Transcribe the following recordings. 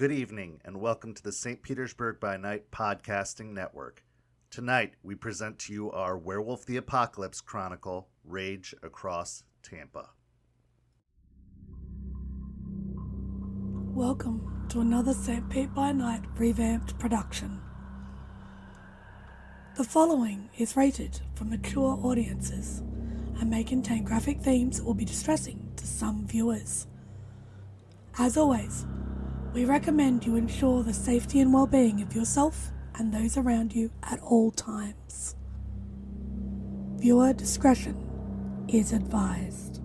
Good evening, and welcome to the St. Petersburg by Night podcasting network. Tonight, we present to you our Werewolf the Apocalypse Chronicle, Rage Across Tampa. Welcome to another St. Pete by Night revamped production. The following is rated for mature audiences and may contain graphic themes that will be distressing to some viewers. As always, we recommend you ensure the safety and well-being of yourself and those around you at all times. Viewer discretion is advised.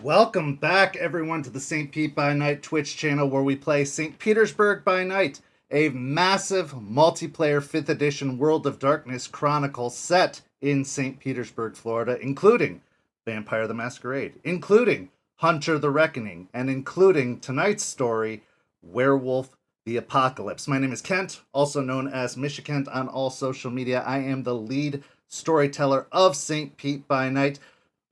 Welcome back, everyone, to the St. Pete by Night Twitch channel, where we play St. Petersburg by Night, a massive multiplayer 5th edition World of Darkness chronicle set in St. Petersburg, Florida, including Vampire the Masquerade, including Hunter the Reckoning, and including tonight's story, Werewolf the Apocalypse. My name is Kent, also known as Michikent on all social media. I am the lead storyteller of St. Pete by Night.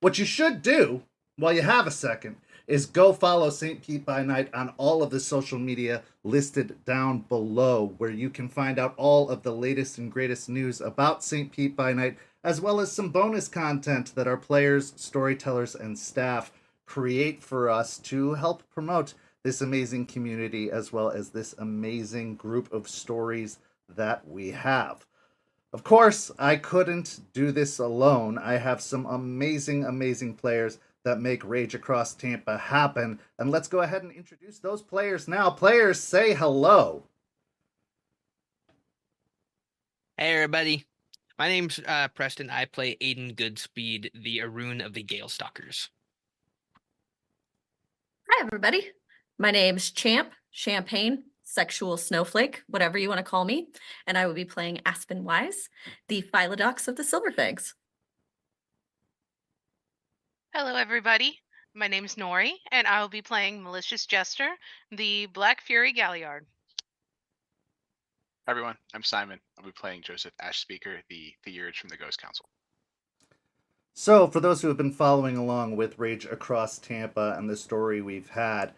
What you should do, while you have a second, is go follow St. Pete by Night on all of the social media listed down below, where you can find out all of the latest and greatest news about St. Pete by Night, as well as some bonus content that our players, storytellers, and staff create for us to help promote this amazing community, as well as this amazing group of stories that we have. Of course, I couldn't do this alone. I have some amazing players that make Rage Across Tampa happen. And let's go ahead and introduce those players now. Players, say hello. Hey everybody, my name's Preston. I play Aiden Goodspeed, the Arun of the Gale Stalkers. Hi everybody, my name's Champagne, Sexual Snowflake, whatever you want to call me, and I will be playing Aspen Weiss, the Philodox of the Silverfangs. Hello, everybody. My name's Noree, and I will be playing Malicious Jester, the Black Fury Galliard. Hi, everyone. I'm Simon. I'll be playing Joseph Ashspeaker, the Theurge from the Ghost Council. So, for those who have been following along with Rage Across Tampa and the story we've had,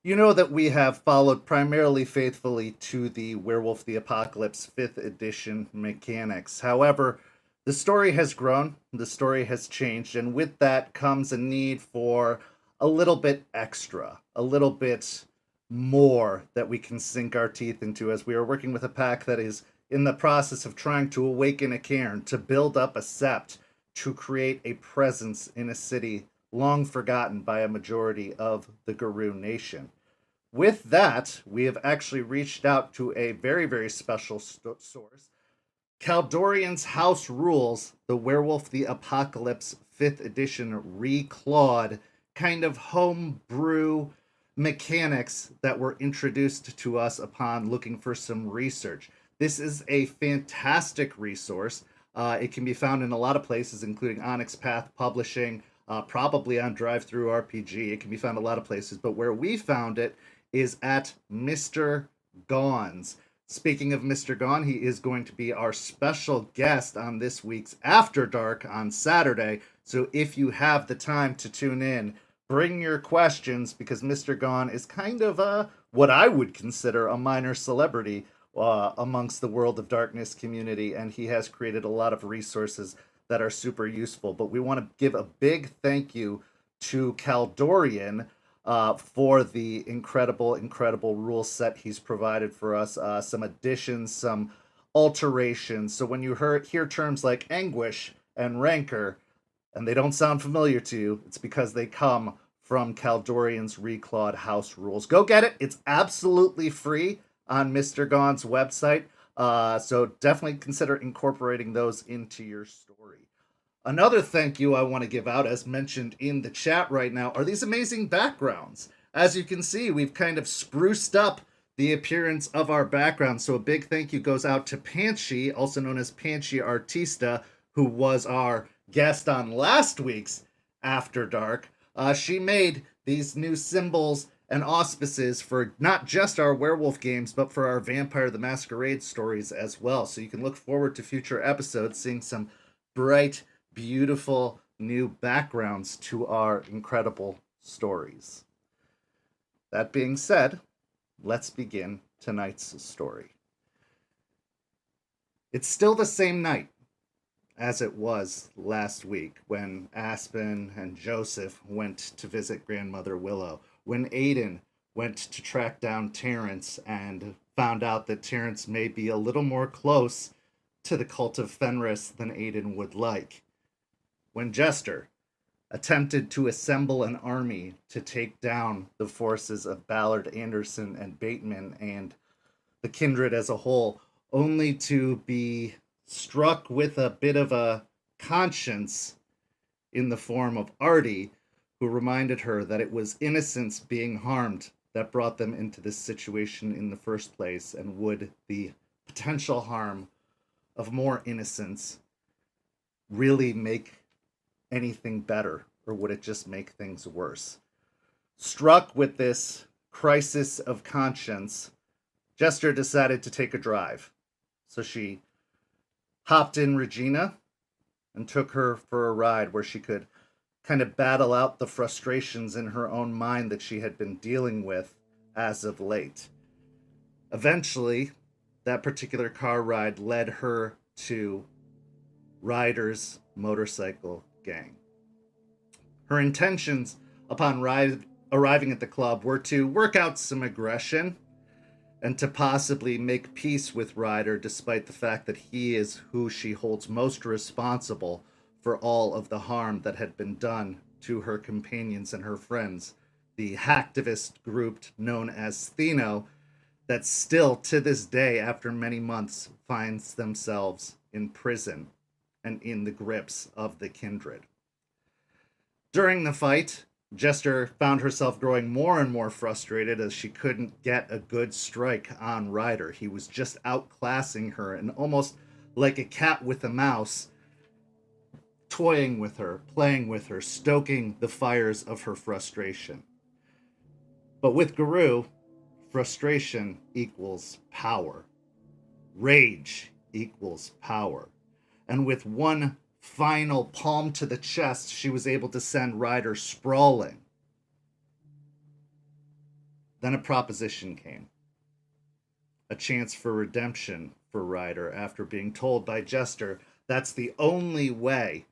you know that we have followed primarily faithfully to the Werewolf the Apocalypse 5th edition mechanics. However, the story has grown, the story has changed, and with that comes a need for a little bit extra, a little bit more that we can sink our teeth into, as we are working with a pack that is in the process of trying to awaken a cairn, to build up a sept, to create a presence in a city long forgotten by a majority of the Garou Nation. With that, we have actually reached out to a very, very special source, Caldorian's House Rules, the Werewolf the Apocalypse 5th edition reclawed kind of homebrew mechanics that were introduced to us upon looking for some research. This is a fantastic resource. It can be found in a lot of places, including Onyx Path Publishing, probably on Drive-Thru RPG. It can be found a lot of places, but where we found it is at Mr. Gaughan's. Speaking of Mr. Gone, he is going to be our special guest on this week's After Dark on Saturday. So if you have the time to tune in, bring your questions, because Mr. Gone is kind of what I would consider a minor celebrity amongst the World of Darkness community, and he has created a lot of resources that are super useful. But we want to give a big thank you to Caldorian for the incredible rule set he's provided for us. Some additions, some alterations. So when you hear terms like anguish and rancor, and they don't sound familiar to you, it's because they come from Caldorian's reclawed house rules. Go get it. It's absolutely free on Mr. Gaughan's website. So definitely consider incorporating those into your story. Another thank you I want to give out, as mentioned in the chat right now, are these amazing backgrounds. As you can see, we've kind of spruced up the appearance of our background. So a big thank you goes out to Panchi, also known as Panchi Artista, who was our guest on last week's After Dark. She made these new symbols and auspices for not just our werewolf games, but for our Vampire the Masquerade stories as well. So you can look forward to future episodes seeing some bright, beautiful new backgrounds to our incredible stories. That being said, let's begin tonight's story. It's still the same night as it was last week when Aspen and Joseph went to visit Grandmother Willow, when Aiden went to track down Terrence and found out that Terrence may be a little more close to the cult of Fenris than Aiden would like, when Jester attempted to assemble an army to take down the forces of Ballard, Anderson, and Bateman and the kindred as a whole, only to be struck with a bit of a conscience in the form of Artie, who reminded her that it was innocents being harmed that brought them into this situation in the first place, and would the potential harm of more innocents really make anything better, or would it just make things worse? Struck with this crisis of conscience, Jester decided to take a drive. So she hopped in Regina and took her for a ride where she could kind of battle out the frustrations in her own mind that she had been dealing with as of late. Eventually, that particular car ride led her to Ryder's motorcycle gang. Her intentions upon arriving at the club were to work out some aggression and to possibly make peace with Ryder, despite the fact that he is who she holds most responsible for all of the harm that had been done to her companions and her friends, the hacktivist group known as Stheno, that still to this day, after many months, finds themselves in prison and in the grips of the kindred. During the fight, Jester found herself growing more and more frustrated as she couldn't get a good strike on Ryder. He was just outclassing her, and almost like a cat with a mouse, toying with her, playing with her, stoking the fires of her frustration. But with Guru, frustration equals power. Rage equals power. And with one final palm to the chest, she was able to send Ryder sprawling. Then a proposition came. A chance for redemption for Ryder after being told by Jester that's the only way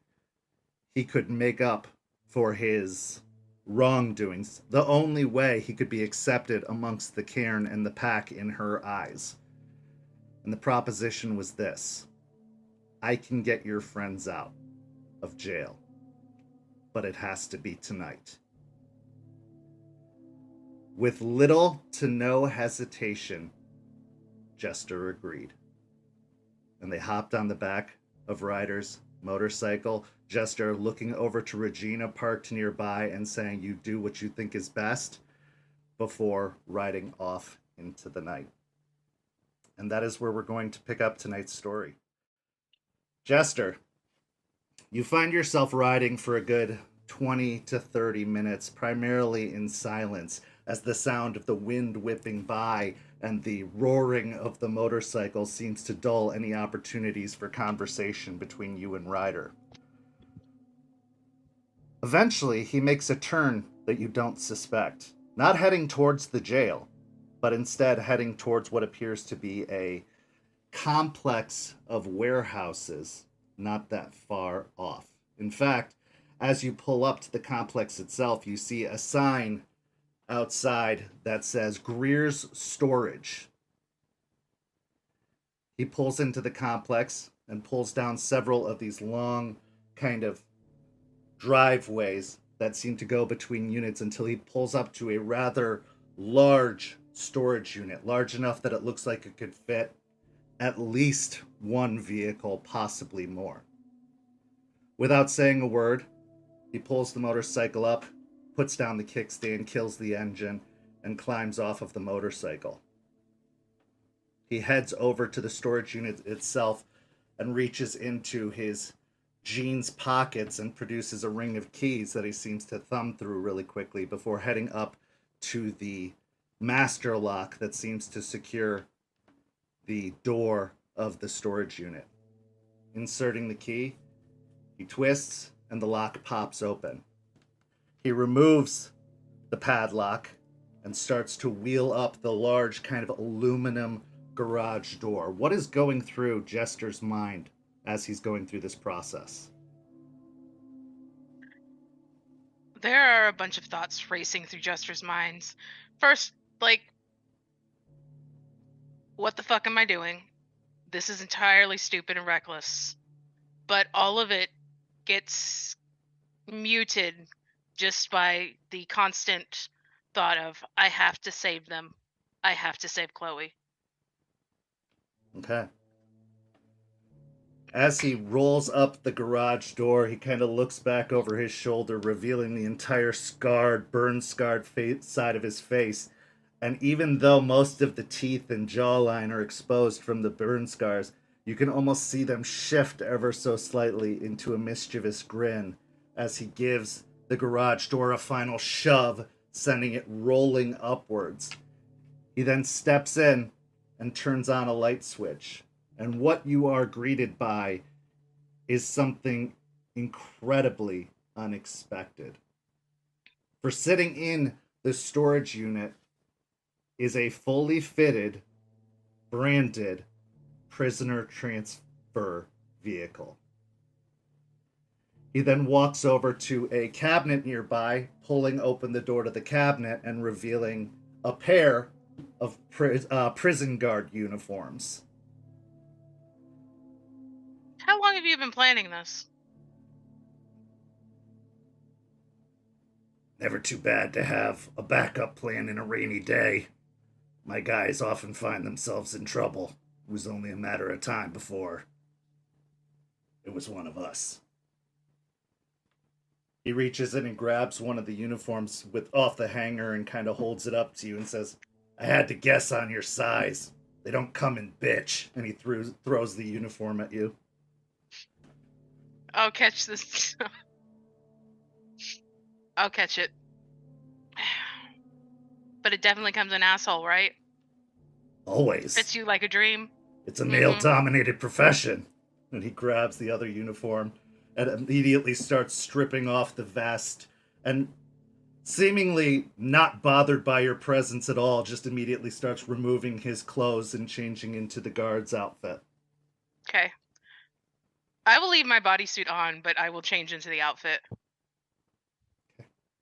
he could make up for his wrongdoings, the only way he could be accepted amongst the cairn and the pack in her eyes. And the proposition was this: I can get your friends out of jail, but it has to be tonight. With little to no hesitation, Jester agreed. and they hopped on the back of Ryder's motorcycle. Jester looking over to Regina, parked nearby, and saying, "You do what you think is best," before riding off into the night. And that is where we're going to pick up tonight's story. Jester, you find yourself riding for a good 20 to 30 minutes, primarily in silence, as the sound of the wind whipping by and the roaring of the motorcycle seems to dull any opportunities for conversation between you and Ryder. Eventually, he makes a turn that you don't suspect, not heading towards the jail, but instead heading towards what appears to be a complex of warehouses not that far off. In fact, as you pull up to the complex itself, you see a sign outside that says Greer's Storage. He pulls into the complex and pulls down several of these long kind of driveways that seem to go between units until he pulls up to a rather large storage unit, large enough that it looks like it could fit at least one vehicle, possibly more. Without saying a word, he pulls the motorcycle up, puts down the kickstand, kills the engine, and climbs off of the motorcycle. He heads over to the storage unit itself and reaches into his jeans pockets and produces a ring of keys that he seems to thumb through really quickly before heading up to the master lock that seems to secure the door of the storage unit. Inserting the key, he twists and the lock pops open. He removes the padlock and starts to wheel up the large kind of aluminum garage door. What is going through Jester's mind as he's going through this process? There are a bunch of thoughts racing through Jester's minds. First, like, what the fuck am I doing? This is entirely stupid and reckless. But all of it gets muted just by the constant thought of, I have to save them. I have to save Chloe. Okay. As he rolls up the garage door, he kind of looks back over his shoulder, revealing the entire scarred, burn-scarred side of his face. And even though most of the teeth and jawline are exposed from the burn scars, you can almost see them shift ever so slightly into a mischievous grin as he gives the garage door a final shove, sending it rolling upwards. He then steps in and turns on a light switch. And what you are greeted by is something incredibly unexpected. For sitting in the storage unit is a fully fitted, branded prisoner transfer vehicle. He then walks over to a cabinet nearby, pulling open the door to the cabinet and revealing a pair of prison guard uniforms. How long have you been planning this? Never too bad to have a backup plan in a rainy day. My guys often find themselves in trouble. It was only a matter of time before it was one of us. He reaches in and grabs one of the uniforms off the hanger and kind of holds it up to you and says, "I had to guess on your size. They don't come in bitch." And he throws the uniform at you. I'll catch this. I'll catch it. But it definitely comes in asshole, right? Always. Fits you like a dream. It's a male-dominated profession. And he grabs the other uniform and immediately starts stripping off the vest and seemingly not bothered by your presence at all, just immediately starts removing his clothes and changing into the guard's outfit. Okay. I will leave my bodysuit on, but I will change into the outfit.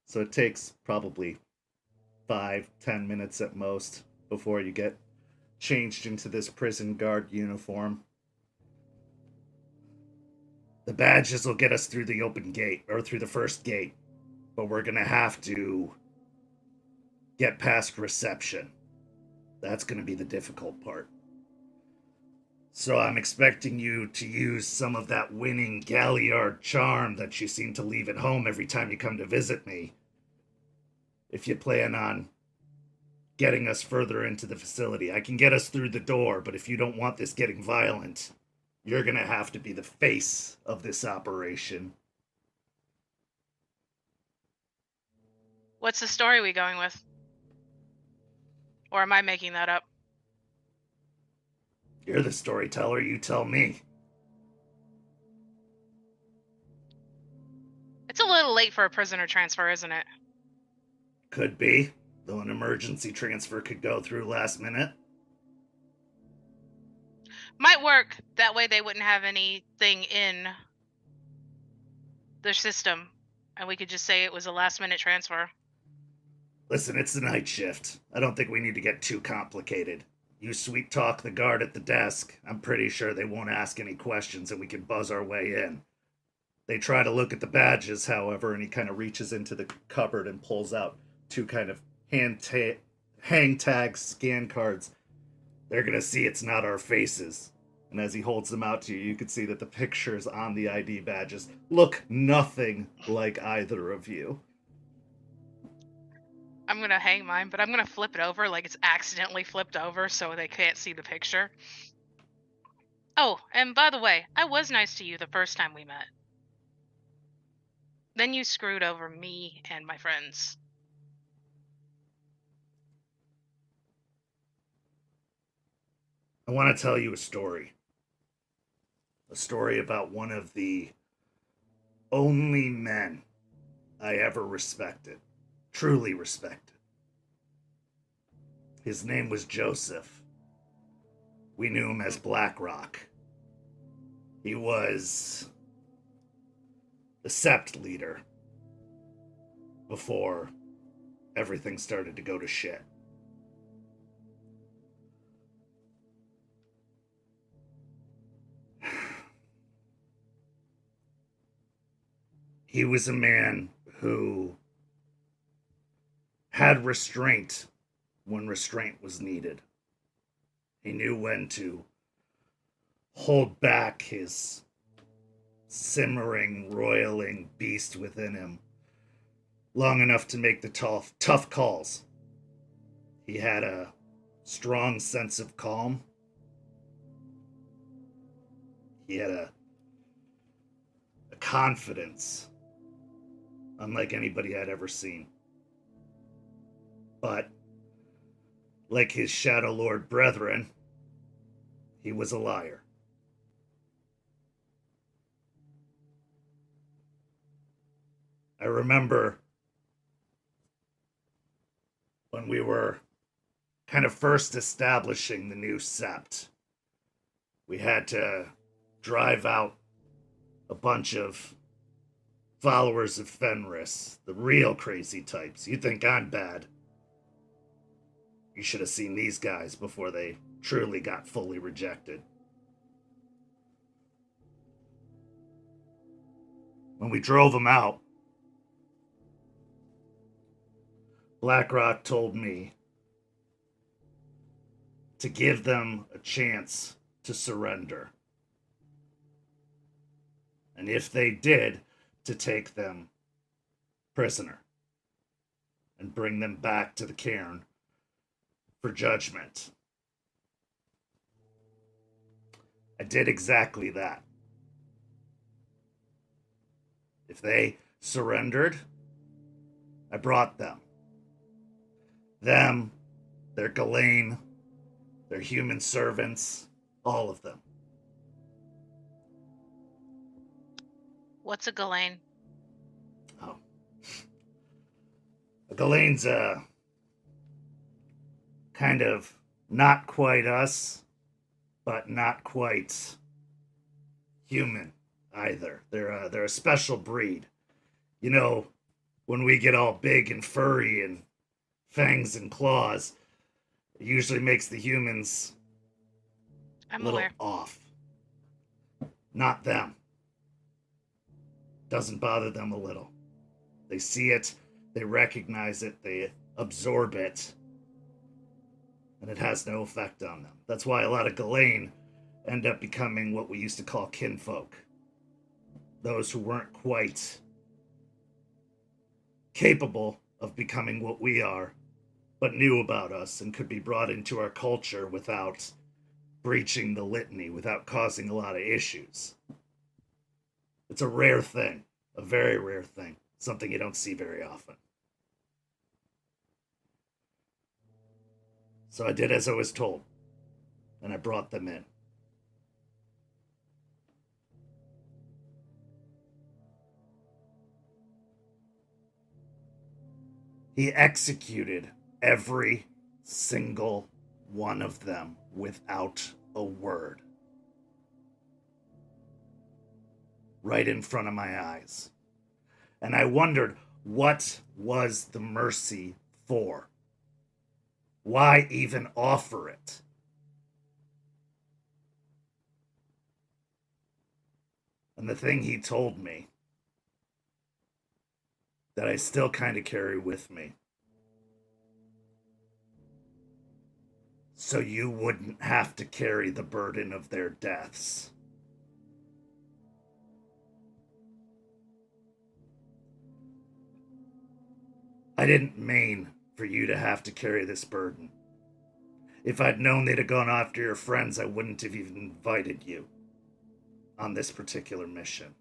So it takes probably 5-10 minutes at most before you get changed into this prison guard uniform. The badges will get us through the open gate, or through the first gate, but we're gonna have to get past reception. That's gonna be the difficult part. So I'm expecting you to use some of that winning Galliard charm that you seem to leave at home every time you come to visit me. If you plan on getting us further into the facility, I can get us through the door, but if you don't want this getting violent, you're gonna have to be the face of this operation. What's the story we going with? Or am I making that up? You're the storyteller, you tell me. It's a little late for a prisoner transfer, isn't it? Could be, though an emergency transfer could go through last minute. Might work. That way they wouldn't have anything in the system. And we could just say it was a last-minute transfer. Listen, it's the night shift. I don't think we need to get too complicated. You sweet talk the guard at the desk. I'm pretty sure they won't ask any questions and we can buzz our way in. They try to look at the badges, however, and he kind of reaches into the cupboard and pulls out two kind of hang tag scan cards. They're gonna see it's not our faces. And as he holds them out to you, you can see that the pictures on the ID badges look nothing like either of you. I'm gonna hang mine, but I'm gonna flip it over like it's accidentally flipped over so they can't see the picture. Oh, and by the way, I was nice to you the first time we met. Then you screwed over me and my friends. I want to tell you a story. A story about one of the only men I ever respected. Truly respected. His name was Joseph. We knew him as Blackrock. He was the Sept leader before everything started to go to shit. He was a man who had restraint when restraint was needed. He knew when to hold back his simmering, roiling beast within him long enough to make the tough calls. He had a strong sense of calm. He had a confidence unlike anybody I'd ever seen. But, like his Shadow Lord brethren, he was a liar. I remember when we were kind of first establishing the new Sept, we had to drive out a bunch of followers of Fenris, the real crazy types. You think I'm bad. You should have seen these guys before they truly got fully rejected. When we drove them out, Blackrock told me to give them a chance to surrender. And if they did, to take them prisoner and bring them back to the cairn for judgment. I did exactly that. If they surrendered, I brought them. Them, their Ghislaine, their human servants, all of them. What's a Ghislaine? Oh. A Ghislaine's kind of not quite us, but not quite human either. They're a special breed. You know, when we get all big and furry and fangs and claws, it usually makes the humans a little off. Not them. Doesn't bother them a little. They see it, they recognize it, they absorb it, and it has no effect on them. That's why a lot of Ghislaine end up becoming what we used to call kinfolk. Those who weren't quite capable of becoming what we are, but knew about us and could be brought into our culture without breaching the litany, without causing a lot of issues. It's a rare thing, a very rare thing, something you don't see very often. So I did as I was told, and I brought them in. He executed every single one of them without a word. Right in front of my eyes. And I wondered, what was the mercy for? Why even offer it? And the thing he told me that I still kind of carry with me. So you wouldn't have to carry the burden of their deaths. I didn't mean for you to have to carry this burden. If I'd known they'd have gone after your friends, I wouldn't have even invited you on this particular mission.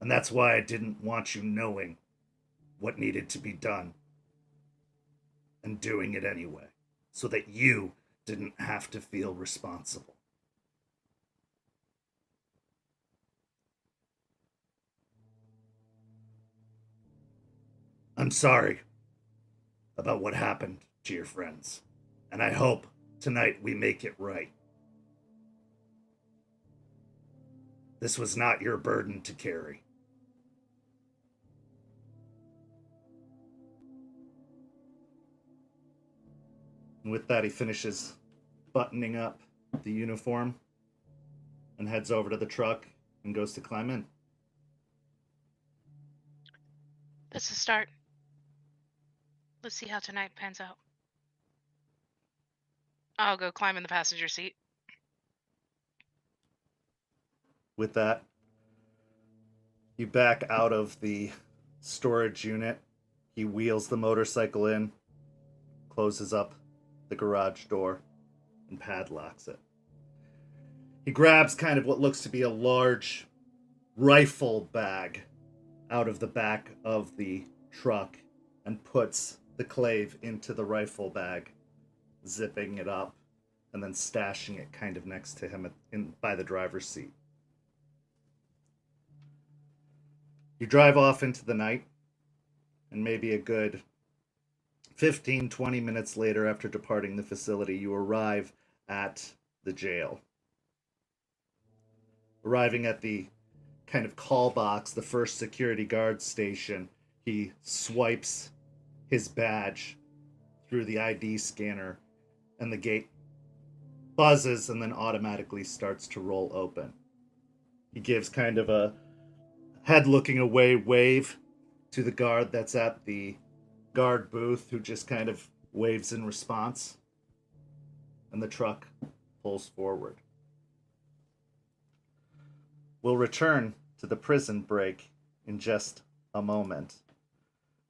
And that's why I didn't want you knowing what needed to be done and doing it anyway, so that you didn't have to feel responsible. I'm sorry about what happened to your friends, and I hope tonight we make it right. This was not your burden to carry. And with that, he finishes buttoning up the uniform and heads over to the truck and goes to climb in. That's a start. Let's see how tonight pans out. I'll go climb in the passenger seat. With that, you back out of the storage unit. He wheels the motorcycle in, closes up the garage door, and padlocks it. He grabs kind of what looks to be a large rifle bag out of the back of the truck and puts the clave into the rifle bag, zipping it up and then stashing it kind of next to him by the driver's seat. You drive off into the night, and maybe a good 15-20 minutes later after departing the facility, you arrive at the jail. Arriving at the kind of call box, the first security guard station, he swipes his badge through the ID scanner, and the gate buzzes and then automatically starts to roll open. He gives kind of a head looking away wave to the guard that's at the guard booth, who just kind of waves in response, and the truck pulls forward. We'll return to the prison break in just a moment.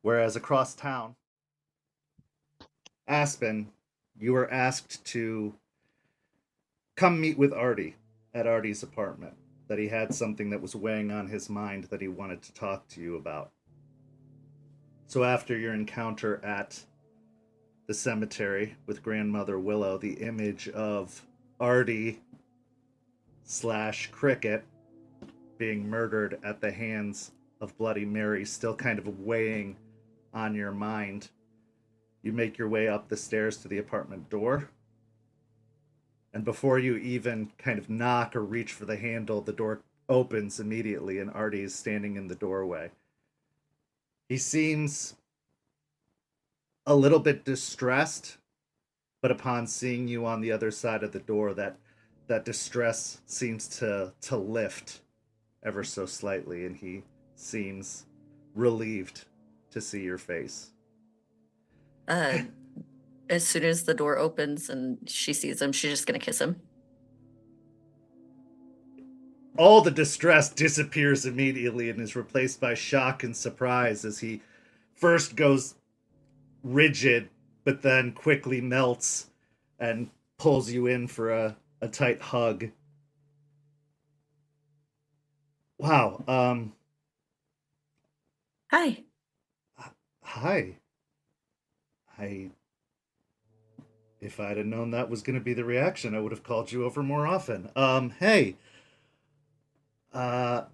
Whereas across town, Aspen, you were asked to come meet with Artie at Artie's apartment, that he had something that was weighing on his mind that he wanted to talk to you about. So after your encounter at the cemetery with Grandmother Willow, the image of Artie / Cricket being murdered at the hands of Bloody Mary still kind of weighing on your mind, you make your way up the stairs to the apartment door. And before you even kind of knock or reach for the handle, the door opens immediately and Artie is standing in the doorway. He seems a little bit distressed, but upon seeing you on the other side of the door, that distress seems to lift ever so slightly, and he seems relieved to see your face. as soon as the door opens and she sees him, she's just gonna kiss him. All the distress disappears immediately and is replaced by shock and surprise as he first goes rigid, but then quickly melts and pulls you in for a tight hug. Wow. Hi. Hi. If I'd have known that was going to be the reaction, I would have called you over more often. Hey. What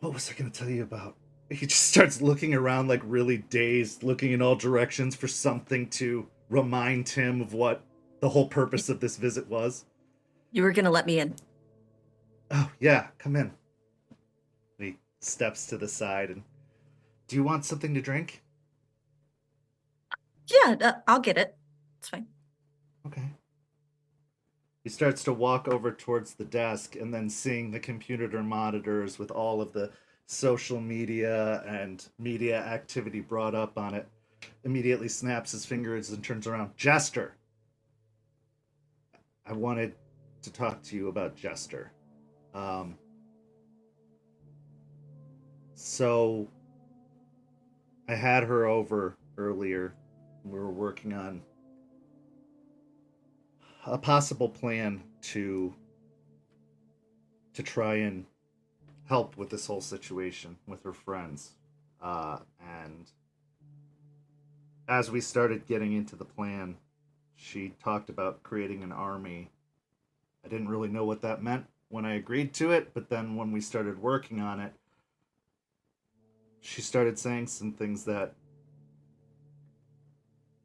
was I going to tell you about? He just starts looking around like really dazed, looking in all directions for something to remind him of what the whole purpose of this visit was. You were gonna let me in. Oh, yeah, come in. He steps to the side and... Do you want something to drink? Yeah, I'll get it. It's fine. Okay. He starts to walk over towards the desk, and then seeing the computer monitors with all of the social media and media activity brought up on it, immediately snaps his fingers and turns around. Jester! I wanted to talk to you about Jester. So I had her over earlier. We were working on a possible plan to try and help with this whole situation with her friends. And as we started getting into the plan, she talked about creating an army. I didn't really know what that meant when I agreed to it, but then when we started working on it, she started saying some things that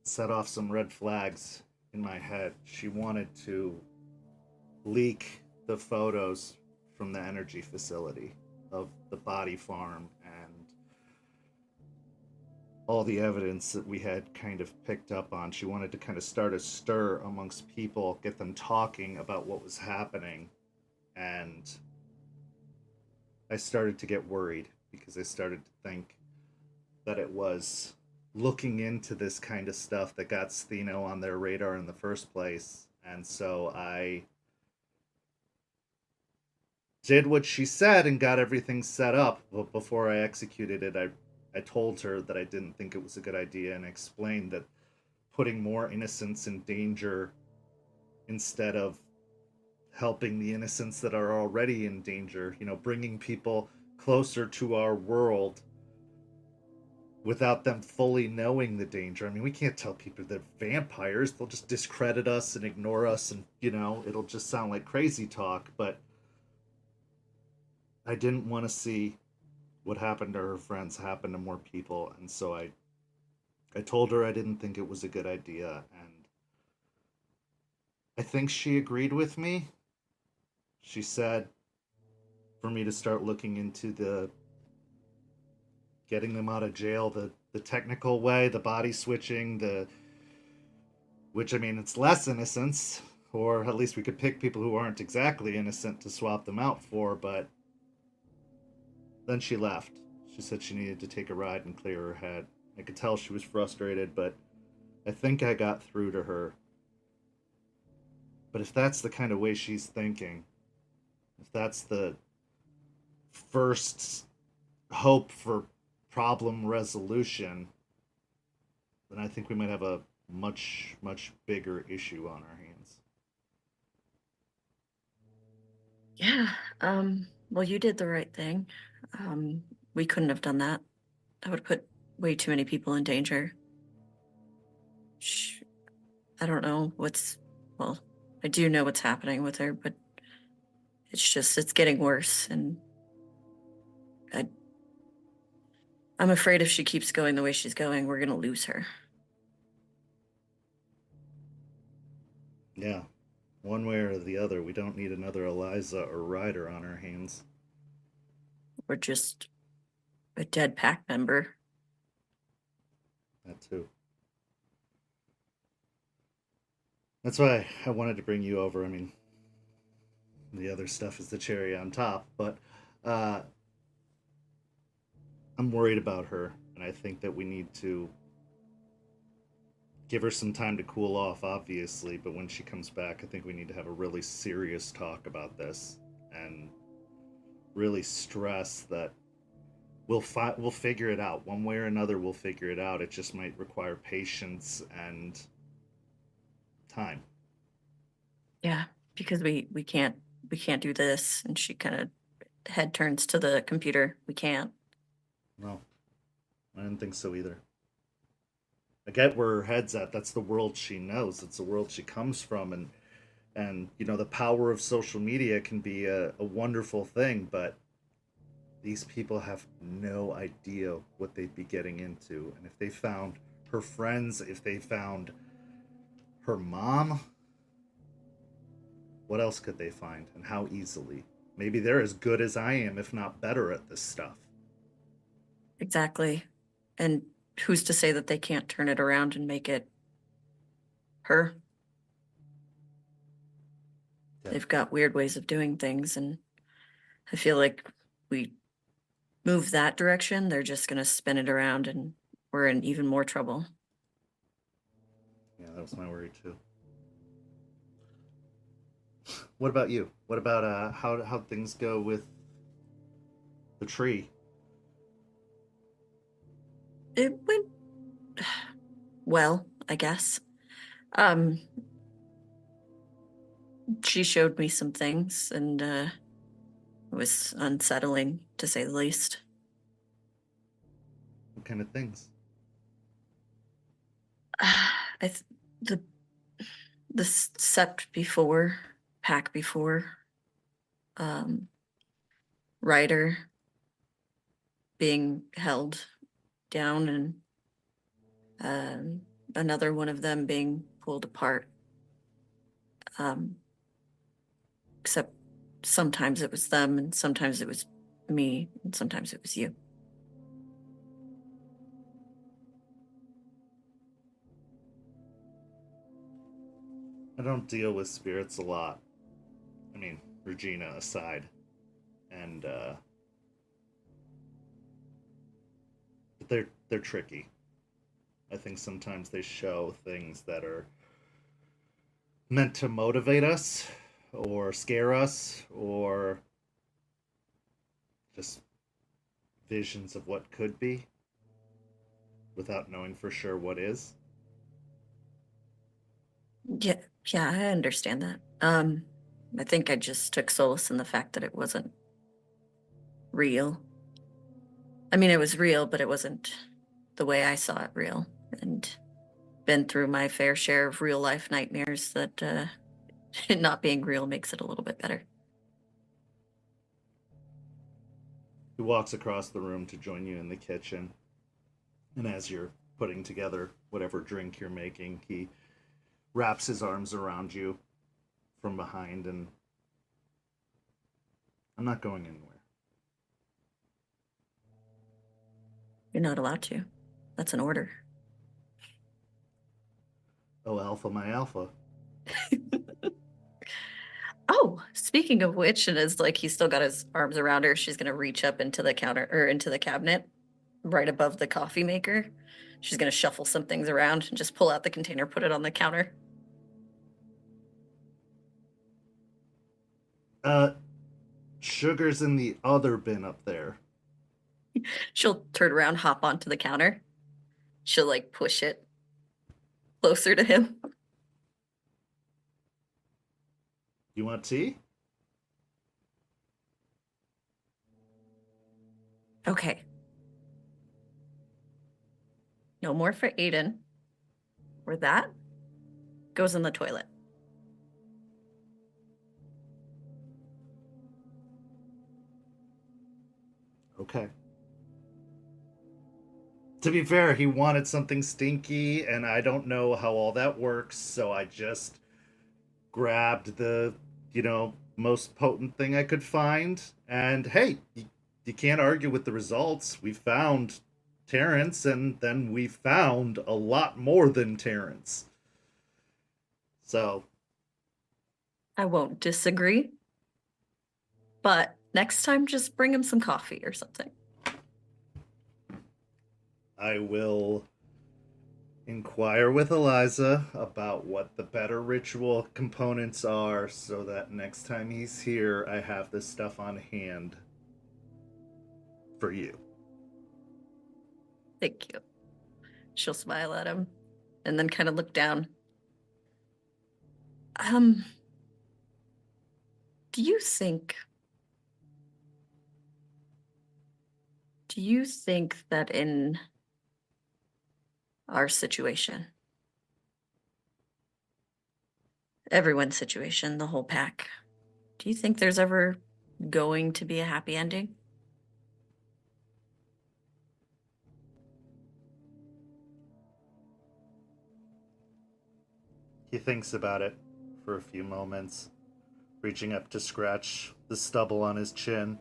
set off some red flags in my head. She wanted to leak the photos from the energy facility of the body farm and all the evidence that we had kind of picked up on. She wanted to kind of start a stir amongst people, get them talking about what was happening. And I started to get worried because I started to think that it was looking into this kind of stuff that got Stheno on their radar in the first place. And so I did what she said and got everything set up. But before I executed it, I told her that I didn't think it was a good idea and explained that putting more innocents in danger instead of helping the innocents that are already in danger, bringing people closer to our world without them fully knowing the danger. I mean, we can't tell people they're vampires. They'll just discredit us and ignore us, and, it'll just sound like crazy talk. But I didn't want to see what happened to her friends happen to more people, and so I told her I didn't think it was a good idea, and I think she agreed with me. She said for me to start looking into the getting them out of jail the technical way, the body switching, which, I mean, it's less innocence, or at least we could pick people who aren't exactly innocent to swap them out for. But then she left. She said she needed to take a ride and clear her head. I could tell she was frustrated, but I think I got through to her. But if that's the kind of way she's thinking, if that's the first hope for problem resolution, then I think we might have a much, much bigger issue on our hands. Yeah, well, you did the right thing. We couldn't have done that. That would put way too many people in danger. I don't know well, I do know what's happening with her, but it's getting worse, and I'm afraid if she keeps going the way she's going, we're gonna lose her. Yeah, one way or the other, we don't need another Eliza or Ryder on our hands. We're just a dead pack member. That too. That's why I wanted to bring you over. I mean, the other stuff is the cherry on top, but I'm worried about her, and I think that we need to give her some time to cool off, obviously, but when she comes back, I think we need to have a really serious talk about this and really stress that we'll figure it out. One way or another, we'll figure it out. It just might require patience and time. Yeah, because we can't do this. And she kind of head turns to the computer. We can't. No, I didn't think so either. I get where her head's at. That's the world she knows. It's the world she comes from, and you know, the power of social media can be a wonderful thing, but these people have no idea what they'd be getting into. And if they found her friends, if they found her mom, what else could they find, and how easily? Maybe they're as good as I am, if not better, at this stuff. Exactly. And who's to say that they can't turn it around and make it her? Yeah. They've got weird ways of doing things, and I feel like we move that direction, they're just going to spin it around and we're in even more trouble. Yeah, that was my worry too. What about you? What about how things go with the tree? It went well, I guess. Um, she showed me some things, and it was unsettling, to say the least. What kind of things? The sept before, pack before, Ryder being held down, and another one of them being pulled apart. Except sometimes it was them, and sometimes it was me, and sometimes it was you. I don't deal with spirits a lot. I mean, Regina aside. And but they're tricky. I think sometimes they show things that are meant to motivate us or scare us or just visions of what could be without knowing for sure what is. Yeah, I understand that. I think I just took solace in the fact that it wasn't real. I mean, it was real, but it wasn't the way I saw it real. And been through my fair share of real life nightmares that it not being real makes it a little bit better. He walks across the room to join you in the kitchen. And as you're putting together whatever drink you're making, he wraps his arms around you from behind, and I'm not going anywhere. You're not allowed to. That's an order. Oh, Alpha, my Alpha. Oh, speaking of which, and it's like he's still got his arms around her, she's gonna reach up into the counter or into the cabinet right above the coffee maker. She's gonna shuffle some things around and just pull out the container, put it on the counter. Sugar's in the other bin up there. She'll turn around, hop onto the counter. She'll like push it closer to him. You want tea? Okay. No more for Aiden. Or that goes in the toilet. Okay. To be fair, he wanted something stinky, and I don't know how all that works, so I just grabbed the, most potent thing I could find. And hey, you can't argue with the results. We found Terrence, and then we found a lot more than Terrence. So I won't disagree. But next time, just bring him some coffee or something. I will inquire with Eliza about what the better ritual components are so that next time he's here, I have this stuff on hand for you. Thank you. She'll smile at him and then kind of look down. Do you think that in our situation, everyone's situation, the whole pack, do you think there's ever going to be a happy ending? He thinks about it for a few moments, reaching up to scratch the stubble on his chin.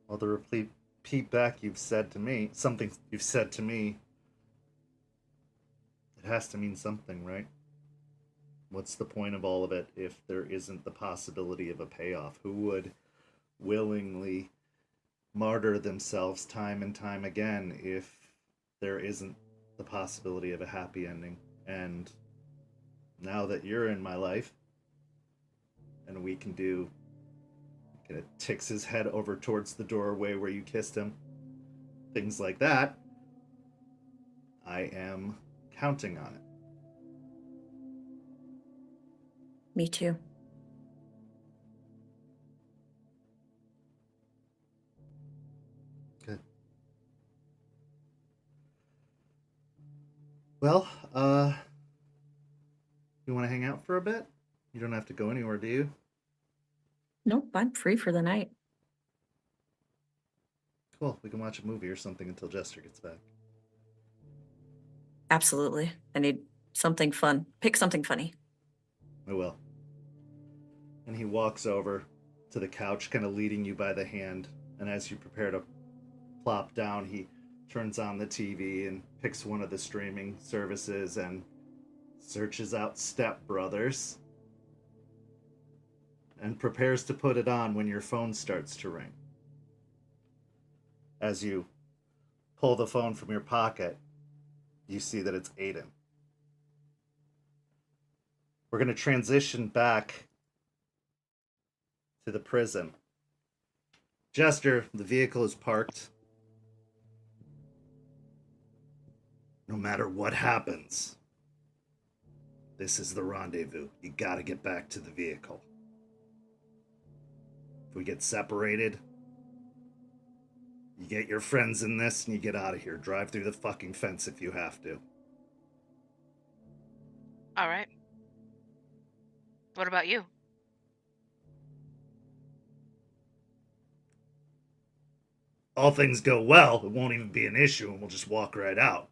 Well, to repeat back something you've said to me, it has to mean something, right? What's the point of all of it if there isn't the possibility of a payoff? Who would willingly martyr themselves time and time again if there isn't the possibility of a happy ending? And now that you're in my life, and we can do, kind of ticks his head over towards the doorway where you kissed him, things like that, I am counting on it. Me too. Good. Well, you want to hang out for a bit? You don't have to go anywhere, do you? Nope, I'm free for the night. Cool. We can watch a movie or something until Jester gets back. Absolutely. I need something fun. Pick something funny. I will. And he walks over to the couch, kind of leading you by the hand. And as you prepare to plop down, he turns on the TV and picks one of the streaming services and searches out Step Brothers and prepares to put it on when your phone starts to ring. As you pull the phone from your pocket, you see that it's Aiden. We're going to transition back to the prison. Jester, the vehicle is parked. No matter what happens, this is the rendezvous. You gotta get back to the vehicle. If we get separated, you get your friends in this and you get out of here. Drive through the fucking fence if you have to. All right. What about you? All things go well, it won't even be an issue and we'll just walk right out.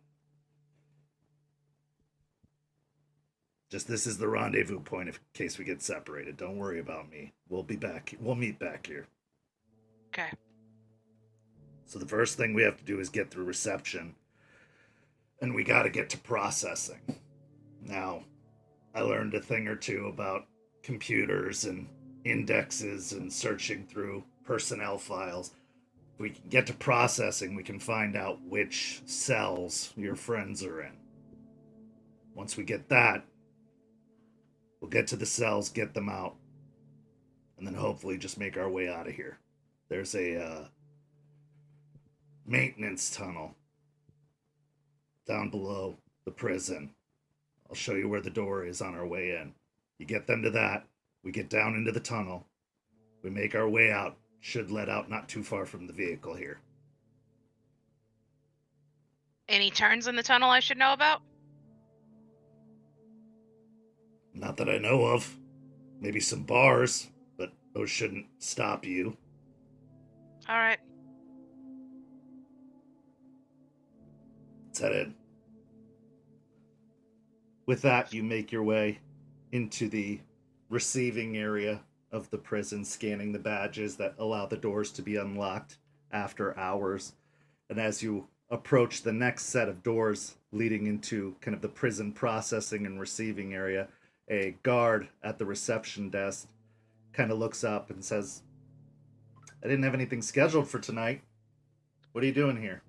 Just this is the rendezvous point in case we get separated. Don't worry about me. We'll be back. We'll meet back here. Okay. So the first thing we have to do is get through reception. And we got to get to processing. Now, I learned a thing or two about computers and indexes and searching through personnel files. If we can get to processing, we can find out which cells your friends are in. Once we get that, we'll get to the cells, get them out, and then hopefully just make our way out of here. There's a maintenance tunnel down below the prison. I'll show you where the door is on our way in. You get them to that, we get down into the tunnel, we make our way out, should let out not too far from the vehicle here. Any turns in the tunnel I should know about? Not that I know of. Maybe some bars, but those shouldn't stop you. All right. Let's head in. With that, you make your way into the receiving area of the prison, scanning the badges that allow the doors to be unlocked after hours. And as you approach the next set of doors leading into kind of the prison processing and receiving area, a guard at the reception desk kind of looks up and says, I didn't have anything scheduled for tonight. What are you doing here?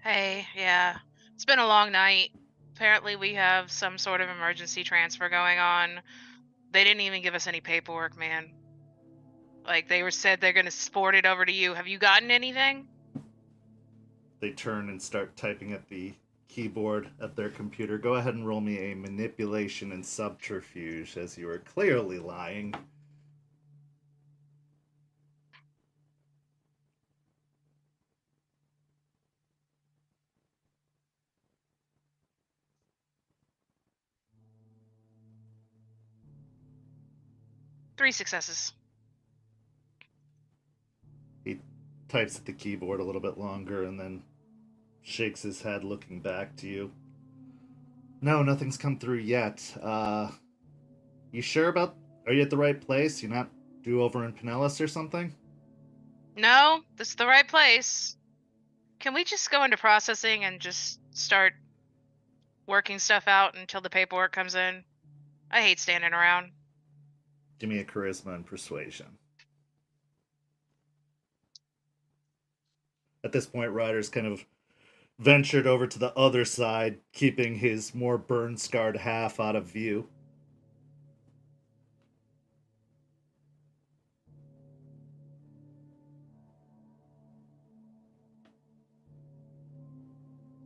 Hey, yeah. It's been a long night. Apparently, we have some sort of emergency transfer going on. They didn't even give us any paperwork, man. Like, said they're gonna sport it over to you. Have you gotten anything? They turn and start typing at the keyboard at their computer. Go ahead and roll me a manipulation and subterfuge, as you are clearly lying. Three successes. He types at the keyboard a little bit longer and then shakes his head, looking back to you. No, nothing's come through yet. You sure about... Are you at the right place? You're not due over in Pinellas or something? No, this is the right place. Can we just go into processing and just start working stuff out until the paperwork comes in? I hate standing around. Give me a charisma and persuasion. At this point, Ryder's kind of ventured over to the other side, keeping his more burn-scarred half out of view.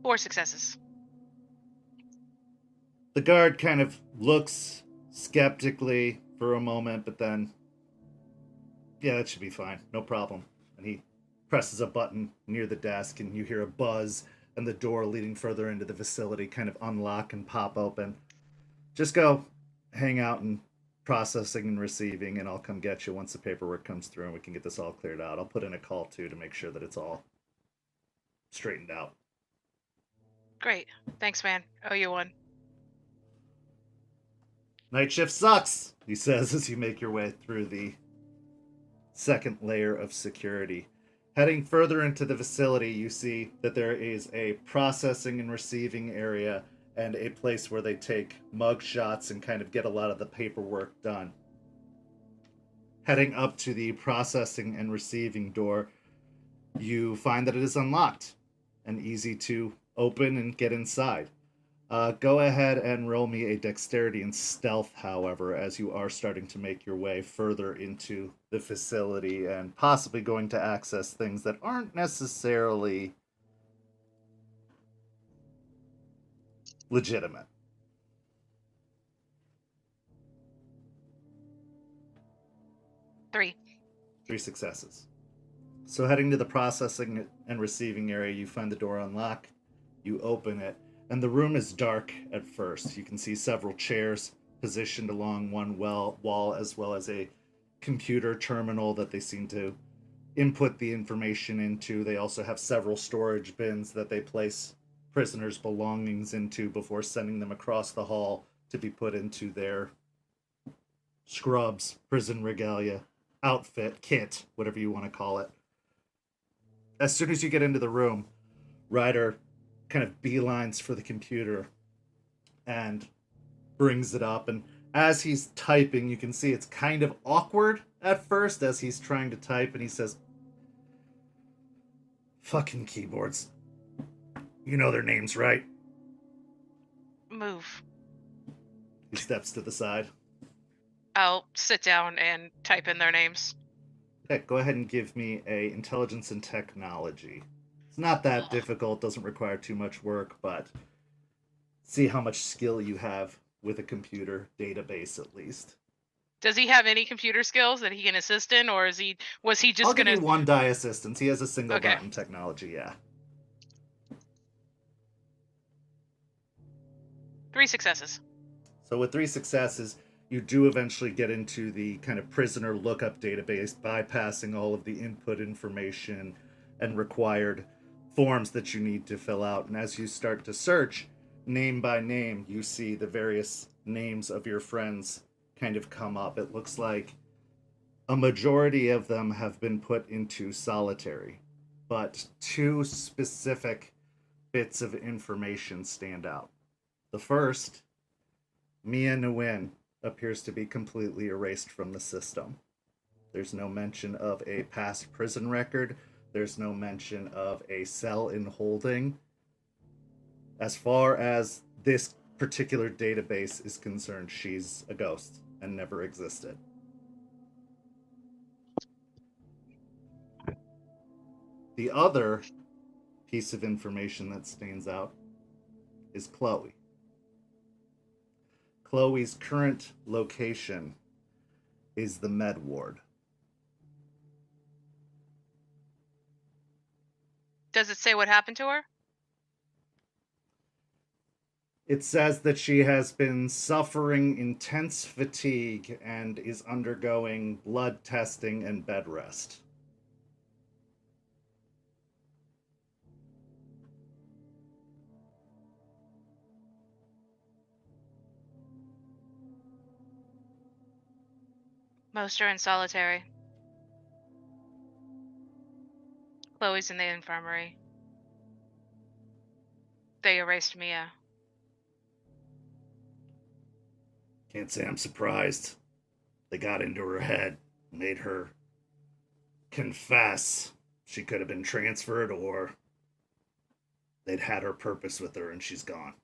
Four successes. The guard kind of looks skeptically for a moment, but then, yeah, that should be fine. No problem. And he presses a button near the desk, and you hear a buzz, and the door leading further into the facility kind of unlock and pop open. Just go hang out and processing and receiving, and I'll come get you once the paperwork comes through and we can get this all cleared out. I'll put in a call, too, to make sure that it's all straightened out. Great. Thanks, man. Owe you one. Night shift sucks, he says as you make your way through the second layer of security. Heading further into the facility, you see that there is a processing and receiving area and a place where they take mug shots and kind of get a lot of the paperwork done. Heading up to the processing and receiving door, you find that it is unlocked and easy to open and get inside. Go ahead and roll me a dexterity and stealth, however, as you are starting to make your way further into the facility and possibly going to access things that aren't necessarily legitimate. Three. 3 successes. So heading to the processing and receiving area, you find the door unlocked, you open it, and the room is dark at first. You can see several chairs positioned along one wall, as well as a computer terminal that they seem to input the information into. They also have several storage bins that they place prisoners' belongings into before sending them across the hall to be put into their scrubs, prison regalia, outfit, kit, whatever you want to call it. As soon as you get into the room, Ryder kind of beelines for the computer and brings it up. And as he's typing, you can see it's kind of awkward at first as he's trying to type. And he says, "Fucking keyboards. You know their names, right?" Move. He steps to the side. I'll sit down and type in their names. Okay, go ahead and give me a intelligence and technology. It's not that difficult, doesn't require too much work, but see how much skill you have with a computer database at least. Does he have any computer skills that he can assist in, or was he just I'll gonna give you one die assistance. He has a single Okay. button technology, yeah. 3 successes. So with 3 successes, you do eventually get into the kind of prisoner lookup database, bypassing all of the input information and required forms that you need to fill out. And as you start to search, name by name, you see the various names of your friends kind of come up. It looks like a majority of them have been put into solitary, but 2 specific bits of information stand out. The first, Mia Nguyen, appears to be completely erased from the system. There's no mention of a past prison record. There's no mention of a cell in holding. As far as this particular database is concerned, she's a ghost and never existed. The other piece of information that stands out is Chloe. Chloe's current location is the med ward. Does it say what happened to her? It says that she has been suffering intense fatigue and is undergoing blood testing and bed rest. Most are in solitary. Chloe's in the infirmary. They erased Mia. Can't say I'm surprised. They got into her head, made her confess. She could have been transferred, or they'd had her purpose with her and she's gone.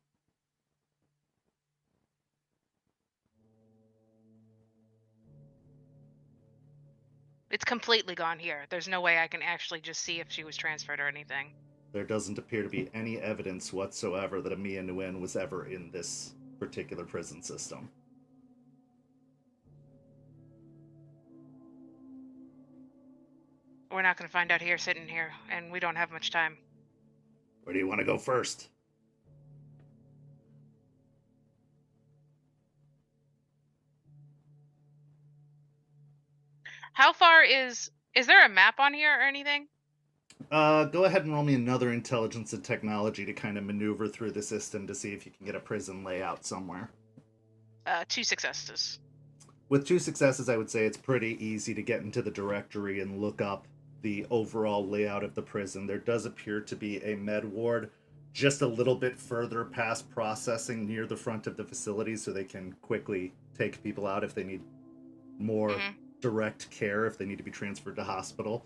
It's completely gone here. There's no way I can actually just see if she was transferred or anything. There doesn't appear to be any evidence whatsoever that Mia Nguyen was ever in this particular prison system. We're not going to find out here sitting here, and we don't have much time. Where do you want to go first? How far is there a map on here or anything? Go ahead and roll me another intelligence and technology to kind of maneuver through the system to see if you can get a prison layout somewhere. 2 successes. With 2 successes, I would say it's pretty easy to get into the directory and look up the overall layout of the prison. There does appear to be a med ward just a little bit further past processing near the front of the facility, so they can quickly take people out if they need more direct care, if they need to be transferred to hospital.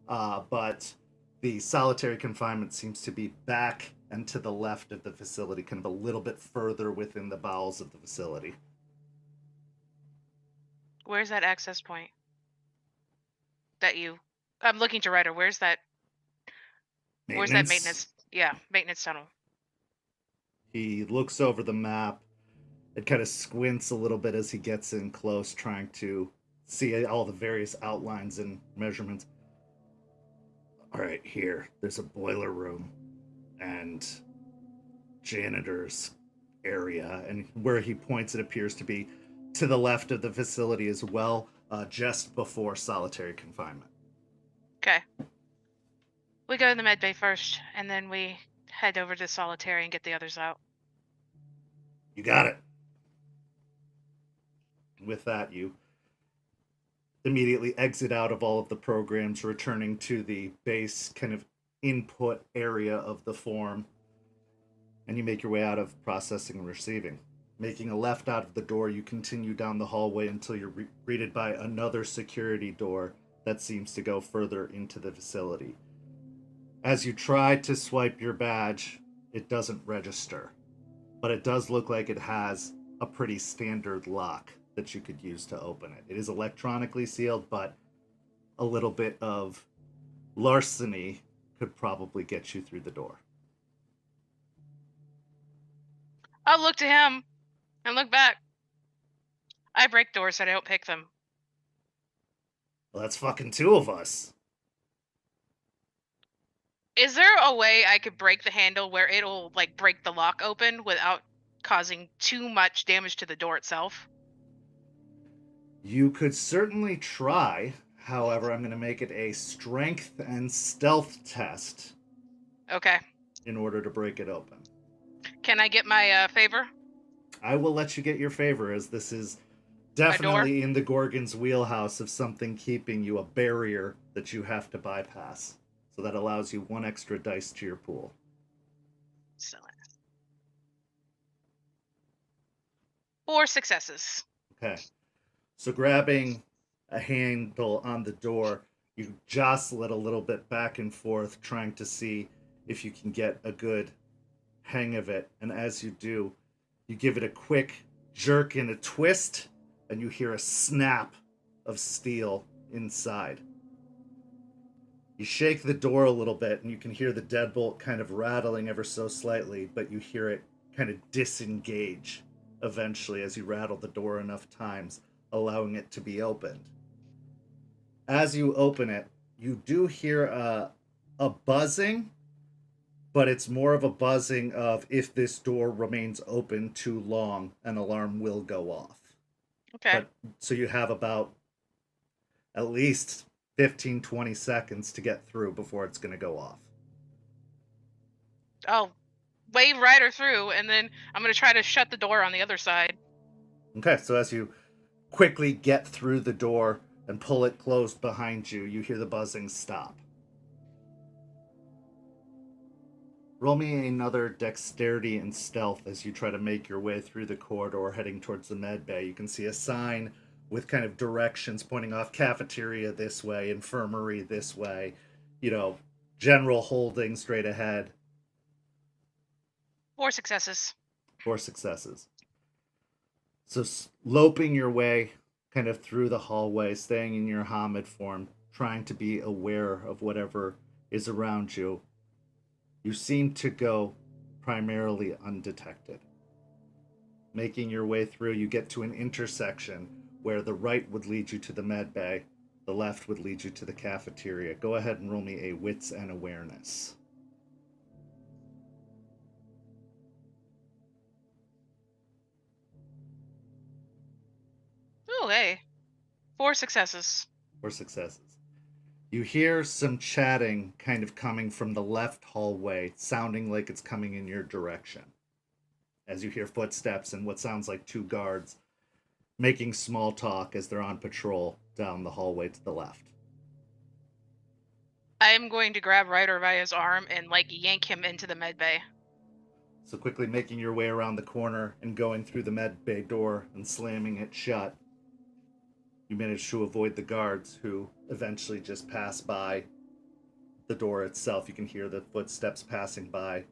But the solitary confinement seems to be back and to the left of the facility, kind of a little bit further within the bowels of the facility. Where's that access point? I'm looking to Ryder. Where's that maintenance? Yeah, maintenance tunnel. He looks over the map. It kind of squints a little bit as he gets in close, trying to see all the various outlines and measurements. All right, here. There's a boiler room and janitor's area. And where he points, it appears to be to the left of the facility as well, just before solitary confinement. Okay. We go to the med bay first, and then we head over to solitary and get the others out. You got it. With that, you immediately exit out of all of the programs, returning to the base kind of input area of the form, and you make your way out of processing and receiving. Making a left out of the door, you continue down the hallway until you're greeted by another security door that seems to go further into the facility. As you try to swipe your badge, it doesn't register, but it does look like it has a pretty standard lock that you could use to open it. It is electronically sealed, but a little bit of larceny could probably get you through the door. I'll look to him and look back. I break doors, so I don't pick them. Well, that's fucking 2 of us. Is there a way I could break the handle where it'll, like, break the lock open without causing too much damage to the door itself? You could certainly try. However, I'm going to make it a strength and stealth test. Okay. In order to break it open. Can I get my favor? I will let you get your favor, as this is definitely in the Gorgon's wheelhouse of something keeping you, a barrier that you have to bypass. So that allows you 1 extra dice to your pool. Excellent. 4 successes. Okay. So grabbing a handle on the door. You jostle it a little bit back and forth, trying to see if you can get a good hang of it. And as you do, you give it a quick jerk and a twist, and you hear a snap of steel inside. You shake the door a little bit, and you can hear the deadbolt kind of rattling ever so slightly, but you hear it kind of disengage eventually as you rattle the door enough times, allowing it to be opened. As you open it, you do hear a buzzing, but it's more of a buzzing of if this door remains open too long, an alarm will go off. Okay. But so you have about at least 15, 20 seconds to get through before it's going to go off. I'll wave Ryder through, and then I'm going to try to shut the door on the other side. Okay, so as you quickly get through the door and pull it closed behind you, you hear the buzzing stop. Roll me another dexterity and stealth as you try to make your way through the corridor heading towards the med bay. You can see a sign with kind of directions pointing off: cafeteria this way, infirmary this way, general holding straight ahead. 4 successes. 4 successes. So loping your way kind of through the hallway, staying in your Hamid form, trying to be aware of whatever is around you. You seem to go primarily undetected. Making your way through, you get to an intersection where the right would lead you to the med bay, the left would lead you to the cafeteria. Go ahead and roll me a wits and awareness. Oh, hey. 4 successes. 4 successes. You hear some chatting kind of coming from the left hallway, sounding like it's coming in your direction. As you hear footsteps and what sounds like 2 guards making small talk as they're on patrol down the hallway to the left. I am going to grab Ryder by his arm and, yank him into the med bay. So quickly making your way around the corner and going through the med bay door and slamming it shut, you manage to avoid the guards, who eventually just pass by the door itself. You can hear the footsteps passing by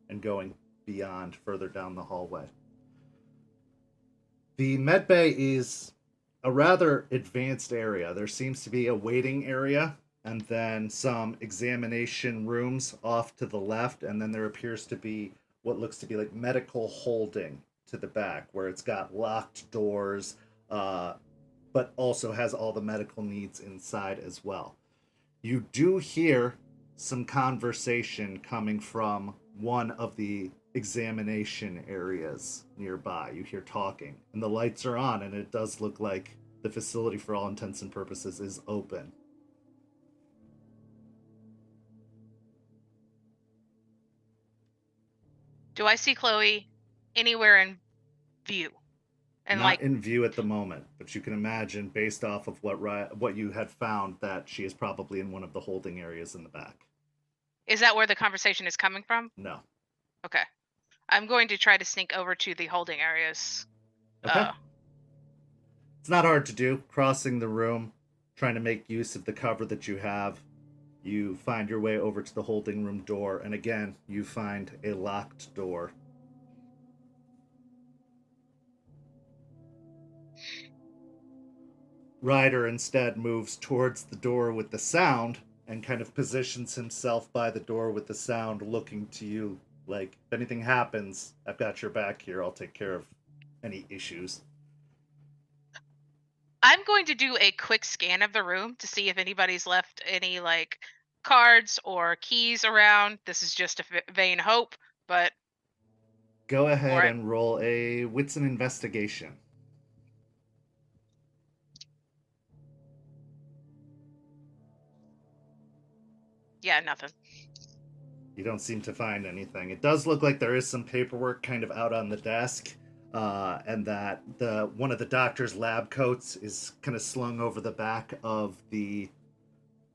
and going beyond further down the hallway. The med bay is a rather advanced area. There seems to be a waiting area and then some examination rooms off to the left, and then there appears to be what looks to be like medical holding to the back, where it's got locked doors, but also has all the medical needs inside as well. You do hear some conversation coming from one of the examination areas nearby. You hear talking, and the lights are on, and it does look like the facility, for all intents and purposes, is open. Do I see Chloe anywhere in view? And Not in view at the moment, but you can imagine, based off of what you had found, that she is probably in one of the holding areas in the back. Is that where the conversation is coming from? No. Okay. I'm going to try to sneak over to the holding areas. Okay. It's not hard to do. Crossing the room, trying to make use of the cover that you have. You find your way over to the holding room door, and again, you find a locked door. Ryder instead moves towards the door with the sound and kind of positions himself by the door with the sound, looking to you like, if anything happens, I've got your back here. I'll take care of any issues. I'm going to do a quick scan of the room to see if anybody's left any, cards or keys around. This is just a vain hope, but... Go ahead and roll a wits and investigation. Yeah, nothing. You don't seem to find anything. It does look like there is some paperwork kind of out on the desk, and that one of the doctor's lab coats is kind of slung over the back of the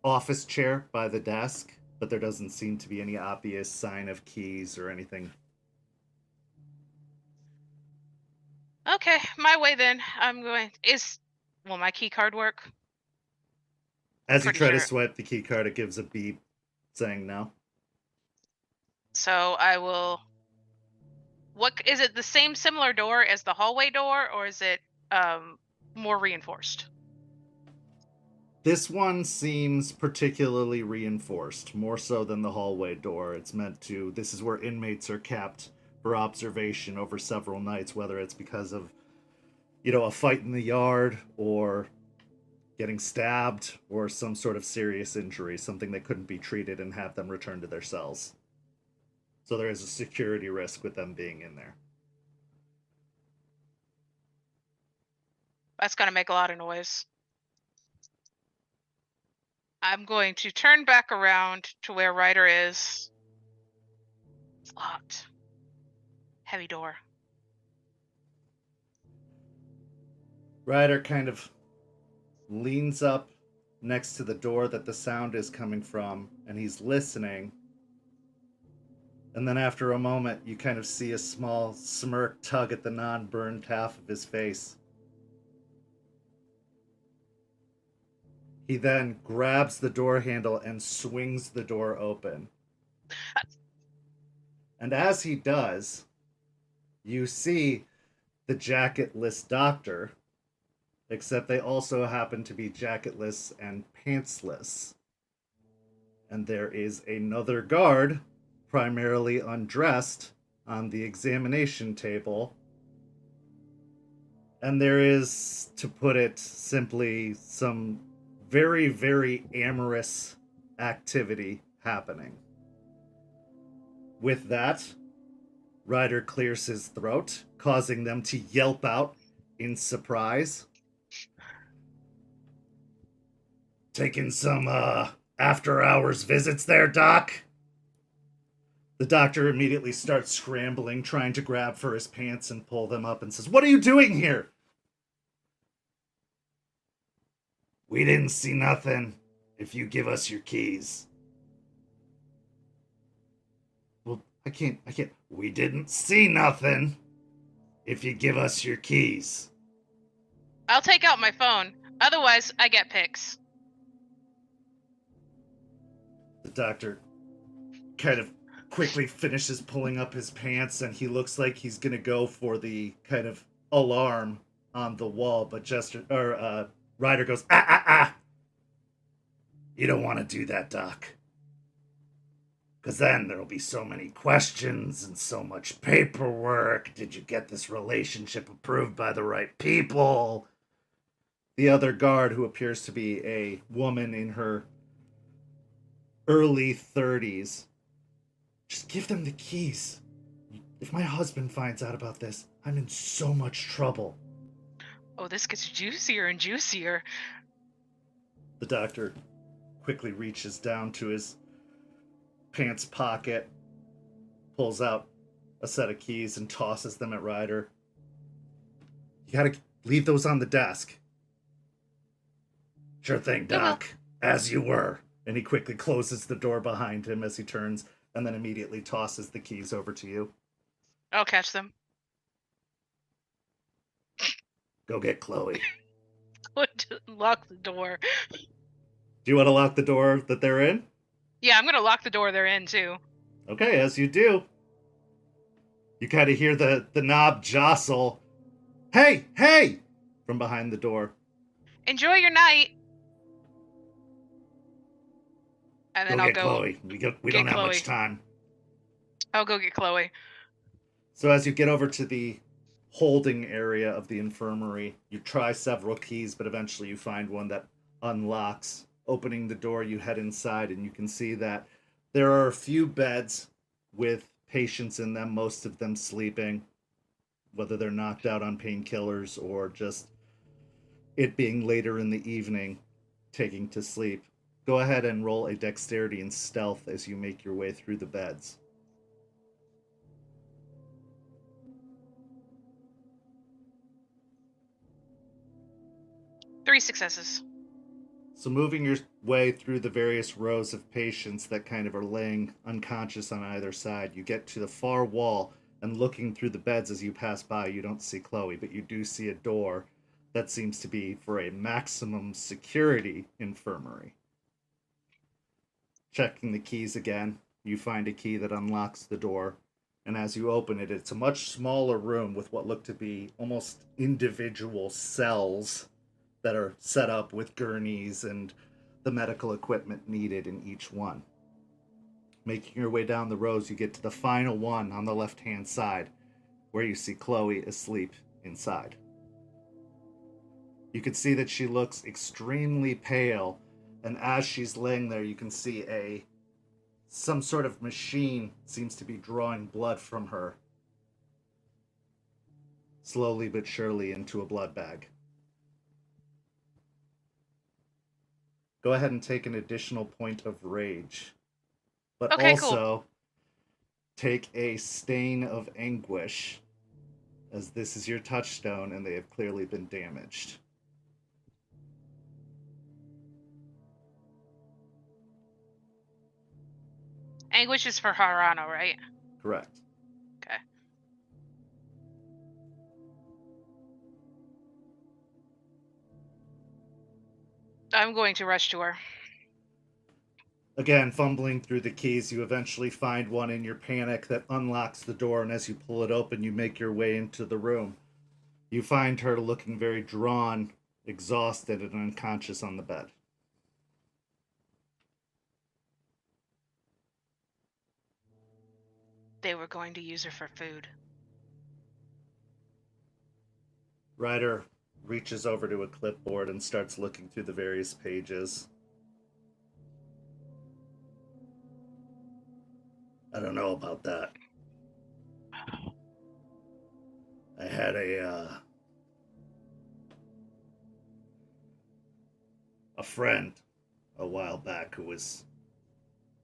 office chair by the desk, but there doesn't seem to be any obvious sign of keys or anything. Okay, my way then. Will my key card work? As you Pretty try to sure. swipe the key card, it gives a beep saying no. So I will. What is it? The same similar door as the hallway door, or is it more reinforced? This one seems particularly reinforced, more so than the hallway door. It's meant to. This is where inmates are kept for observation over several nights, whether it's because of, a fight in the yard or getting stabbed or some sort of serious injury, something that couldn't be treated and have them returned to their cells. So there is a security risk with them being in there. That's gonna make a lot of noise. I'm going to turn back around to where Ryder is. It's locked. Heavy door. Ryder kind of leans up next to the door that the sound is coming from, and he's listening. And then after a moment, you kind of see a small smirk tug at the non-burned half of his face. He then grabs the door handle and swings the door open. And as he does, you see the jacketless doctor, except they also happen to be jacketless and pantsless. And there is another guard, primarily undressed, on the examination table. And there is, to put it simply, some very, very amorous activity happening. With that, Ryder clears his throat, causing them to yelp out in surprise. Taking some, after-hours visits there, Doc? The doctor immediately starts scrambling, trying to grab for his pants and pull them up, and says, "What are you doing here?" "We didn't see nothing if you give us your keys." "Well, I can't. We didn't see nothing if you give us your keys." I'll take out my phone. Otherwise, I get pics. The doctor kind of quickly finishes pulling up his pants, and he looks like he's going to go for the kind of alarm on the wall, but Ryder goes, ah. You don't want to do that, Doc. Because then there'll be so many questions and so much paperwork. Did you get this relationship approved by the right people? The other guard, who appears to be a woman in her early 30s, "Just give them the keys. If my husband finds out about this, I'm in so much trouble." Oh, this gets juicier and juicier. The doctor quickly reaches down to his pants pocket, pulls out a set of keys, and tosses them at Ryder. "You gotta leave those on the desk." "Sure thing, Doc. As you were." And he quickly closes the door behind him as he turns, and then immediately tosses the keys over to you. I'll catch them. "Go get Chloe." Lock the door. Do you want to lock the door that they're in? Yeah, I'm gonna lock the door they're in too. Okay, as you do. You kind of hear the knob jostle. Hey! From behind the door. Enjoy your night. And then Go I'll get go. Chloe. We don't have Chloe. much time. I'll go get Chloe. So as you get over to the holding area of the infirmary, you try several keys, but eventually you find one that unlocks. Opening the door, you head inside, and you can see that there are a few beds with patients in them, most of them sleeping, whether they're knocked out on painkillers or just it being later in the evening, taking to sleep. Go ahead and roll a dexterity and stealth as you make your way through the beds. Three successes. So moving your way through the various rows of patients that kind of are laying unconscious on either side, you get to the far wall, and looking through the beds as you pass by, you don't see Chloe, but you do see a door that seems to be for a maximum security infirmary. Checking the keys again, you find a key that unlocks the door. And as you open it, it's a much smaller room with what look to be almost individual cells that are set up with gurneys and the medical equipment needed in each one. Making your way down the rows, you get to the final one on the left-hand side, where you see Chloe asleep inside. You can see that she looks extremely pale, and as she's laying there, you can see some sort of machine seems to be drawing blood from her, slowly but surely into a blood bag. Go ahead and take an additional point of rage, but Okay, also take a stain of anguish, as this is your touchstone and they have clearly been damaged. Anguish is for Harano, right? Correct. Okay. I'm going to rush to her. Again, fumbling through the keys, you eventually find one in your panic that unlocks the door, and as you pull it open, you make your way into the room. You find her looking very drawn, exhausted, and unconscious on the bed. They were going to use her for food. Ryder reaches over to a clipboard and starts looking through the various pages. I don't know about that. I had a friend a while back who was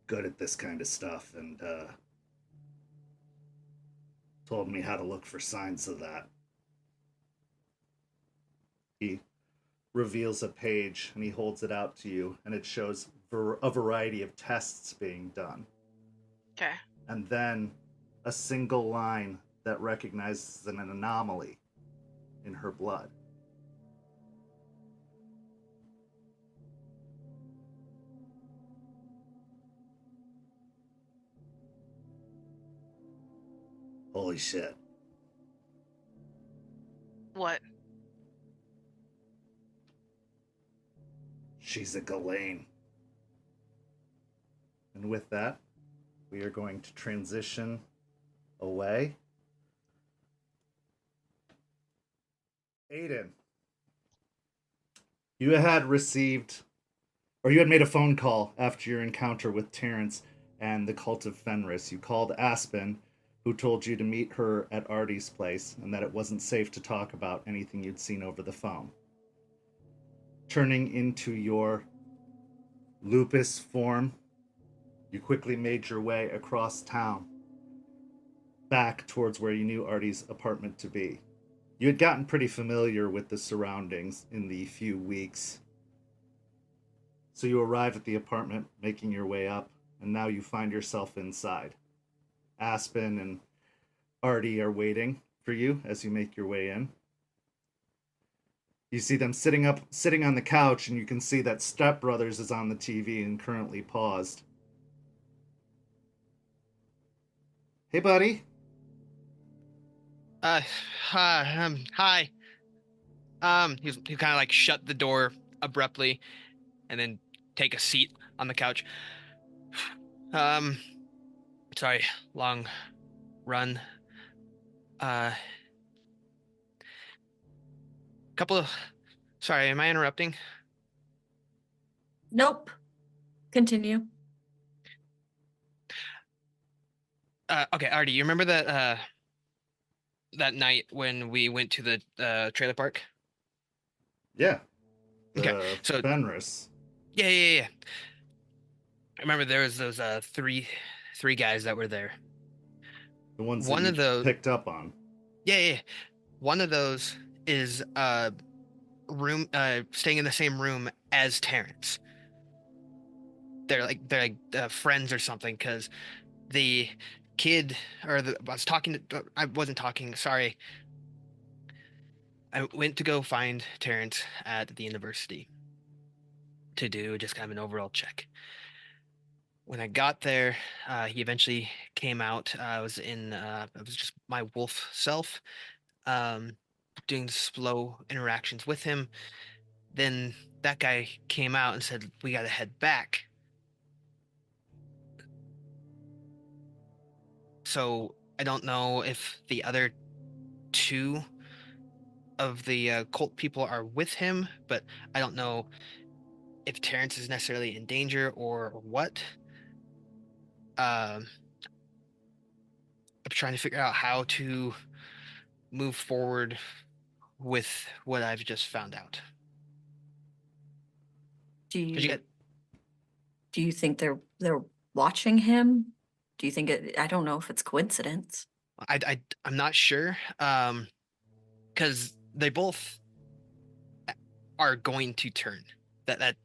good at this kind of stuff and told me how to look for signs of that. He reveals a page and he holds it out to you, and it shows a variety of tests being done. Okay. And then a single line that recognizes an anomaly in her blood. Holy shit. What? She's a Ghislaine. And with that, we are going to transition away. Aiden, you had made a phone call after your encounter with Terrence and the cult of Fenris. You called Aspen, who told you to meet her at Artie's place and that it wasn't safe to talk about anything you'd seen over the phone. Turning into your lupus form, you quickly made your way across town, back towards where you knew Artie's apartment to be. You had gotten pretty familiar with the surroundings in the few weeks. So you arrive at the apartment, making your way up, and now you find yourself inside. Aspen and Artie are waiting for you as you make your way in. You see them sitting on the couch, and you can see that Step Brothers is on the TV and currently paused. Hey, buddy. Hi. He kind of like shut the door abruptly, and then take a seat on the couch. Sorry, long run. Sorry, am I interrupting? Nope. Continue. Okay, Artie, you remember that night when we went to the trailer park? Yeah. Okay, so Fenris. yeah. I remember there was those three guys that were there. The ones One that of you those picked up on. Yeah. One of those is staying in the same room as Terrence. They're like friends or something, because the kid I wasn't talking, sorry. I went to go find Terrence at the university to do just kind of an overall check. When I got there, he eventually came out. I was it was just my wolf self, um, doing slow interactions with him. Then that guy came out and said, "We got to head back." So I don't know if the other two of the cult people are with him, but I don't know if Terrence is necessarily in danger or what. Um, I'm trying to figure out how to move forward with what I've just found out. Do 'Cause you you got, do you think they're watching him? Do you think I don't know if it's coincidence. I'm not sure, because they both are going to turn.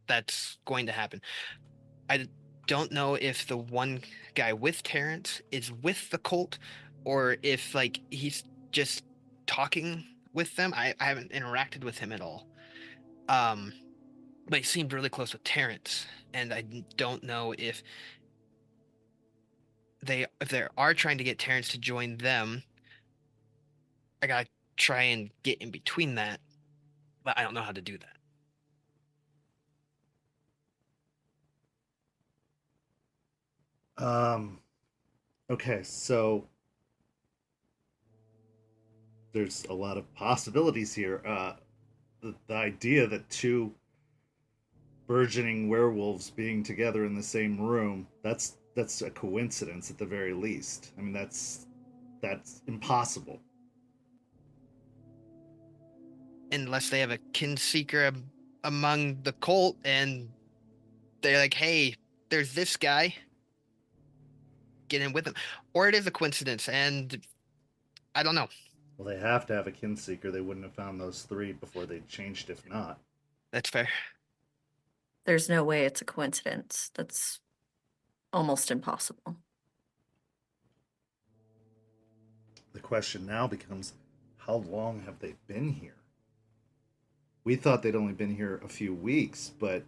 That's going to happen. I don't know if the one guy with Terrence is with the cult, or if like he's just talking with them. I haven't interacted with him at all. Um, but he seemed really close with Terrence, and I don't know if they are trying to get Terrence to join them. I gotta try and get in between that, but I don't know how to do that. Okay, so there's a lot of possibilities here. The idea that two burgeoning werewolves being together in the same room, that's a coincidence at the very least. I mean, that's impossible. Unless they have a kin seeker among the cult, and they're like, "Hey, there's this guy. Get in with him," or it is a coincidence, and I don't know. Well, they have to have a kin seeker. They wouldn't have found those three before they changed if not. That's fair. There's no way it's a coincidence. That's almost impossible. The question now becomes, how long have they been here? We thought they'd only been here a few weeks, but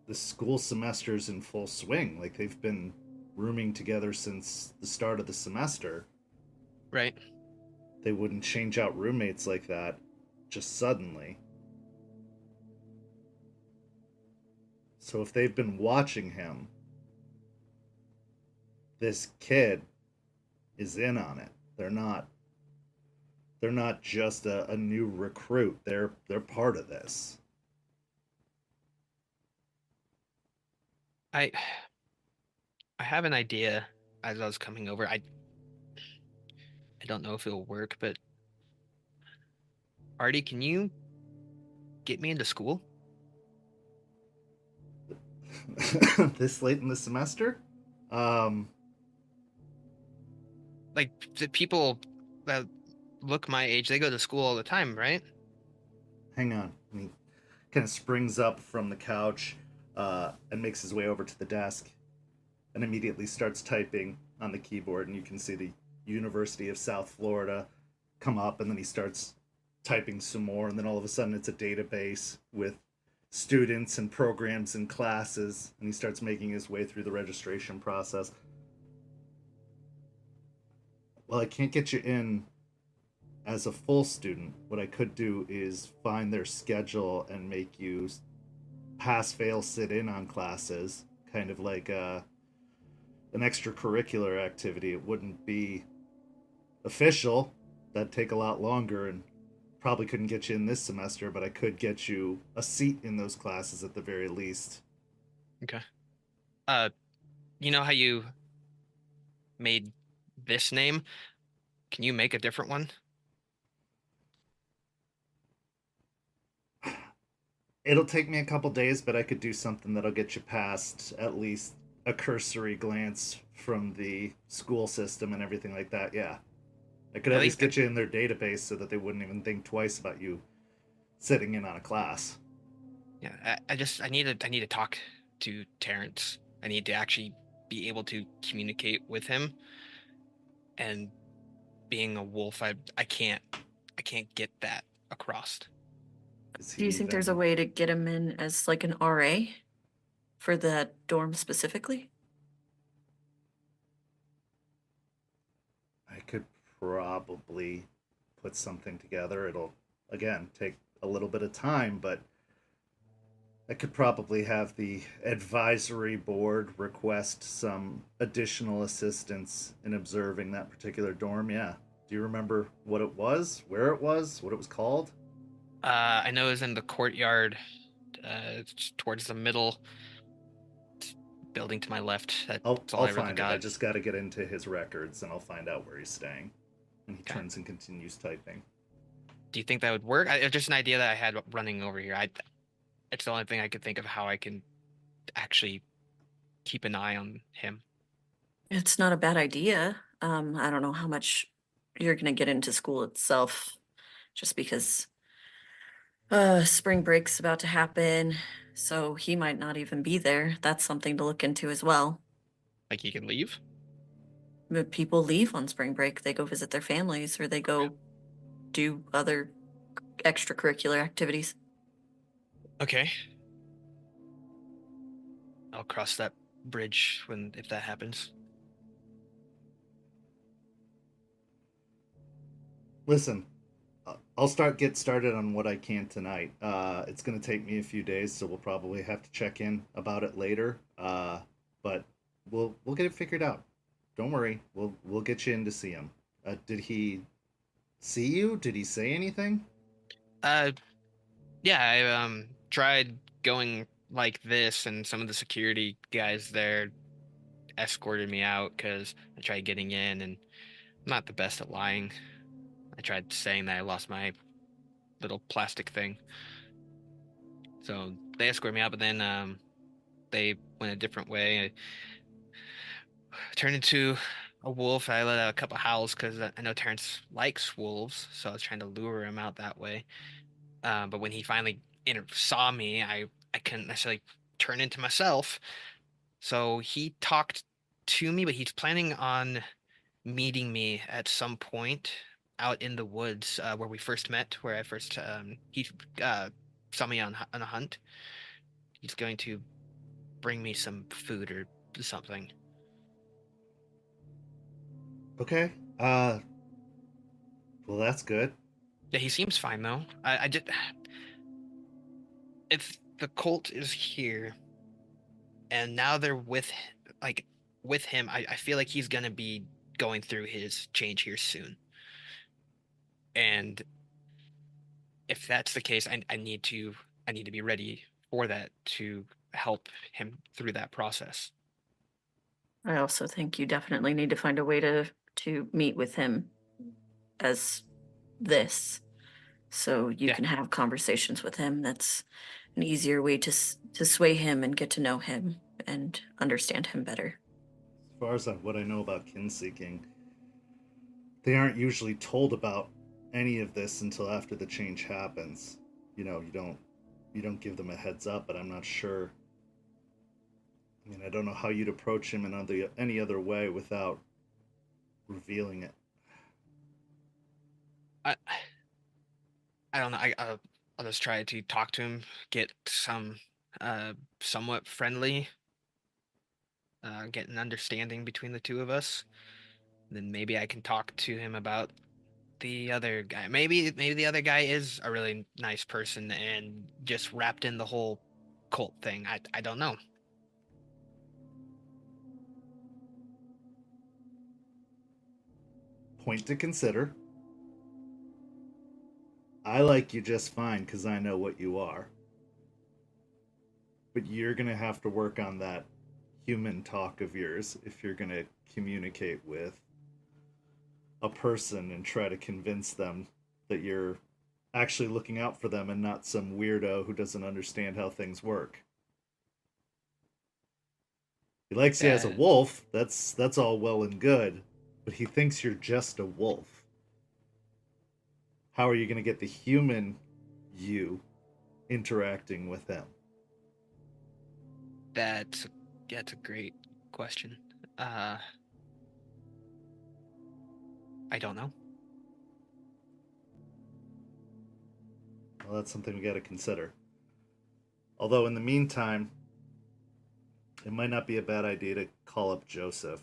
the school semester's in full swing. Like, they've been rooming together since the start of the semester. Right. They wouldn't change out roommates like that just suddenly. So if they've been watching him, this kid is in on it. They're not just a new recruit. They're part of this. I I have an idea as I was coming over. I don't know if it'll work, but Artie, can you get me into school? This late in the semester? Um Like the people that look my age, they go to school all the time, right? Hang on. And he kind of springs up from the couch and makes his way over to the desk and immediately starts typing on the keyboard. And you can see the University of South Florida come up, and then he starts typing some more. And then all of a sudden, it's a database with students and programs and classes. And he starts making his way through the registration process. Well, I can't get you in as a full student. What I could do is find their schedule and make you pass, fail, sit in on classes, kind of like an extracurricular activity. It wouldn't be official. That'd take a lot longer and probably couldn't get you in this semester, but I could get you a seat in those classes at the very least. Okay. Uh, you know how you made this name? Can you make a different one? It'll take me a couple days, but I could do something that'll get you past at least a cursory glance from the school system and everything like that. Yeah. I could At at least least get you in their database so that they wouldn't even think twice about you sitting in on a class. Yeah, I need to talk to Terrence. I need to actually be able to communicate with him. And being a wolf, I can't get that across. Is Do he you think there's a even way to get him in as like an RA? For that dorm specifically? I could probably put something together. It'll, again, take a little bit of time, but I could probably have the advisory board request some additional assistance in observing that particular dorm. Yeah. Do you remember what it was, where it was, what it was called? I know it was in the courtyard, it's towards the middle building to my left. That's all I'll I really find it. I got. just got to get into his records and I'll find out where he's staying. And he Okay. turns and continues typing. Do you think that would work? It's just an idea that I had running over here. It's the only thing I could think of how I can actually keep an eye on him. It's not a bad idea. I don't know how much you're gonna get into school itself, just because spring break's about to happen, so he might not even be there. That's something to look into as well. Like he can leave? But people leave on spring break. They go visit their families or they go do other extracurricular activities. Okay. I'll cross that bridge if that happens. Listen, I'll get started on what I can tonight. It's going to take me a few days, so we'll probably have to check in about it later. But we'll get it figured out. Don't worry. We'll get you in to see him. Did he see you? Did he say anything? Yeah, I tried going like this, and some of the security guys there escorted me out because I tried getting in, and I'm not the best at lying. I tried saying that I lost my little plastic thing. So they escorted me out, but then they went a different way. I turned into a wolf. I let out a couple howls because I know Terrence likes wolves, so I was trying to lure him out that way. But when he finally saw me, I couldn't necessarily turn into myself. So he talked to me, but he's planning on meeting me at some point out in the woods where we first met, where I first he saw me on a hunt. He's going to bring me some food or something. Okay. Well, that's good. Yeah, he seems fine though. I just if the cult is here and now they're with him, I feel like he's gonna be going through his change here soon. And if that's the case, I need to be ready for that to help him through that process. I also think you definitely need to find a way to meet with him as this, so you Yeah. can have conversations with him. That's an easier way to sway him and get to know him and understand him better. As far as what I know about kin seeking, they aren't usually told about any of this until after the change happens. You don't give them a heads up, but I'm not sure. I mean, I don't know how you'd approach him in any other way without revealing it. I I don't know. I'll just try to talk to him, get some somewhat friendly, get an understanding between the two of us. Then maybe I can talk to him about the other guy. Maybe the other guy is a really nice person and just wrapped in the whole cult thing. I don't know. Point to consider. I like you just fine because I know what you are. But you're going to have to work on that human talk of yours if you're going to communicate with a person and try to convince them that you're actually looking out for them and not some weirdo who doesn't understand how things work. He likes you as a wolf, that's all well and good, but he thinks you're just a wolf. How are you going to get the human you interacting with him? That's a great question. I don't know. Well, that's something we got to consider. Although in the meantime, It might not be a bad idea to call up Joseph.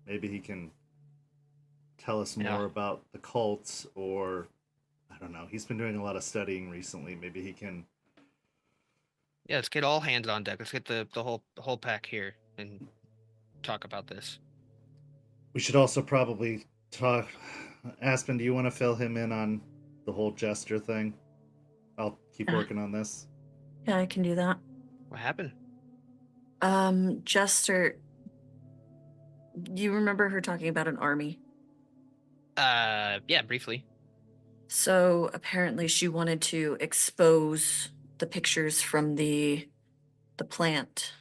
Maybe he can tell us Yeah. more about the cults, or I don't know. He's been doing a lot of studying recently. Maybe he can. Yeah, let's get all hands on deck. Let's get the whole pack here and talk about this. We should also probably talk. Aspen, do you want to fill him in on the whole Jester thing? I'll keep Yeah. working on this. Yeah, I can do that. What happened? Jester, you remember her talking about an army? Yeah, briefly. So apparently she wanted to expose the pictures from the plant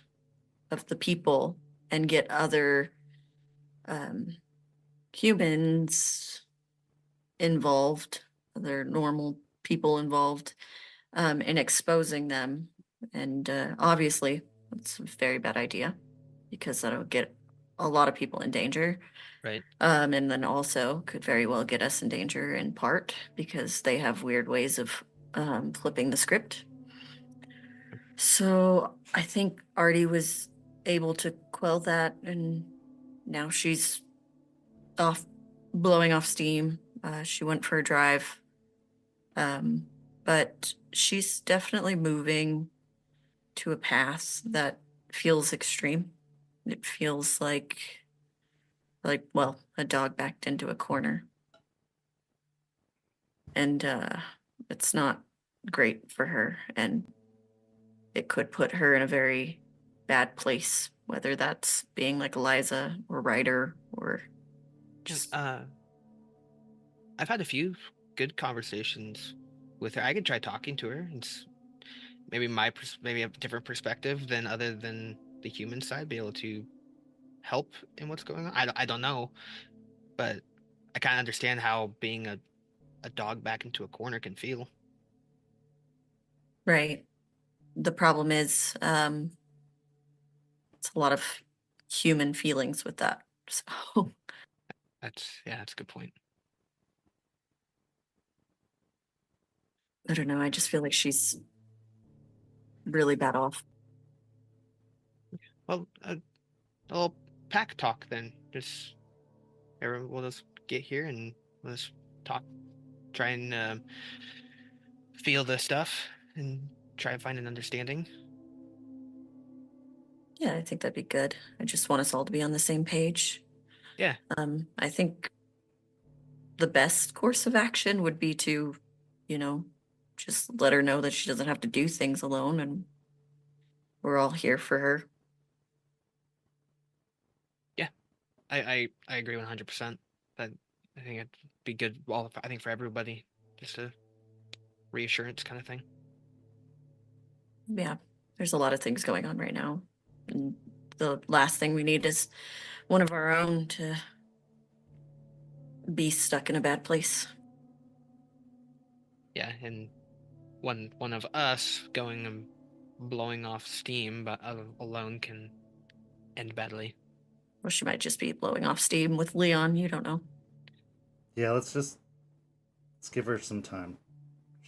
of the people and get other humans involved, other normal people involved, in exposing them. And obviously, it's a very bad idea because that'll get a lot of people in danger. Right. And then also could very well get us in danger in part because they have weird ways of flipping the script. So I think Artie was able to quell that, and now she's off blowing off steam. She went for a drive. But she's definitely moving to a path that feels extreme. It feels like well, a dog backed into a corner. And it's not great for her, and it could put her in a very bad place, whether that's being like Eliza or Ryder or just I've had a few good conversations with her. I could try talking to her. And maybe maybe a different perspective than other than the human side, be able to help in what's going on. I don't know, but I kind of understand how being a dog back into a corner can feel. right. The problem is it's a lot of human feelings with that. So That's a good point. I don't know. I just feel like she's really bad off. Well, a little pack talk then. Just everyone, we'll just get here and we'll just talk, try and feel the stuff and try and find an understanding. Yeah, I think that'd be good. I just want us all to be on the same page. Yeah. I think the best course of action would be to, just let her know that she doesn't have to do things alone, and we're all here for her. Yeah, I agree 100%. That I think it'd be good. Well, I think for everybody, just a reassurance kind of thing. Yeah, there's a lot of things going on right now. And the last thing we need is one of our own to be stuck in a bad place. Yeah, and one of us going and blowing off steam, but alone can end badly. Or she might just be blowing off steam with Leon. You don't know. Yeah, let's give her some time.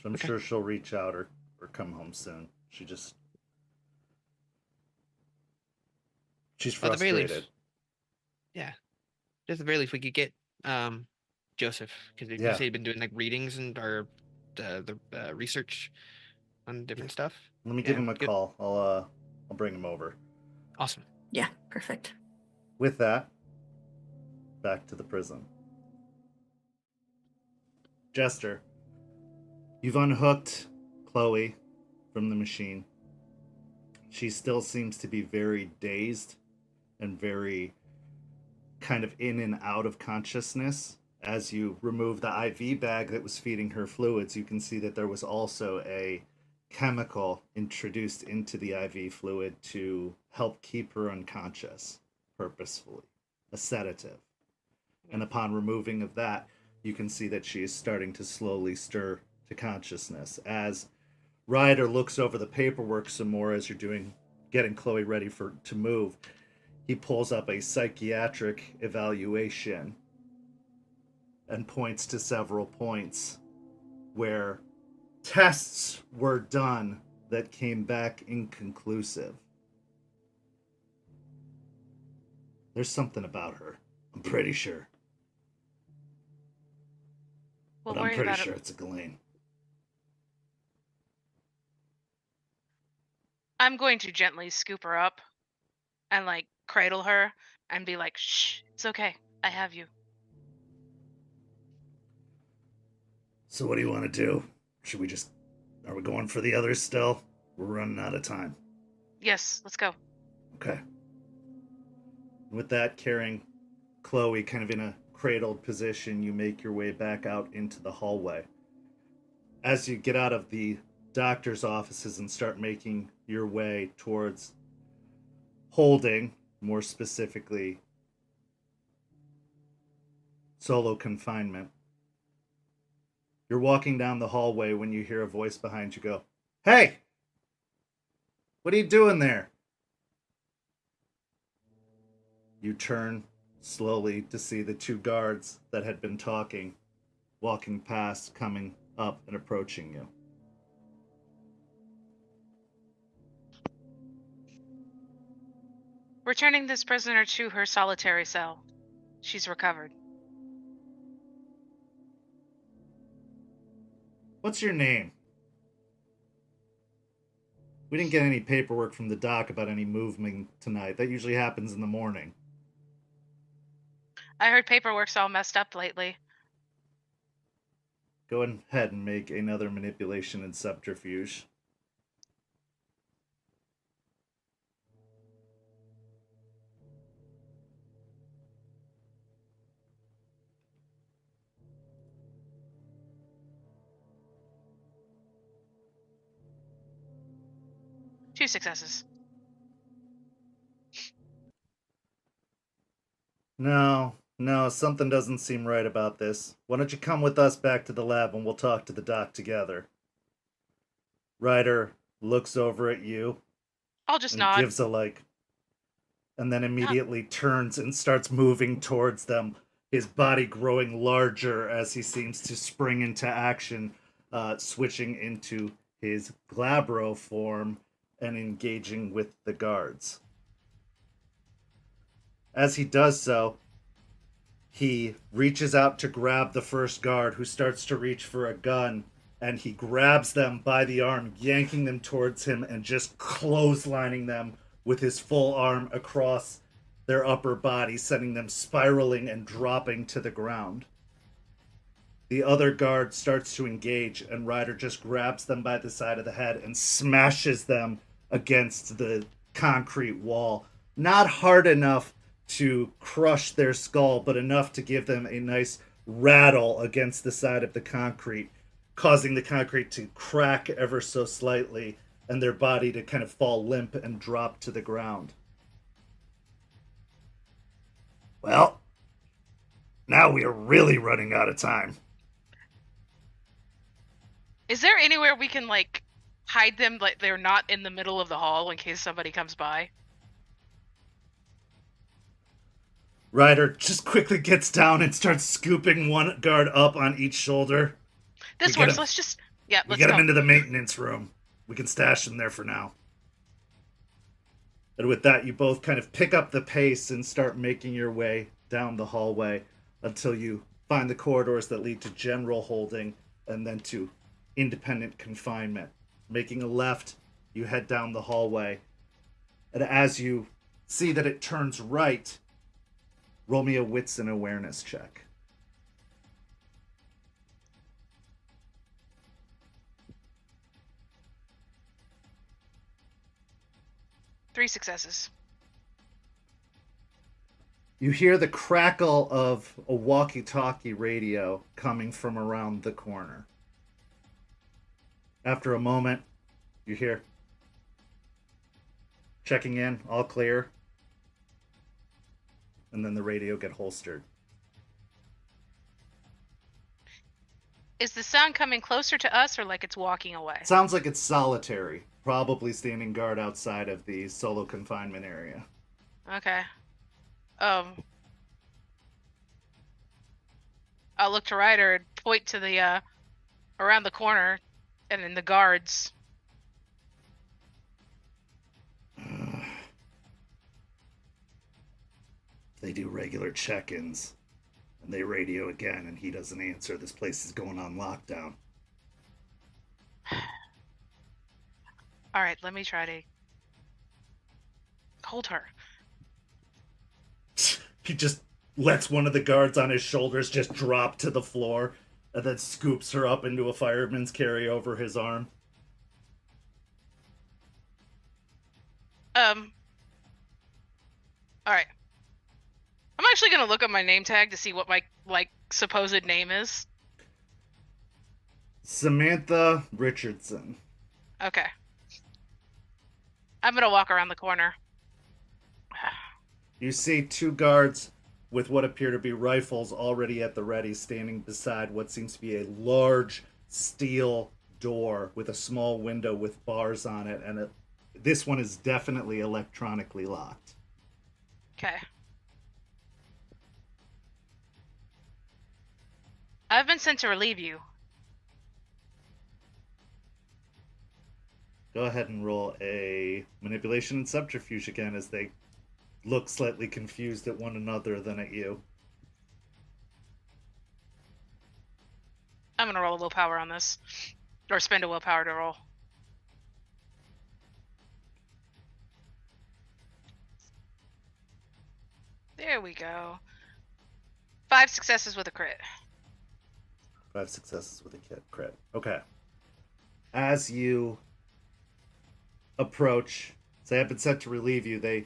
I'm Okay. sure she'll reach out or come home soon. She's At the very frustrated. least, yeah. Just at the very least, we could get Joseph, because you Yeah. say you've been doing like readings and or the research on different stuff. Let me give Yeah, him a good. call. I'll bring him over. Awesome. Yeah, perfect. With that, back to the prison. Jester, you've unhooked Chloe from the machine. She still seems to be very dazed and very kind of in and out of consciousness. As you remove the IV bag that was feeding her fluids, you can see that there was also a chemical introduced into the IV fluid to help keep her unconscious purposefully, a sedative. And upon removing of that, you can see that she is starting to slowly stir to consciousness. As Ryder looks over the paperwork some more as you're getting Chloe ready to move, he pulls up a psychiatric evaluation and points to several points where tests were done that came back inconclusive. There's something about her. I'm pretty sure. We'll But I'm worry pretty about sure it. it's a Ghislaine. I'm going to gently scoop her up and like cradle her and be like, "Shh, it's okay. I have you." So what do you want to do? Are we going for the others still? We're running out of time. Yes, let's go. Okay. With that, carrying Chloe kind of in a cradled position, you make your way back out into the hallway. As you get out of the doctor's offices and start making your way towards holding, more specifically, solo confinement, you're walking down the hallway when you hear a voice behind you go, "Hey! What are you doing there?" You turn slowly to see the two guards that had been talking, walking past, coming up and approaching you. Returning this prisoner to her solitary cell. She's recovered. What's your name? We didn't get any paperwork from the doc about any movement tonight. That usually happens in the morning. I heard paperwork's all messed up lately. Go ahead and make another manipulation and subterfuge. Two successes. No, something doesn't seem right about this. Why don't you come with us back to the lab and we'll talk to the doc together? Ryder looks over at you I'll just and nod. gives a like, and then immediately turns and starts moving towards them, his body growing larger as he seems to spring into action, switching into his glabro form and engaging with the guards. As he does so, he reaches out to grab the first guard, who starts to reach for a gun, and he grabs them by the arm, yanking them towards him and just clotheslining them with his full arm across their upper body, sending them spiraling and dropping to the ground. The other guard starts to engage, and Ryder just grabs them by the side of the head and smashes them against the concrete wall. Not hard enough to crush their skull, but enough to give them a nice rattle against the side of the concrete, causing the concrete to crack ever so slightly and their body to kind of fall limp and drop to the ground. Well, now we are really running out of time. Is there anywhere we can like hide them, like they're not in the middle of the hall in case somebody comes by? Ryder just quickly gets down and starts scooping one guard up on each shoulder. This We get works. him. Let's We let's get go. him into the maintenance room. We can stash him there for now. And with that, you both kind of pick up the pace and start making your way down the hallway until you find the corridors that lead to general holding and then to independent confinement. Making a left, you head down the hallway. And as you see that it turns right, roll me a wits and awareness check. Three successes. You hear the crackle of a walkie-talkie radio coming from around the corner. After a moment, you hear, "Checking in, all clear." And then the radio get holstered. Is the sound coming closer to us or like it's walking away? Sounds like it's solitary, probably standing guard outside of the solo confinement area. Okay. I'll look to Ryder and point to the around the corner and then the guards. They do regular check-ins, and they radio again, and he doesn't answer. This place is going on lockdown. All right, let me try to hold her. He just lets one of the guards on his shoulders just drop to the floor, and then scoops her up into a fireman's carry over his arm. All right. I'm actually gonna look up my name tag to see what my supposed name is. Samantha Richardson. Okay. I'm gonna walk around the corner. You see two guards with what appear to be rifles already at the ready, standing beside what seems to be a large steel door with a small window with bars on it, and this one is definitely electronically locked. Okay. I've been sent to relieve you. Go ahead and roll a manipulation and subterfuge again as they look slightly confused at one another than at you. I'm gonna roll a willpower on this. Or spend a willpower to roll. There we go. 5 successes with a crit. 5 successes with a crit. Okay. As you approach, say I've been sent to relieve you, the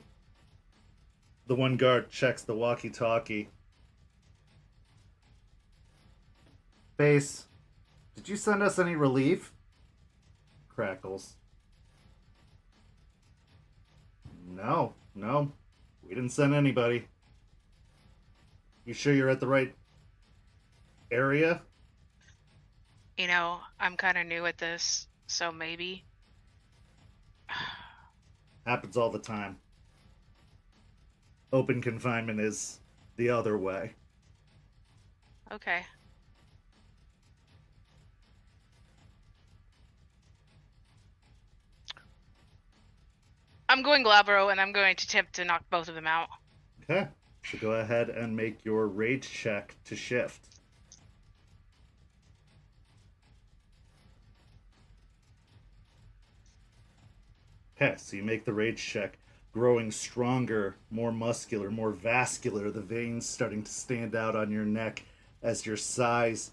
one guard checks the walkie-talkie. Base, did you send us any relief? Crackles. No, we didn't send anybody. You sure you're at the right area? You know, I'm kind of new at this, so maybe. Happens all the time. Open confinement is the other way. Okay. I'm going Glabro, and I'm going to attempt to knock both of them out. Okay, so go ahead and make your rage check to shift. Okay, so you make the rage check, growing stronger, more muscular, more vascular, the veins starting to stand out on your neck as your size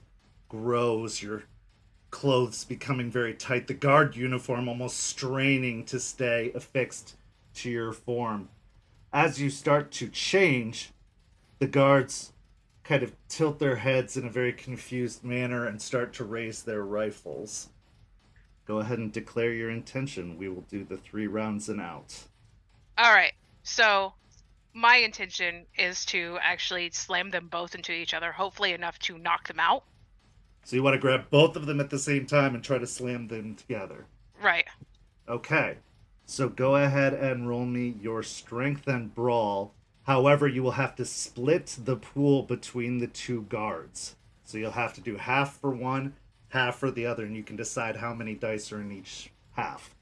grows, your clothes becoming very tight, the guard uniform almost straining to stay affixed to your form. As you start to change, the guards kind of tilt their heads in a very confused manner and start to raise their rifles. Go ahead and declare your intention. We will do the 3 rounds and out. All right. So my intention is to actually slam them both into each other, hopefully enough to knock them out. So you want to grab both of them at the same time and try to slam them together. Right. Okay. So go ahead and roll me your strength and brawl. However, you will have to split the pool between the 2 guards. So you'll have to do half for one, half for the other, and you can decide how many dice are in each half.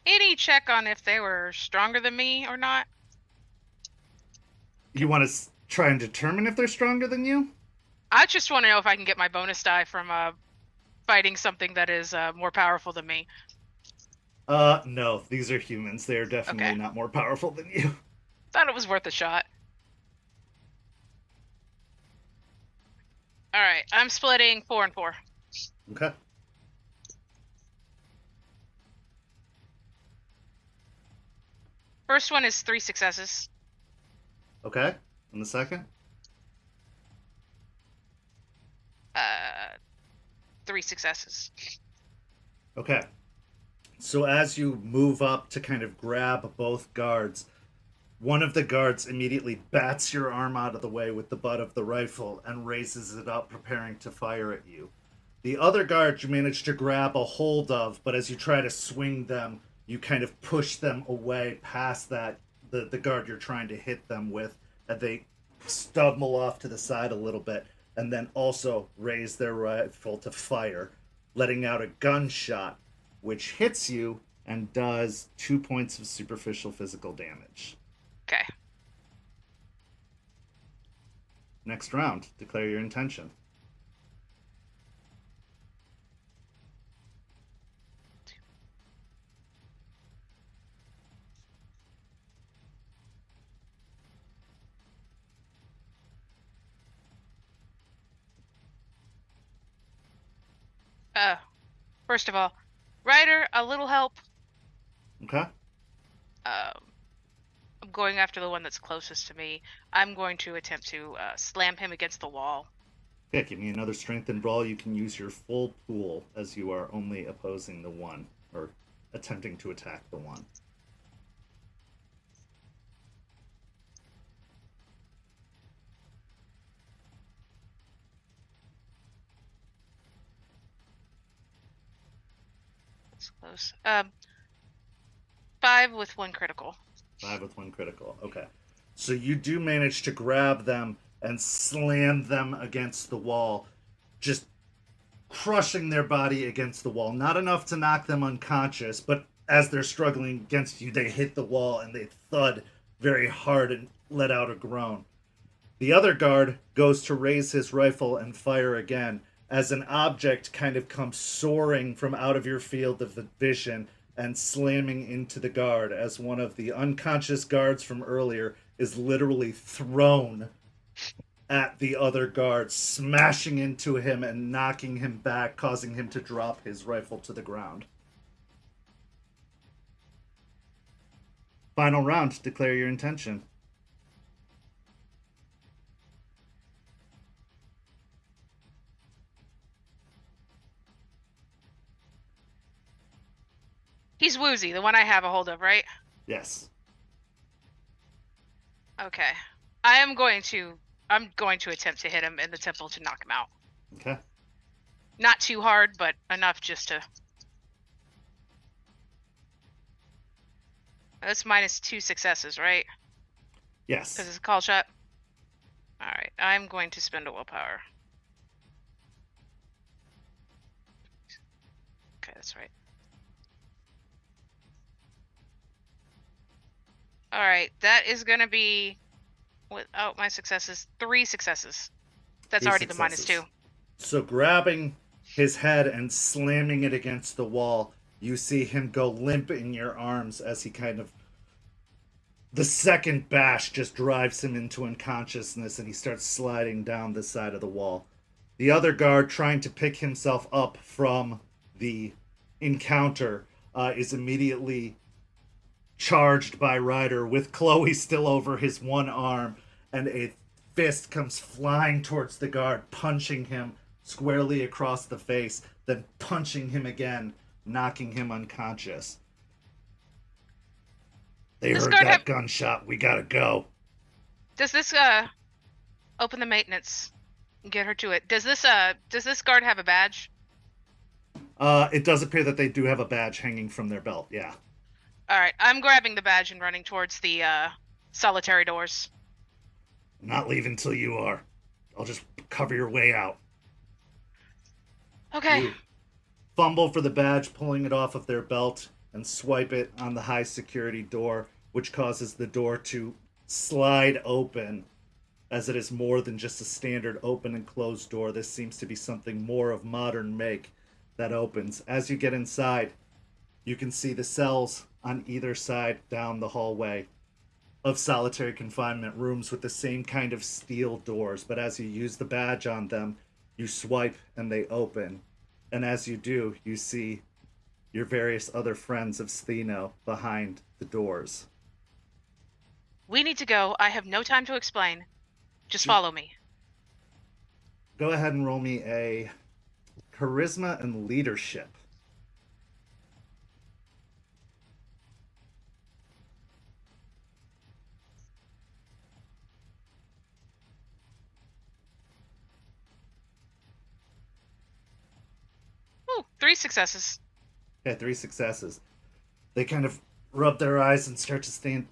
Any check on if they were stronger than me or not? You want to try and determine if they're stronger than you? I just want to know if I can get my bonus die from fighting something that is more powerful than me. No. These are humans. They are definitely not more powerful than you. Thought it was worth a shot. All right. I'm splitting 4 and 4. Okay. First one is 3 successes. Okay. And the second? 3 successes. Okay. So as you move up to kind of grab both guards, one of the guards immediately bats your arm out of the way with the butt of the rifle and raises it up, preparing to fire at you. The other guard you manage to grab a hold of, but as you try to swing them, you kind of push them away past that, the guard you're trying to hit them with, and they stumble off to the side a little bit. and then also raise their rifle to fire, letting out a gunshot, which hits you and does 2 points of superficial physical damage. Okay. Next round, declare your intention. First of all, Ryder, a little help. Okay? I'm going after the one that's closest to me. I'm going to attempt to slam him against the wall. Yeah, give me another strength and brawl. You can use your full pool as you are only opposing the one, or attempting to attack the one. That's close. 5 with 1 critical. 5 with 1 critical. Okay. So you do manage to grab them and slam them against the wall, just crushing their body against the wall. Not enough to knock them unconscious, but as they're struggling against you, they hit the wall and they thud very hard and let out a groan. The other guard goes to raise his rifle and fire again as an object kind of comes soaring from out of your field of vision and slamming into the guard as one of the unconscious guards from earlier is literally thrown at the other guard, smashing into him and knocking him back, causing him to drop his rifle to the ground. Final round, declare your intention. He's Woozy, the one I have a hold of, right? Yes. Okay. I'm going to attempt to hit him in the temple to knock him out. Okay. Not too hard, but enough just to... That's minus 2 successes, right? Yes. Because it's a call shot. Alright, I'm going to spend a willpower. Okay, that's right. Alright, that is going to be, without my successes, 3 successes. That's 3 already successes. the minus 2. So grabbing his head and slamming it against the wall, you see him go limp in your arms as he kind of... The second bash just drives him into unconsciousness and he starts sliding down the side of the wall. The other guard, trying to pick himself up from the encounter, is immediately charged by Ryder with Chloe still over his one arm, and a fist comes flying towards the guard, punching him squarely across the face, then punching him again, knocking him unconscious. They This heard guard that have- gunshot. We gotta go. Does this open the maintenance and get her to it? Does this guard have a badge? It does appear that they do have a badge hanging from their belt, yeah. Alright, I'm grabbing the badge and running towards the solitary doors. I'm not leaving till you are. I'll just cover your way out. Okay. You fumble for the badge, pulling it off of their belt, and swipe it on the high security door, which causes the door to slide open, as it is more than just a standard open and closed door. This seems to be something more of modern make that opens. As you get inside, you can see the cells on either side down the hallway of solitary confinement, rooms with the same kind of steel doors, but as you use the badge on them, you swipe and they open. And as you do, you see your various other friends of Stheno behind the doors. We need to go. I have no time to explain. Just follow me. Go ahead and roll me a charisma and leadership. Ooh, 3 successes. Okay, 3 successes. They kind of rub their eyes and start to stand.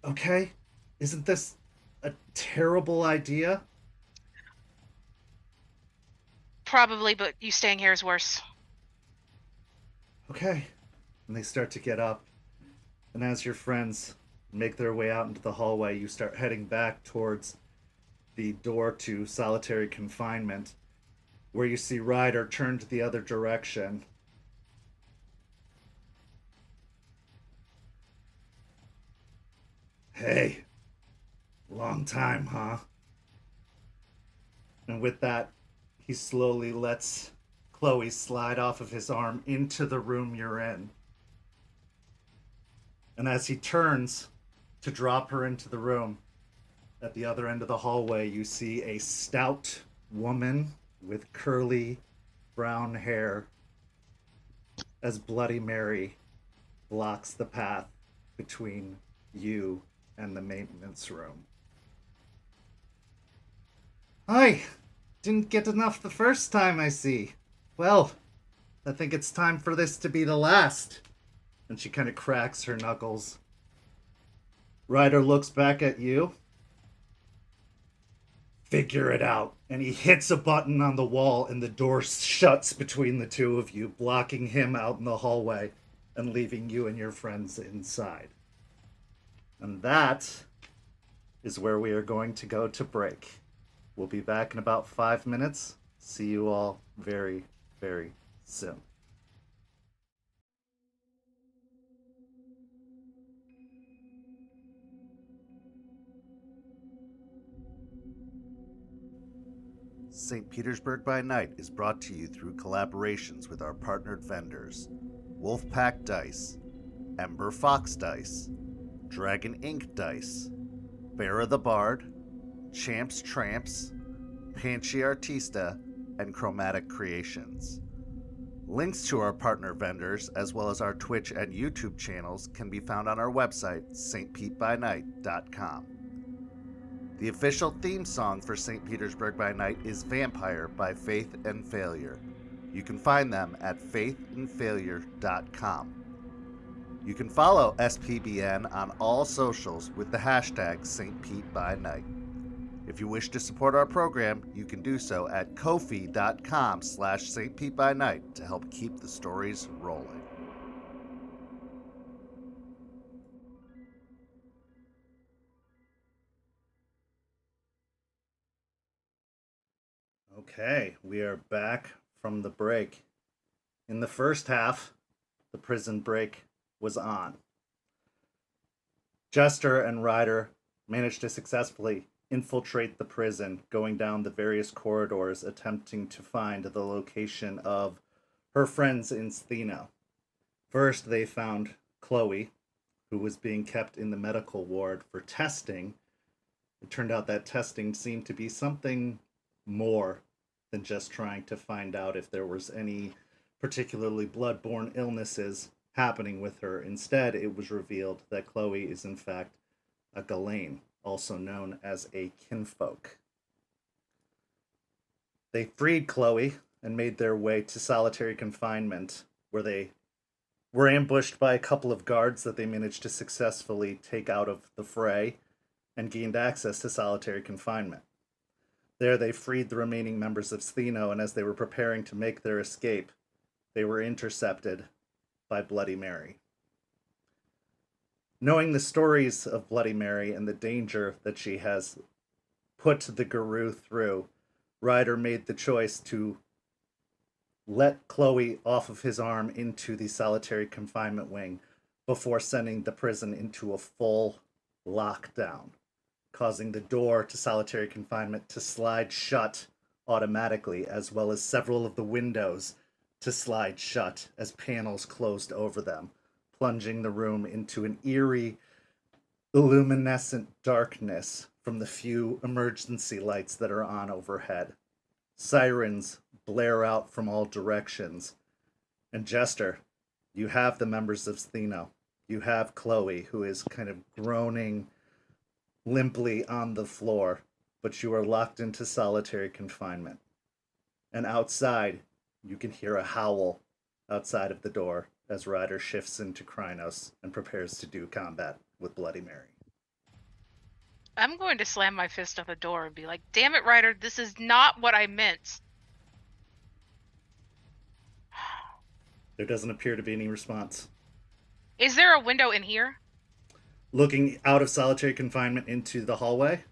Okay, isn't this a terrible idea? Probably, but you staying here is worse. Okay. And they start to get up. And as your friends make their way out into the hallway, you start heading back towards the door to solitary confinement, where you see Ryder turn to the other direction. Hey, long time, huh? And with that, he slowly lets Chloe slide off of his arm into the room you're in. And as he turns to drop her into the room, at the other end of the hallway, you see a stout woman with curly brown hair as Bloody Mary blocks the path between you and the maintenance room. Hi! Didn't get enough the first time, I see. Well, I think it's time for this to be the last. And she kind of cracks her knuckles. Ryder looks back at you. Figure it out. And he hits a button on the wall and the door shuts between the two of you, blocking him out in the hallway and leaving you and your friends inside. And that is where we are going to go to break. We'll be back in about 5 minutes. See you all very, very soon. St. Petersburg by Night is brought to you through collaborations with our partnered vendors, Wolfpack Dice, Ember Fox Dice, Dragon Ink Dice, Bear of the Bard, Champs Tramps, Panchi Artista, and Chromatic Creations. Links to our partner vendors, as well as our Twitch and YouTube channels, can be found on our website, stpetebynight.com. The official theme song for St. Petersburg by Night is Vampire by Faith and Failure. You can find them at faithandfailure.com. You can follow SPbN on all socials with the hashtag StPeteByNight. If you wish to support our program, you can do so at ko-fi.com/StPeteByNight to help keep the stories rolling. Okay, we are back from the break. In the first half, the prison break was on. Jester and Ryder managed to successfully infiltrate the prison, going down the various corridors, attempting to find the location of her friends in Stheno. First, they found Chloe, who was being kept in the medical ward for testing. It turned out that testing seemed to be something more than just trying to find out if there was any particularly blood-borne illnesses happening with her. Instead, it was revealed that Chloe is in fact a Ghislaine, also known as a kinfolk. They freed Chloe and made their way to solitary confinement, where they were ambushed by a couple of guards that they managed to successfully take out of the fray and gained access to solitary confinement. There they freed the remaining members of Stheno, and as they were preparing to make their escape, they were intercepted by Bloody Mary. Knowing the stories of Bloody Mary and the danger that she has put the Guru through, Ryder made the choice to let Chloe off of his arm into the solitary confinement wing before sending the prison into a full lockdown, causing the door to solitary confinement to slide shut automatically, as well as several of the windows to slide shut as panels closed over them, plunging the room into an eerie, luminescent darkness from the few emergency lights that are on overhead. Sirens blare out from all directions. And Jester, you have the members of Stheno. You have Chloe, who is kind of groaning limply on the floor, but you are locked into solitary confinement. And outside, you can hear a howl outside of the door as Ryder shifts into Krynos and prepares to do combat with Bloody Mary. I'm going to slam my fist on the door and be like, damn it, Ryder, this is not what I meant. There doesn't appear to be any response. Is there a window in here? Looking out of solitary confinement into the hallway?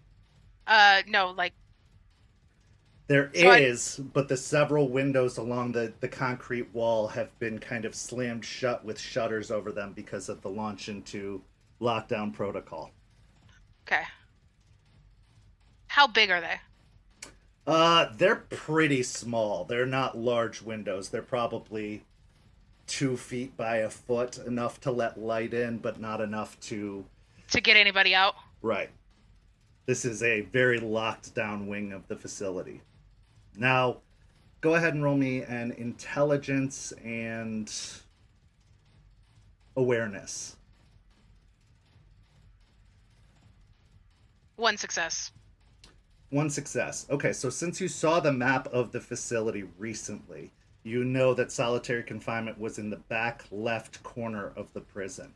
No, like... There So is, but the several windows along the concrete wall have been kind of slammed shut with shutters over them because of the launch into lockdown protocol. Okay. How big are they? They're pretty small. They're not large windows. They're probably 2 feet by a foot, enough to let light in, but not enough to... To get anybody out? Right. This is a very locked down wing of the facility. Now, go ahead and roll me an intelligence and awareness. 1 success. 1 success. Okay, so since you saw the map of the facility recently, you know that solitary confinement was in the back left corner of the prison.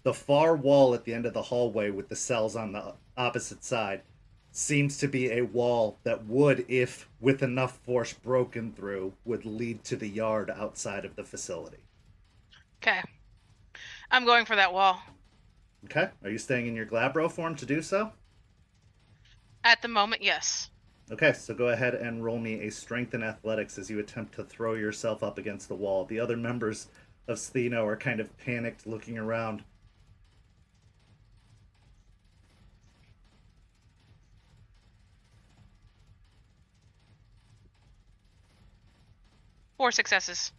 The far wall at the end of the hallway with the cells on the opposite side seems to be a wall that would, if with enough force broken through, would lead to the yard outside of the facility. Okay. I'm going for that wall. Okay, are you staying in your Glabro form to do so? At the moment, yes. Okay, so go ahead and roll me a strength and athletics as you attempt to throw yourself up against the wall. The other members of Stheno are kind of panicked, looking around. Four successes.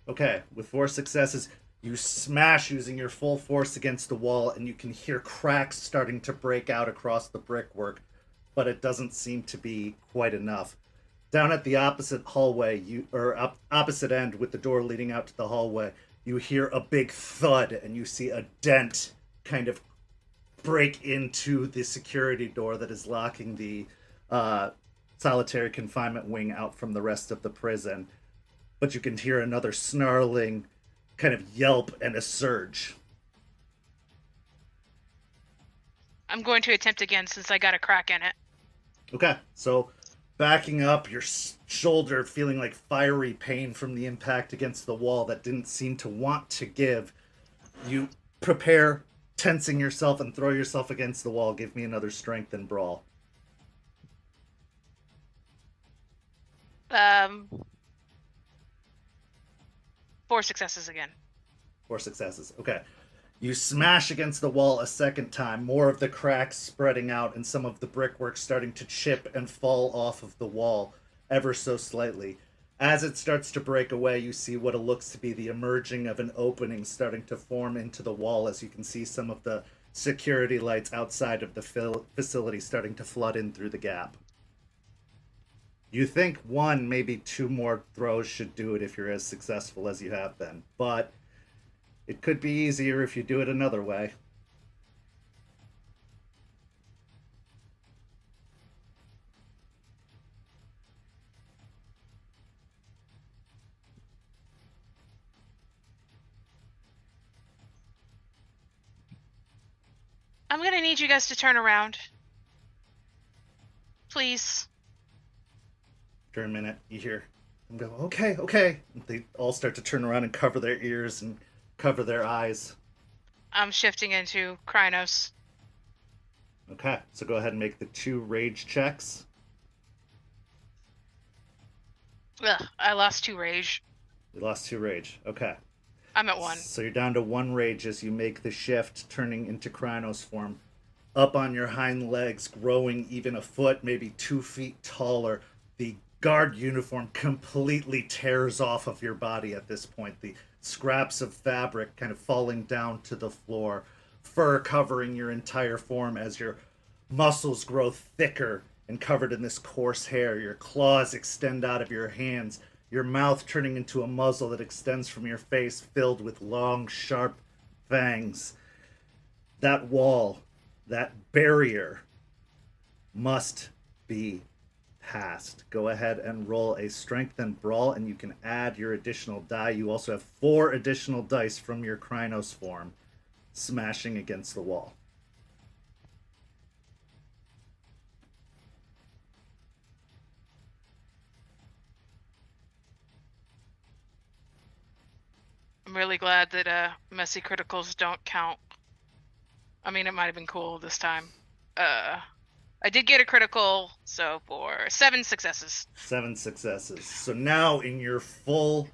Okay, with 4 successes, you smash using your full force against the wall, and you can hear cracks starting to break out across the brickwork, but it doesn't seem to be quite enough. Down at the opposite hallway, opposite end with the door leading out to the hallway, you hear a big thud, and you see a dent kind of break into the security door that is locking the solitary confinement wing out from the rest of the prison. But you can hear another snarling kind of yelp and a surge. I'm going to attempt again since I got a crack in it. Okay, so backing up, your shoulder feeling like fiery pain from the impact against the wall that didn't seem to want to give. You prepare, tensing yourself, and throw yourself against the wall. Give me another strength and brawl. 4 successes again. 4 successes. Okay. You smash against the wall a second time, more of the cracks spreading out and some of the brickwork starting to chip and fall off of the wall ever so slightly. As it starts to break away, you see what looks to be the emerging of an opening starting to form into the wall, as you can see some of the security lights outside of the facility starting to flood in through the gap. You think 1, maybe 2 more throws should do it if you're as successful as you have been, but it could be easier if you do it another way. I'm gonna need you guys to turn around. Please. After a minute, you hear them go, okay, okay. They all start to turn around and cover their ears and cover their eyes. I'm shifting into Krynos. Okay, so go ahead and make the 2 rage checks. Ugh, I lost 2 rage. You lost 2 rage. Okay. I'm at 1. So you're down to 1 rage as you make the shift, turning into Krynos form. Up on your hind legs, growing even a foot, maybe 2 feet taller. The guard uniform completely tears off of your body at this point. The scraps of fabric kind of falling down to the floor. Fur covering your entire form as your muscles grow thicker and covered in this coarse hair. Your claws extend out of your hands. Your mouth turning into a muzzle that extends from your face, filled with long, sharp fangs. That wall, that barrier, must be passed. Go ahead and roll a strength and brawl, and you can add your additional die. You also have 4 additional dice from your Krynos form, smashing against the wall. I'm really glad that messy criticals don't count. I mean, it might have been cool this time. I did get a critical, so for 7 successes. 7 successes. So now, in your full,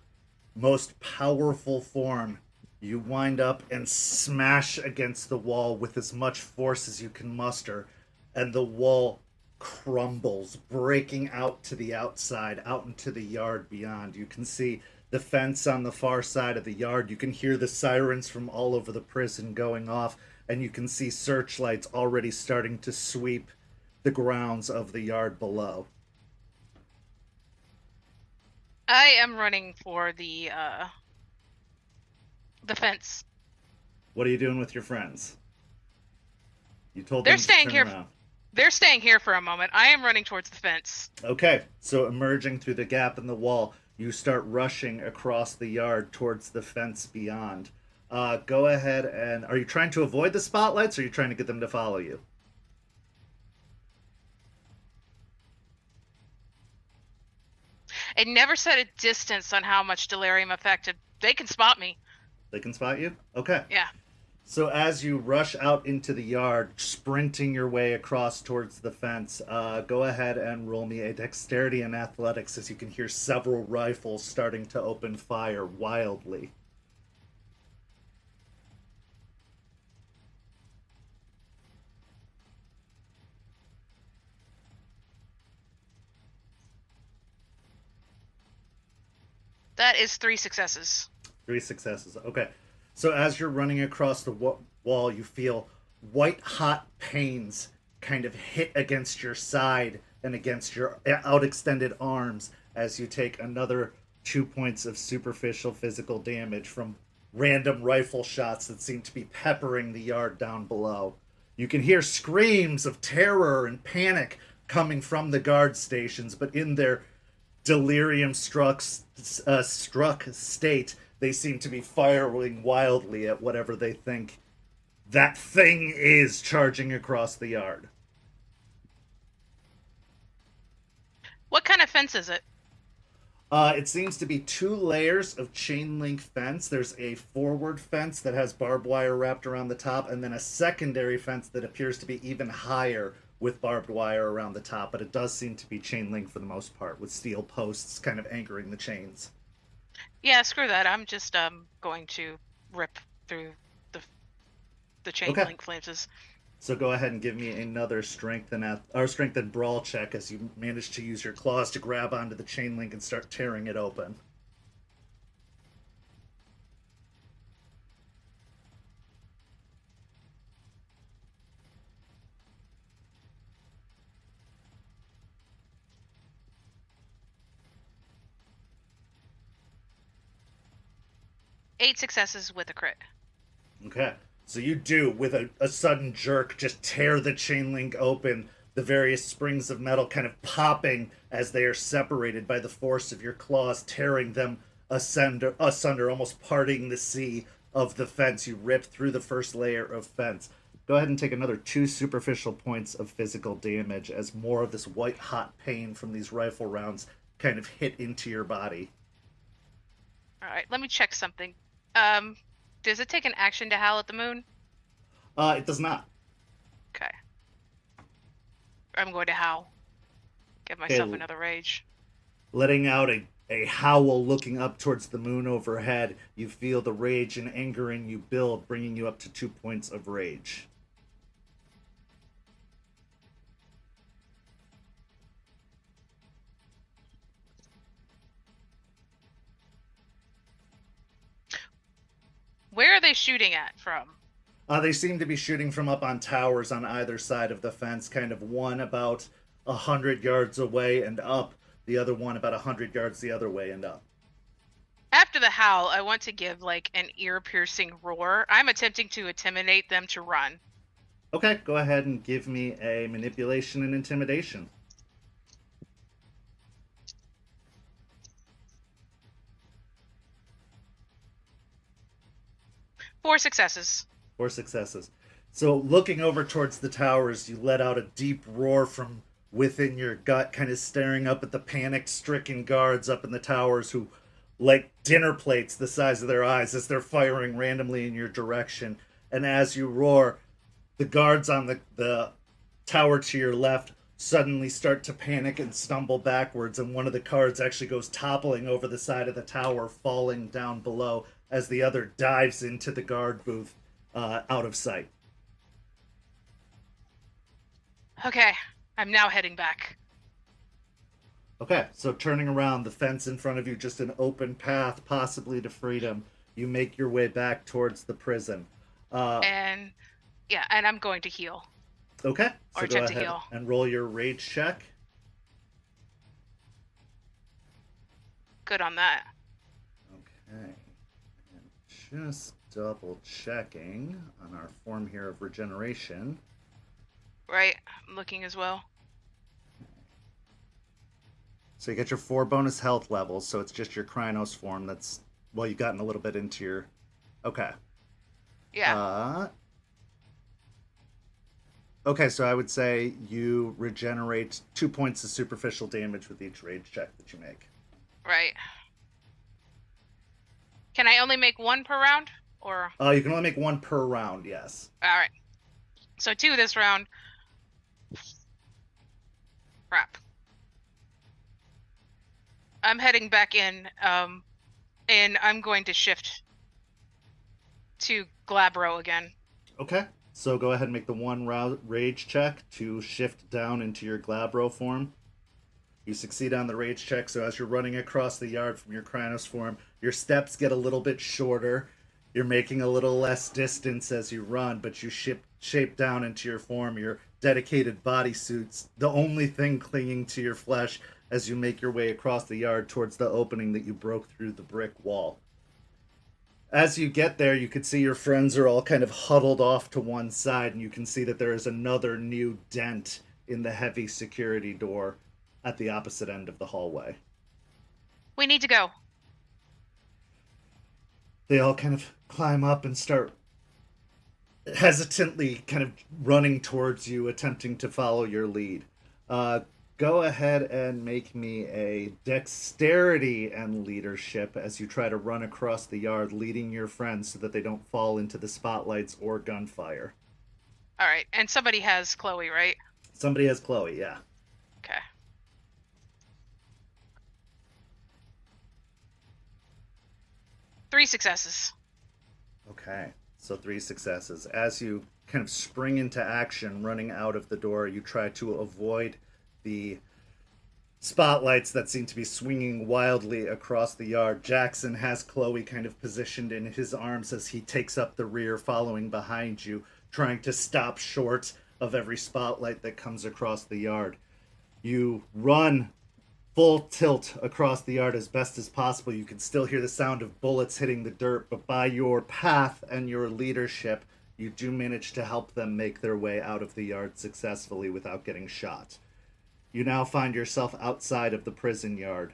most powerful form, you wind up and smash against the wall with as much force as you can muster, and the wall crumbles, breaking out to the outside, out into the yard beyond. You can see the fence on the far side of the yard. You can hear the sirens from all over the prison going off, and you can see searchlights already starting to sweep the grounds of the yard below. I am running for the fence. What are you doing with your friends? You told They're them to staying turn here. around. They're staying here for a moment. I am running towards the fence. Okay, so emerging through the gap in the wall, you start rushing across the yard towards the fence beyond. Go ahead and... Are you trying to avoid the spotlights, or are you trying to get them to follow you? It never set a distance on how much delirium affected. They can spot me. They can spot you? Okay. Yeah. So as you rush out into the yard, sprinting your way across towards the fence, go ahead and roll me a dexterity and athletics, as you can hear several rifles starting to open fire wildly. That is 3 successes. 3 successes. Okay. So as you're running across the wall, you feel white-hot pains kind of hit against your side and against your out-extended arms as you take another 2 points of superficial physical damage from random rifle shots that seem to be peppering the yard down below. You can hear screams of terror and panic coming from the guard stations, but in their delirium-struck state, they seem to be firing wildly at whatever they think that thing is charging across the yard. What kind of fence is it? It seems to be 2 layers of chain link fence. There's a forward fence that has barbed wire wrapped around the top, and then a secondary fence that appears to be even higher with barbed wire around the top, but it does seem to be chain link for the most part, with steel posts kind of anchoring the chains. Yeah, screw that. I'm just going to rip through the chain link flanges. So go ahead and give me another strength and brawl check as you manage to use your claws to grab onto the chain link and start tearing it open. Eight successes with a crit. Okay. So you do, with a sudden jerk, just tear the chain link open, the various springs of metal kind of popping as they are separated by the force of your claws, tearing them asunder, almost parting the sea of the fence. You rip through the first layer of fence. Go ahead and take another 2 superficial points of physical damage as more of this white-hot pain from these rifle rounds kind of hit into your body. All right, let me check something. Does it take an action to howl at the moon? It does not. Okay. I'm going to howl. Give myself another rage. Letting out a howl, looking up towards the moon overhead, you feel the rage and anger in you build, bringing you up to 2 points of rage. Where are they shooting at from? They seem to be shooting from up on towers on either side of the fence, kind of one about 100 yards away and up, the other one about 100 yards the other way and up. After the howl, I want to give like an ear-piercing roar. I'm attempting to intimidate them to run. Okay, go ahead and give me a manipulation and intimidation. Four successes. 4 successes. So looking over towards the towers, you let out a deep roar from within your gut, kind of staring up at the panicked, stricken guards up in the towers who like dinner plates the size of their eyes as they're firing randomly in your direction. And as you roar, the guards on the tower to your left suddenly start to panic and stumble backwards, and one of the cards actually goes toppling over the side of the tower, falling down below as the other dives into the guard booth out of sight. Okay, I'm now heading back. Okay, so turning around, the fence in front of you, just an open path, possibly to freedom. You make your way back towards the prison. And I'm going to heal. Okay, so Or go attempt to ahead heal. and roll your rage check. Good on that. Okay, and just double checking on our form here of regeneration. Right, I'm looking as well. So you get your 4 bonus health levels, so it's just your Krynos form that's, well, you've gotten a little bit into your... Okay. Yeah. Okay, so I would say you regenerate 2 points of superficial damage with each rage check that you make. Right. Can I only make 1 per round? Or... You can only make 1 per round, yes. Alright. So 2 this round. Crap. I'm heading back in, and I'm going to shift to Glabro again. Okay, so go ahead and make the 1 rage check to shift down into your Glabro form. You succeed on the rage check, so as you're running across the yard from your Krynos form, your steps get a little bit shorter. You're making a little less distance as you run, but you shape down into your form. Your dedicated bodysuit's the only thing clinging to your flesh as you make your way across the yard towards the opening that you broke through the brick wall. As you get there, you can see your friends are all kind of huddled off to one side, and you can see that there is another new dent in the heavy security door at the opposite end of the hallway. We need to go. They all kind of climb up and start hesitantly kind of running towards you, attempting to follow your lead. Go ahead and make me a dexterity and leadership as you try to run across the yard, leading your friends so that they don't fall into the spotlights or gunfire. All right, and somebody has Chloe, right? Somebody has Chloe, yeah. Okay. Three successes. Okay, so 3 successes. As you kind of spring into action, running out of the door, you try to avoid the spotlights that seem to be swinging wildly across the yard. Jackson has Chloe kind of positioned in his arms as he takes up the rear, following behind you, trying to stop short of every spotlight that comes across the yard. You run full tilt across the yard as best as possible. You can still hear the sound of bullets hitting the dirt, but by your path and your leadership, you do manage to help them make their way out of the yard successfully without getting shot. You now find yourself outside of the prison yard,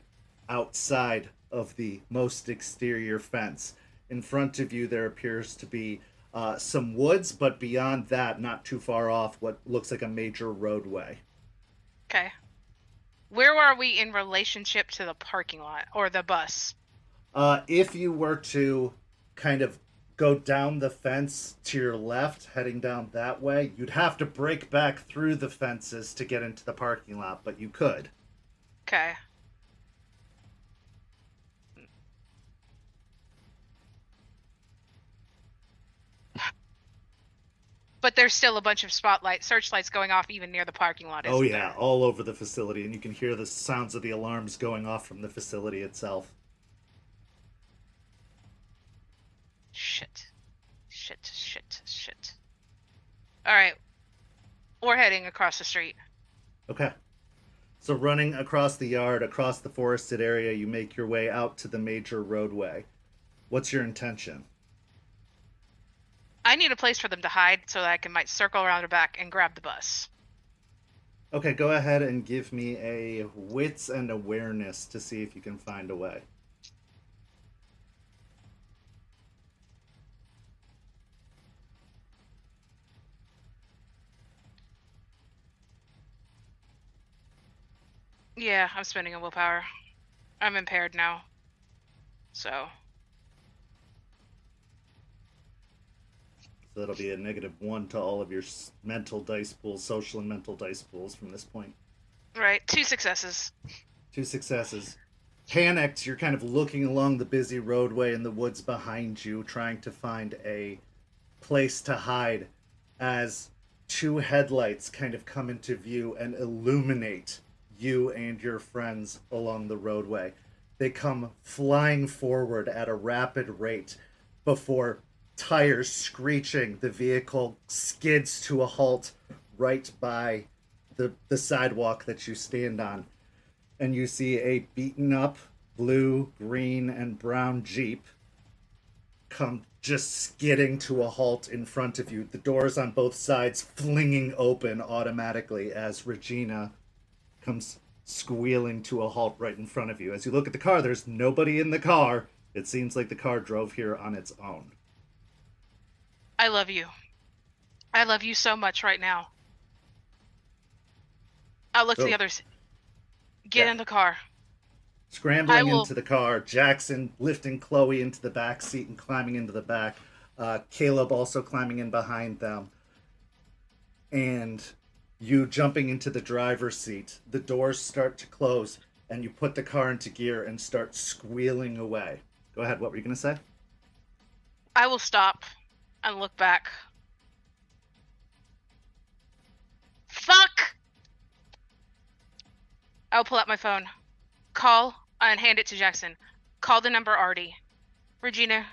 outside of the most exterior fence. In front of you, there appears to be some woods, but beyond that, not too far off, what looks like a major roadway. Okay. Where are we in relationship to the parking lot or the bus? If you were to kind of go down the fence to your left, heading down that way, you'd have to break back through the fences to get into the parking lot, but you could. Okay. But there's still a bunch of searchlights going off even near the parking lot, isn't Oh yeah, there? all over the facility, and you can hear the sounds of the alarms going off from the facility itself. Shit. Alright. We're heading across the street. Okay. So running across the yard, across the forested area, you make your way out to the major roadway. What's your intention? I need a place for them to hide so that I might circle around their back and grab the bus. Okay, go ahead and give me a wits and awareness to see if you can find a way. Yeah, I'm spending a willpower. I'm impaired now. So So that'll be a -1 to all of your mental dice pools, social and mental dice pools from this point. right, 2 successes. 2 successes. Panicked, you're kind of looking along the busy roadway in the woods behind you, trying to find a place to hide as 2 headlights kind of come into view and illuminate you and your friends along the roadway. They come flying forward at a rapid rate before tires screeching. The vehicle skids to a halt right by the sidewalk that you stand on. And you see a beaten up blue, green, and brown Jeep come just skidding to a halt in front of you. The doors on both sides flinging open automatically as Regina comes squealing to a halt right in front of you. As you look at the car, there's nobody in the car. It seems like the car drove here on its own. I love you. I love you so much right now. I'll look to the others. Get in the car. Scrambling into the car, Jackson lifting Chloe into the back seat and climbing into the back. Caleb also climbing in behind them. And you jumping into the driver's seat. The doors start to close, and you put the car into gear and start squealing away. Go ahead, what were you going to say? I will stop and look back. Fuck! I'll pull out my phone. Call and hand it to Jackson. Call the number Artie. Regina,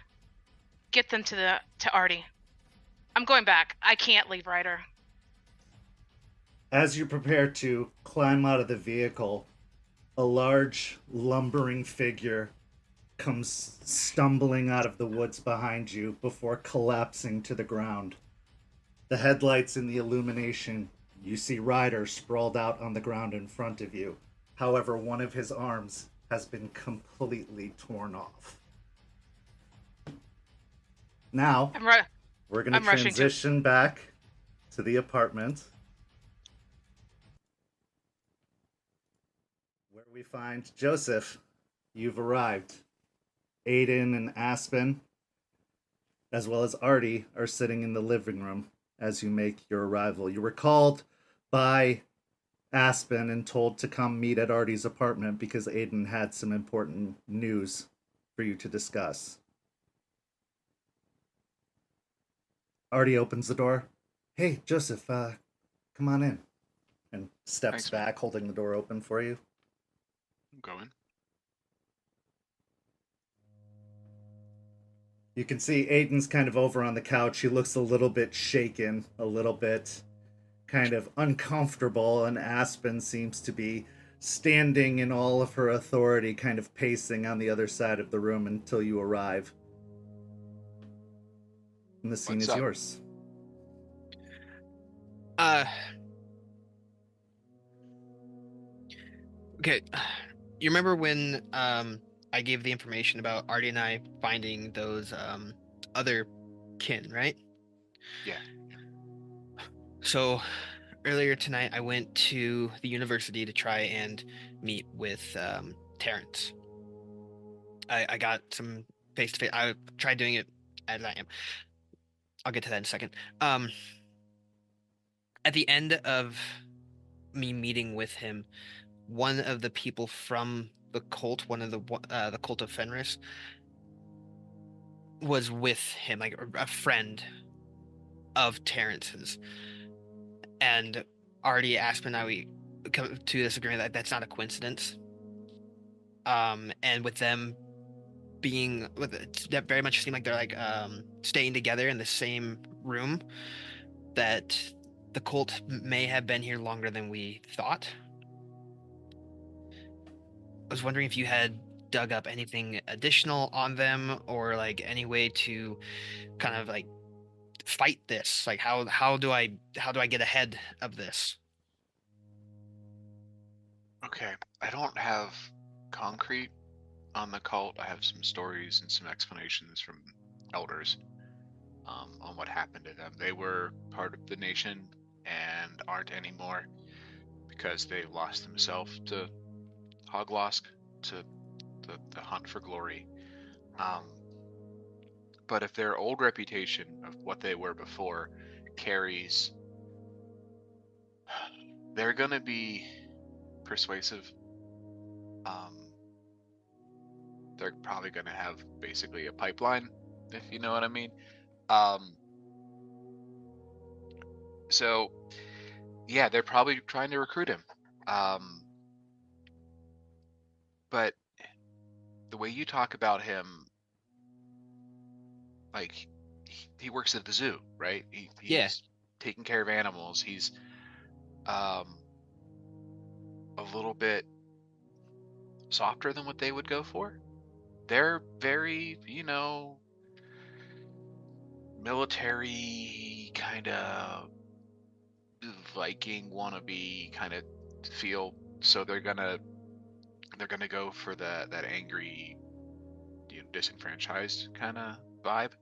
get them to Artie. I'm going back. I can't leave Ryder. As you prepare to climb out of the vehicle, a large, lumbering figure comes stumbling out of the woods behind you before collapsing to the ground. The headlights in the illumination, you see Ryder sprawled out on the ground in front of you. However, one of his arms has been completely torn off. Now, we're going to transition back to the apartment, where we find Joseph. You've arrived. Aiden and Aspen, as well as Artie, are sitting in the living room as you make your arrival. You were called by Aspen and told to come meet at Artie's apartment because Aiden had some important news for you to discuss. Artie opens the door. Hey, Joseph, come on in. And steps back, holding the door open for you. I'm going. You can see Aiden's kind of over on the couch. He looks a little bit shaken, a little bit kind of uncomfortable, and Aspen seems to be standing in all of her authority, kind of pacing on the other side of the room until you arrive. And the scene is yours. Okay. You remember when I gave the information about Artie and I finding those other kin, right? Yeah. So earlier tonight, I went to the university to try and meet with Terrence. I got some face-to-face. I tried doing it as I am. I'll get to that in a second. At the end of me meeting with him, one of the people from the cult, one of the cult of Fenris, was with him, like a friend of Terrence's. And Artie, Aspen, and I, we come to this agreement that that's not a coincidence. And with them being, that very much seemed like they're like staying together in the same room, that the cult may have been here longer than we thought. I was wondering if you had dug up anything additional on them, or like any way to kind of like fight this. Like how do I get ahead of this? Okay, I don't have concrete on the cult. I have some stories and some explanations from elders on what happened to them. They were part of the nation and aren't anymore because they lost themselves to Hoglosk, to the hunt for glory. Um, but if their old reputation of what they were before carries, they're gonna be persuasive. They're probably gonna have basically a pipeline, if you know what I mean. Um, so yeah, they're probably trying to recruit him. But the way you talk about him, like he works at the zoo, right? Yeah. He's taking care of animals. He's um a little bit softer than what they would go for. They're very, military kind of Viking wannabe kind of feel. So they're gonna go for that angry, disenfranchised kind of vibe.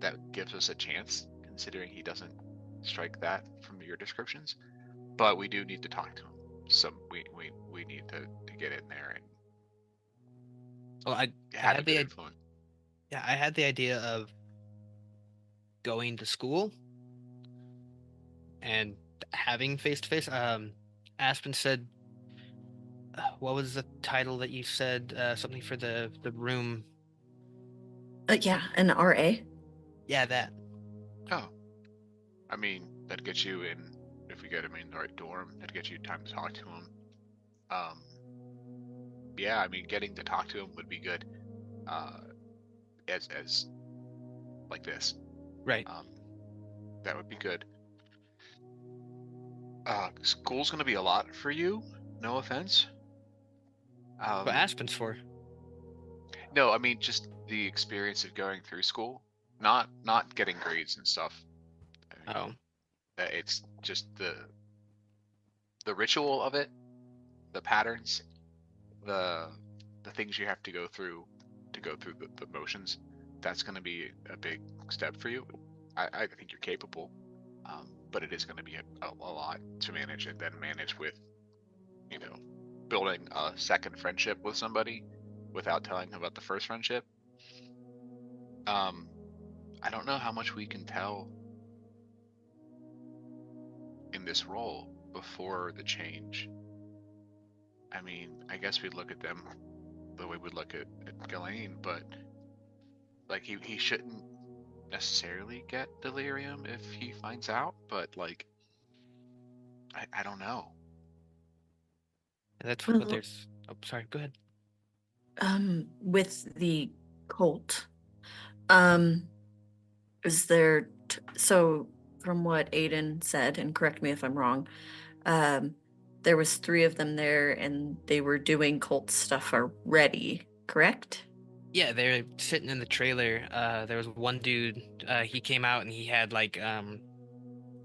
That gives us a chance, considering he doesn't strike that from your descriptions. But we do need to talk to him. So we need to get in there and Well, I have a had good the influence. yeah, I had the idea of going to school and having face to face. Aspen said, what was the title that you said? Something for the room. Yeah, an RA. Yeah, that. Oh, I mean, that gets you in. If we get him in the right dorm, that gets you time to talk to him. Yeah, I mean, getting to talk to him would be good. As like this. Right. That would be good. School's gonna be a lot for you. No offense. What Aspen's for? No, I mean just the experience of going through school, not getting grades and stuff. I mean, Oh, it's just the ritual of it, the patterns, the things you have to go through the motions. That's going to be a big step for you. I think you're capable, but it is going to be a lot to manage, and then manage with, building a second friendship with somebody without telling them about the first friendship. I don't know how much we can tell in this role before the change. I mean, I guess we'd look at them the way we'd look at Ghislaine, but like he shouldn't necessarily get delirium if he finds out, but like I don't know. that's what Well, there's. Oh, sorry. Go ahead. with the cult, um, is there, so from what Aiden said, and correct me if I'm wrong, there was 3 of them there and they were doing cult stuff already, correct? Yeah, they're sitting in the trailer. There was one dude. He came out and he had like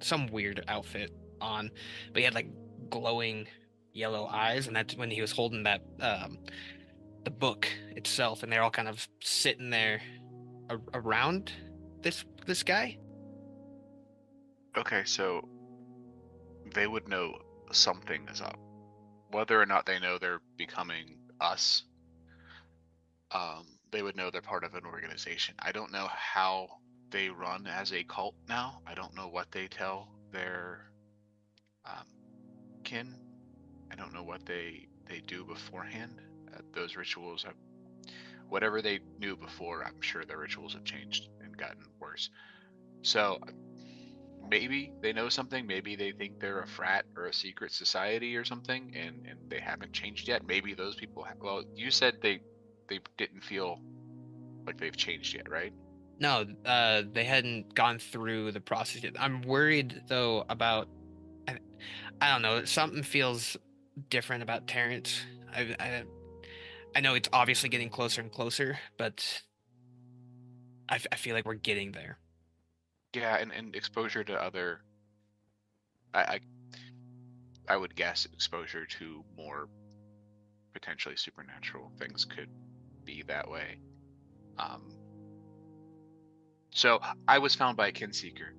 some weird outfit on, but he had like glowing yellow eyes, and that's when he was holding that the book itself, and they're all kind of sitting there around this guy. Okay, so they would know something is up. Whether or not they know they're becoming us, they would know they're part of an organization. I don't know how they run as a cult now. I don't know what they tell their kin. I don't know what they do beforehand. Those rituals have, whatever they knew before, I'm sure their rituals have changed and gotten worse. So maybe they know something. Maybe they think they're a frat or a secret society or something, and they haven't changed yet. Maybe those people well, you said they didn't feel like they've changed yet, right? No, they hadn't gone through the process yet. I'm worried though about. I don't know. Something feels different about Terrence. I know it's obviously getting closer and closer, but I feel like we're getting there. Yeah, and exposure to other, I I would guess exposure to more potentially supernatural things could be that way. Um, so I was found by a kin seeker,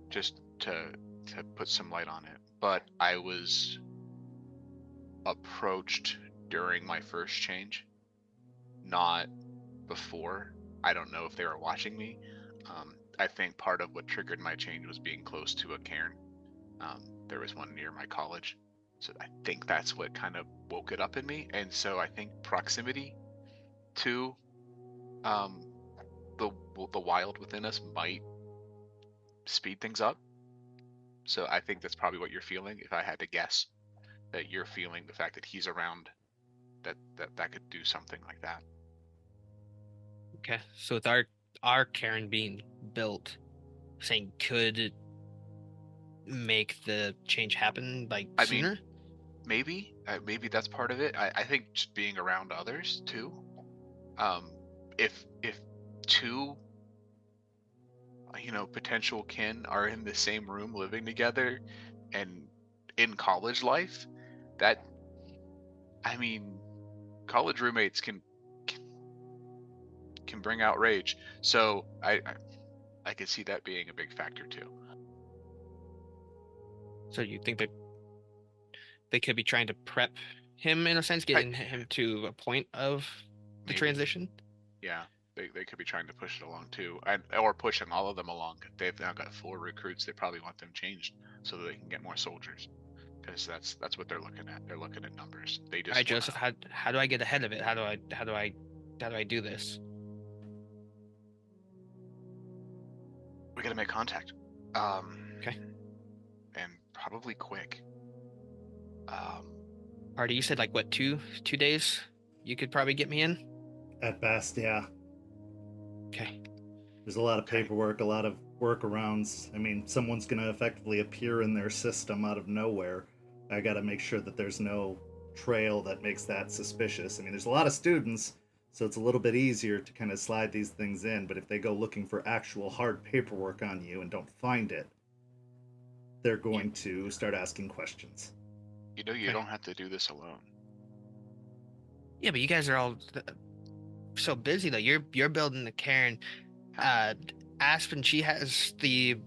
just to put some light on it. But I was approached during my first change, not before. I don't know if they were watching me. I think part of what triggered my change was being close to a cairn. There was one near my college, so I think that's what kind of woke it up in me. And so I think proximity to the wild within us might speed things up. So I think that's probably what you're feeling. If I had to guess, that you're feeling the fact that he's around, that could do something like that. Okay, so with our cairn being built, saying could it make the change happen like I sooner? mean, maybe that's part of it. I think just being around others too. If two potential kin are in the same room living together and in college life, that, I mean, college roommates can bring out rage. So I could see that being a big factor too. So you think that they could be trying to prep him in a sense, getting him to a point of the Maybe. transition? Yeah, they could be trying to push it along too, or pushing all of them along. They've now got 4 recruits. They probably want them changed so that they can get more soldiers, because that's what they're looking at. They're looking at numbers. They just All right, Joseph, how do I get ahead of it? How do I do this? We gotta make contact. Okay. And probably quick. Artie, you said like what, 2 days you could probably get me in? At best, yeah. Okay. There's a lot of paperwork, a lot of workarounds. I mean, someone's going to effectively appear in their system out of nowhere. I got to make sure that there's no trail that makes that suspicious. I mean, there's a lot of students, so it's a little bit easier to kind of slide these things in, but if they go looking for actual hard paperwork on you and don't find it, they're going to start asking questions. You don't have to do this alone. Yeah, but you guys are all so busy though. You're building the cairn. Aspen, she has the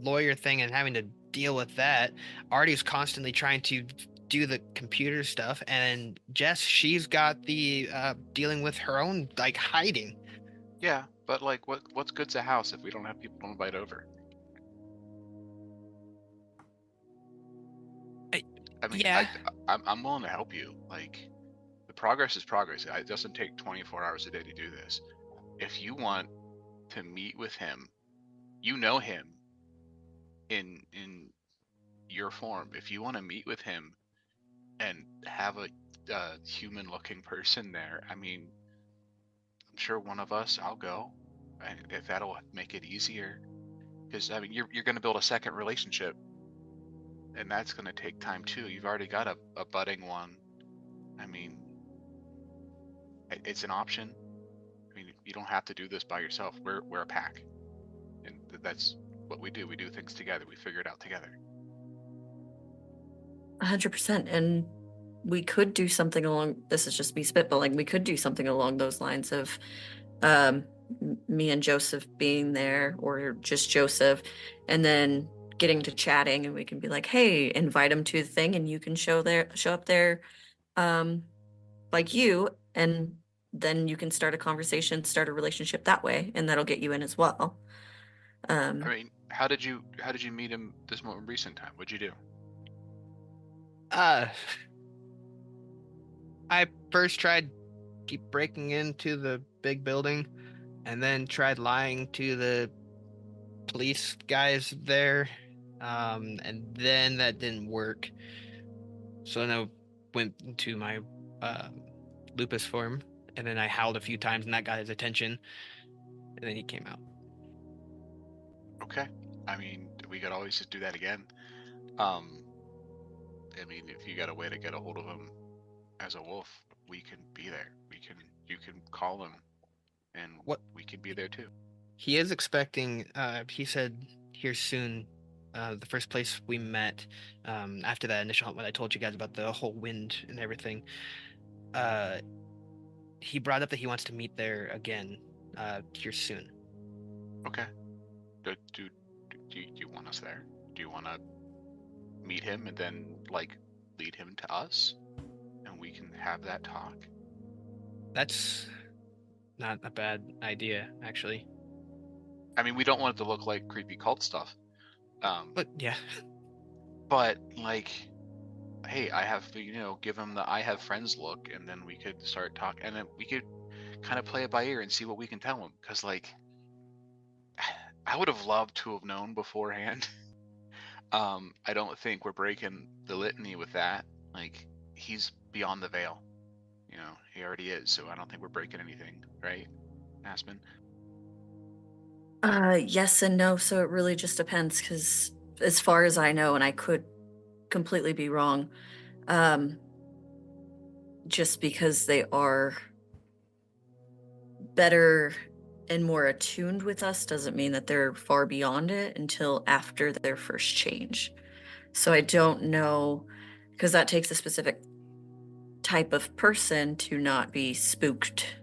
lawyer thing and having to deal with that. Artie's constantly trying to do the computer stuff, and Jess, she's got the dealing with her own like hiding. Yeah, but like, what's good's a house if we don't have people to invite over? I mean, yeah. I'm willing to help you. Like, the progress is progress. It doesn't take 24 hours a day to do this. If you want to meet with him, you know him in your form. If you want to meet with him and have a human-looking person there, I mean, I'm sure one of us, I'll go, and if that'll make it easier. Because I mean, you're going to build a second relationship, and that's going to take time too. You've already got a budding one. I mean, it's an option. I mean, you don't have to do this by yourself. We're a pack, and that's what we do. We do things together. We figure it out together. 100%. And we could do something along, this is just me spitballing, we could do something along those lines of me and Joseph being there, or just Joseph, and then getting to chatting, and we can be like, hey, invite him to the thing, and you can show up there like you, and then you can start a conversation, start a relationship that way, and that'll get you in as well. I mean, how did you meet him this more recent time? What'd you do? I first tried keep breaking into the big building, and then tried lying to the police guys there, and then that didn't work. So then I went into my lupus form, and then I howled a few times, and that got his attention, and then he came out. Okay. I mean, we could always just do that again. I mean, if you got a way to get a hold of him as a wolf, we can be there. You can call him, and we can be there too. He is expecting, he said here soon, the first place we met, after that initial hunt when I told you guys about the whole wind and everything, he brought up that he wants to meet there again, here soon. Okay. Do you want us there? Do you want to meet him and then like lead him to us, and we can have that talk? That's not a bad idea, actually. I mean, we don't want it to look like creepy cult stuff. But yeah, But like, hey, I have to, give him the I have friends look, and then we could start talking, and then we could kind of play it by ear and see what we can tell him. Because like, I would have loved to have known beforehand. I don't think we're breaking the litany with that. Like, he's beyond the veil. He already is. So I don't think we're breaking anything, right, Aspen? Yes and no. So it really just depends, because as far as I know, and I could completely be wrong, just because they are better and more attuned with us doesn't mean that they're far beyond it until after their first change. So I don't know, because that takes a specific type of person to not be spooked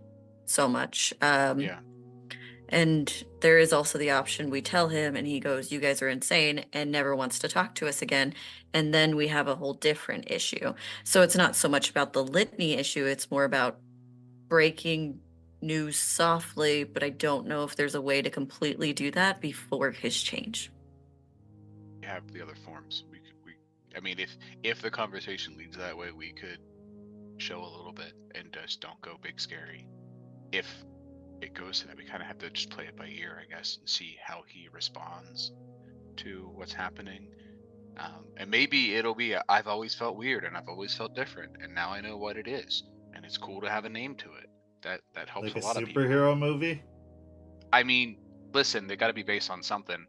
so much. Yeah. And there is also the option we tell him and he goes, "You guys are insane," and never wants to talk to us again. And then we have a whole different issue. So it's not so much about the litany issue, it's more about breaking news softly, but I don't know if there's a way to completely do that before his change. We have the other forms. I mean, if the conversation leads that way, we could show a little bit and just don't go big scary. If it goes to that, we kind of have to just play it by ear, I guess, and see how he responds to what's happening. And maybe it'll be I've always felt weird and I've always felt different, and now I know what it is, and it's cool to have a name to it. That helps Like a lot of people. superhero movie? I mean, listen, they got to be based on something.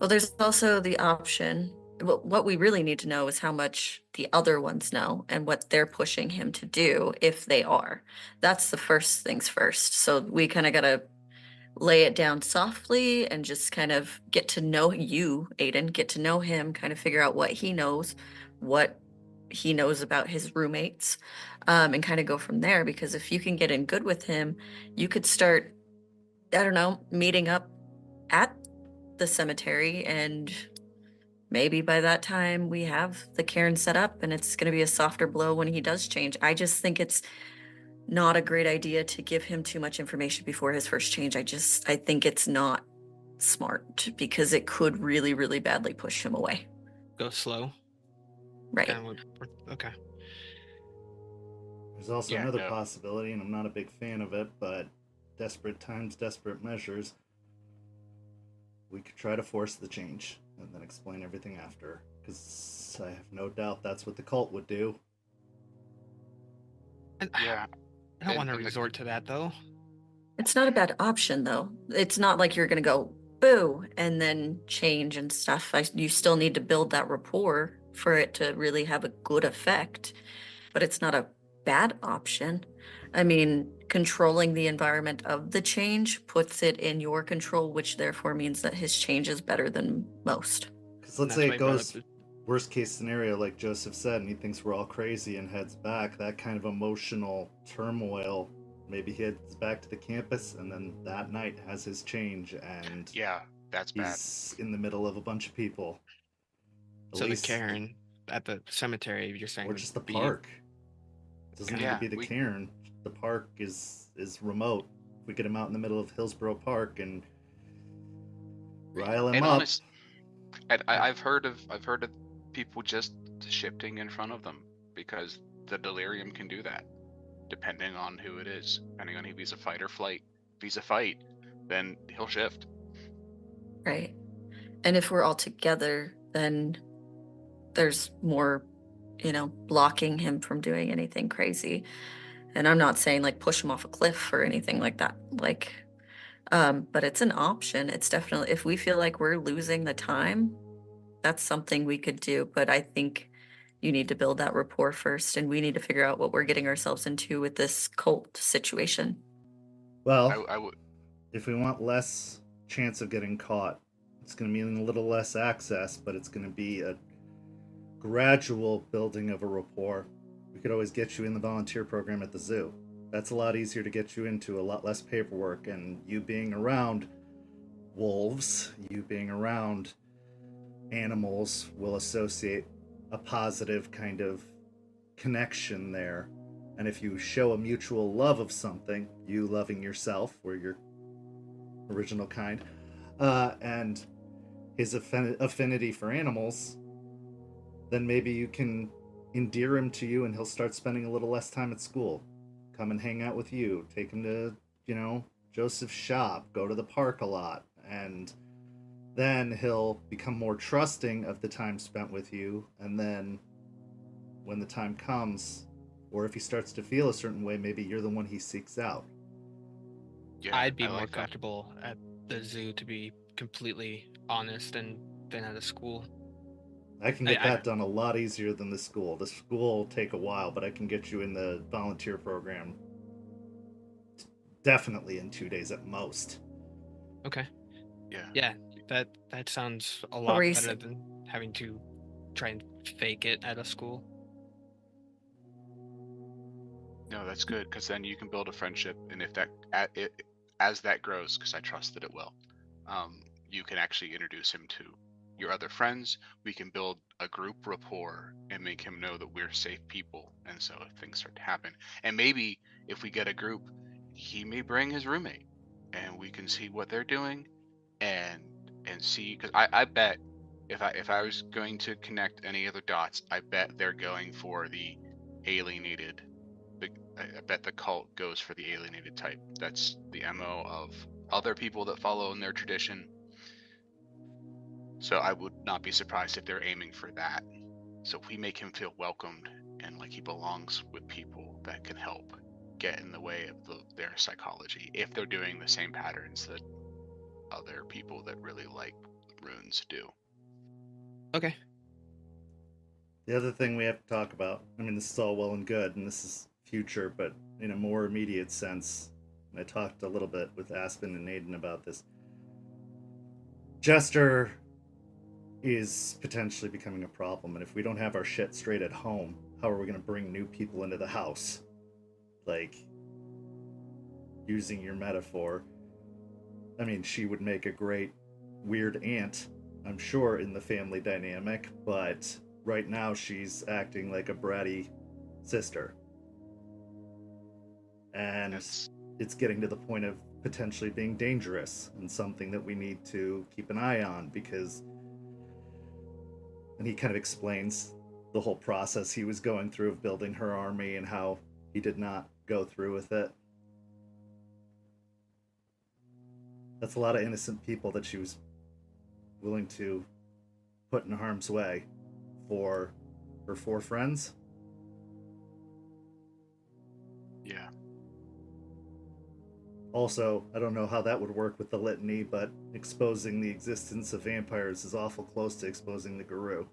Well, there's also the option. What we really need to know is how much the other ones know and what they're pushing him to do, if they are. That's the first things first. So we kind of got to lay it down softly and just kind of get to know you, Aiden, get to know him, kind of figure out what he knows about his roommates, and kind of go from there. Because if you can get in good with him, you could start, I don't know, meeting up at the cemetery, and maybe by that time we have the cairn set up and it's going to be a softer blow when he does change. I just think it's not a great idea to give him too much information before his first change. I think it's not smart, because it could really, really badly push him away. go slow. Right. Okay. There's also Yeah, another no. possibility, and I'm not a big fan of it, but desperate times, desperate measures. We could try to force the change and then explain everything after, because I have no doubt that's what the cult would do. And Yeah. I don't want to and the- resort to that though. It's not a bad option, though. It's not like you're going to go boo and then change and stuff. You still need to build that rapport for it to really have a good effect, but it's not a bad option. I mean, controlling the environment of the change puts it in your control, which therefore means that his change is better than most. Because let's That's say why it I brought goes up worst case scenario, like Joseph said, and he thinks we're all crazy and heads back. That kind of emotional turmoil. Maybe he heads back to the campus, and then that night has his change, and Yeah, that's bad. he's in the middle of a bunch of people. At So the least- cairn at the cemetery, you're saying, or would just the be- park. It doesn't need Yeah, to be the we- cairn. The park is remote. If we get him out in the middle of Hillsborough Park and rile him And up, honest, I've heard of people just shifting in front of them, because the delirium can do that, depending on who it is, depending on if he's a fight or flight. If he's a fight, then he'll shift. Right. And if we're all together, then there's more, blocking him from doing anything crazy. And I'm not saying like push him off a cliff or anything like that. But it's an option. It's definitely, if we feel like we're losing the time, that's something we could do. But I think you need to build that rapport first, and we need to figure out what we're getting ourselves into with this cult situation. well, I would. if we want less chance of getting caught, it's going to mean a little less access, but it's going to be a gradual building of a rapport. We could always get you in the volunteer program at the zoo. That's a lot easier to get you into, a lot less paperwork, and you being around wolves, you being around animals will associate a positive kind of connection there, And if you show a mutual love of something, you loving yourself, or your original kind, and his affinity for animals, then maybe you can endear him to you and he'll start spending a little less time at school. Come and hang out with you. Take him to, Joseph's shop. Go to the park a lot. And then he'll become more trusting of the time spent with you. And then when the time comes, or if he starts to feel a certain way, maybe you're the one he seeks out. Yeah, I'd be I more like that. comfortable at the zoo, to be completely honest, than at a school. I can get that done a lot easier than the school. The school will take a while, but I can get you in the volunteer program definitely in 2 days at most. Okay. Yeah. Yeah, that sounds a What lot were you better sa- than having to try and fake it at a school. No, that's good, because then you can build a friendship, and if that as that grows, because I trust that it will, you can actually introduce him to your other friends. We can build a group rapport and make him know that we're safe people, and so if things start to happen, and maybe if we get a group, he may bring his roommate, and we can see what they're doing, and see, because I bet if I was going to connect any other dots, I bet they're going for the alienated. I bet the cult goes for the alienated type. That's the MO of other people that follow in their tradition. So I would not be surprised if they're aiming for that. So if we make him feel welcomed and like he belongs with people that can help get in the way of their psychology, if they're doing the same patterns that other people that really like runes do. Okay. The other thing we have to talk about, I mean, this is all well and good, and this is future, but in a more immediate sense, and I talked a little bit with Aspen and Aiden about this. Jester is potentially becoming a problem, and if we don't have our shit straight at home, how are we going to bring new people into the house? Like, using your metaphor, I mean, she would make a great weird aunt, I'm sure, in the family dynamic, but right now she's acting like a bratty sister. And it's getting to the point of potentially being dangerous and something that we need to keep an eye on, because, and he kind of explains the whole process he was going through of building her army and how he did not go through with it. That's a lot of innocent people that she was willing to put in harm's way for her 4 friends. Yeah. Also, I don't know how that would work with the litany, but exposing the existence of vampires is awful close to exposing the guru.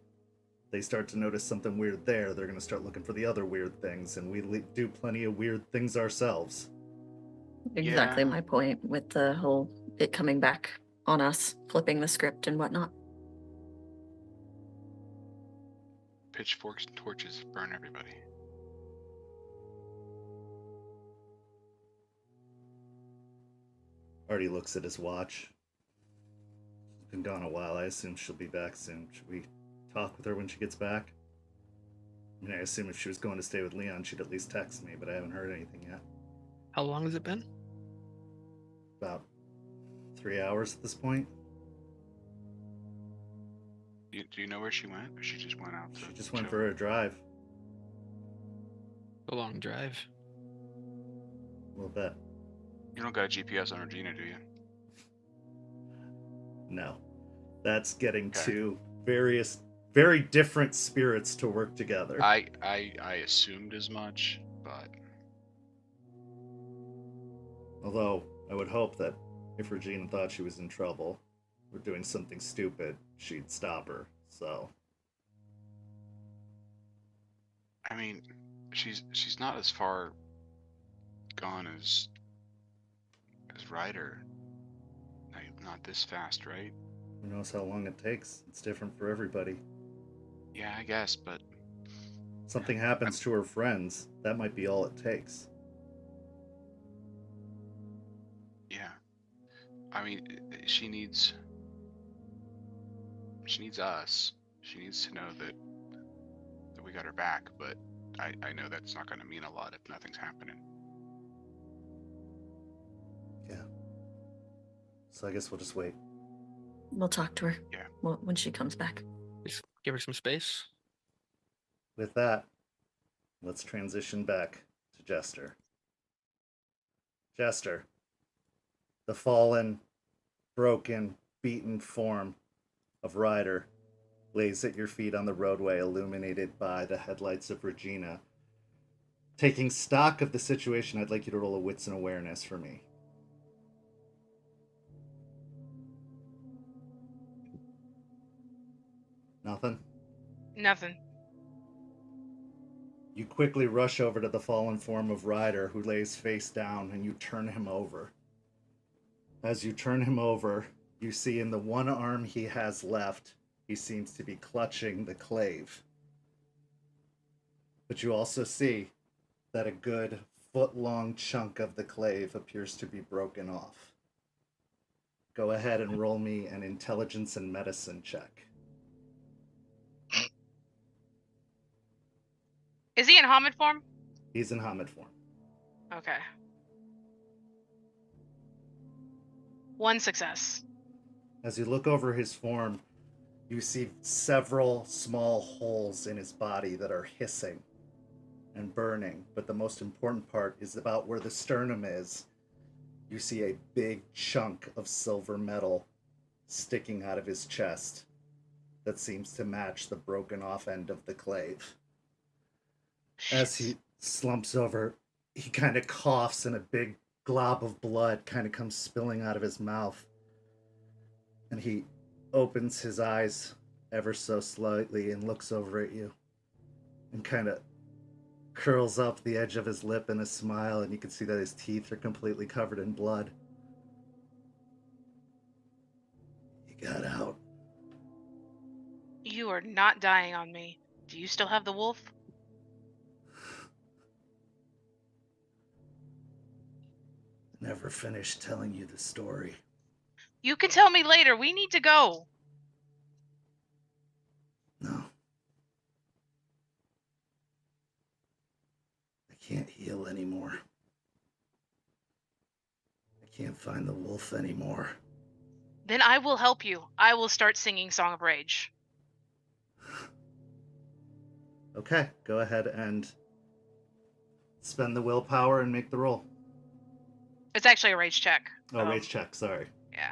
They start to notice something weird there, they're going to start looking for the other weird things, and we do plenty of weird things ourselves. Exactly my point with the whole it coming back on us, flipping the script and whatnot. Pitchforks and torches burn everybody. Artie looks at his watch. She's been gone a while. I assume she'll be back soon. Should we talk with her when she gets back? I mean, I assume if she was going to stay with Leon, she'd at least text me, but I haven't heard anything yet. How long has it been? About 3 hours at this point. Do you know where she went? Or she just went out to She just went chill? for a drive. A long drive. A little bit. You don't got a GPS on Regina, do you? No. That's getting Okay. two very different spirits to work together. I assumed as much, but Although, I would hope that if Regina thought she was in trouble or doing something stupid, she'd stop her, so... I mean, she's not as far gone as Ryder. Not this fast, right? Who knows how long it takes? It's different for everybody. Yeah, I guess, but Something happens to her friends, that might be all it takes. yeah. I mean, she needs us. She needs to know that we got her back, but I know that's not going to mean a lot if nothing's happening. Yeah. So I guess we'll just wait. We'll talk to her. Yeah. When she comes back. Just give her some space. With that, let's transition back to Jester. Jester, the fallen, broken, beaten form of Ryder lays at your feet on the roadway, illuminated by the headlights of Regina. Taking stock of the situation, I'd like you to roll a wits and awareness for me. Nothing? Nothing. You quickly rush over to the fallen form of Ryder, who lays face down, and you turn him over. As you turn him over, you see in the one arm he has left, he seems to be clutching the clave. But you also see that a good foot-long chunk of the clave appears to be broken off. Go ahead and roll me an intelligence and medicine check. Is he in Hamid form? He's in Hamid form. Okay. 1 success. As you look over his form, you see several small holes in his body that are hissing and burning, but the most important part is about where the sternum is. You see a big chunk of silver metal sticking out of his chest that seems to match the broken off end of the clave. As he slumps over, he kind of coughs and a big glob of blood kind of comes spilling out of his mouth. And he opens his eyes ever so slightly and looks over at you and kind of curls up the edge of his lip in a smile, and you can see that his teeth are completely covered in blood. He got out. You are not dying on me. Do you still have the wolf? Never finished telling you the story. You can tell me later. We need to go. No. I can't heal anymore. I can't find the wolf anymore. Then I will help you. I will start singing Song of Rage. Okay, go ahead and spend the willpower and make the roll. It's actually a rage check. Oh, rage check, sorry. Yeah.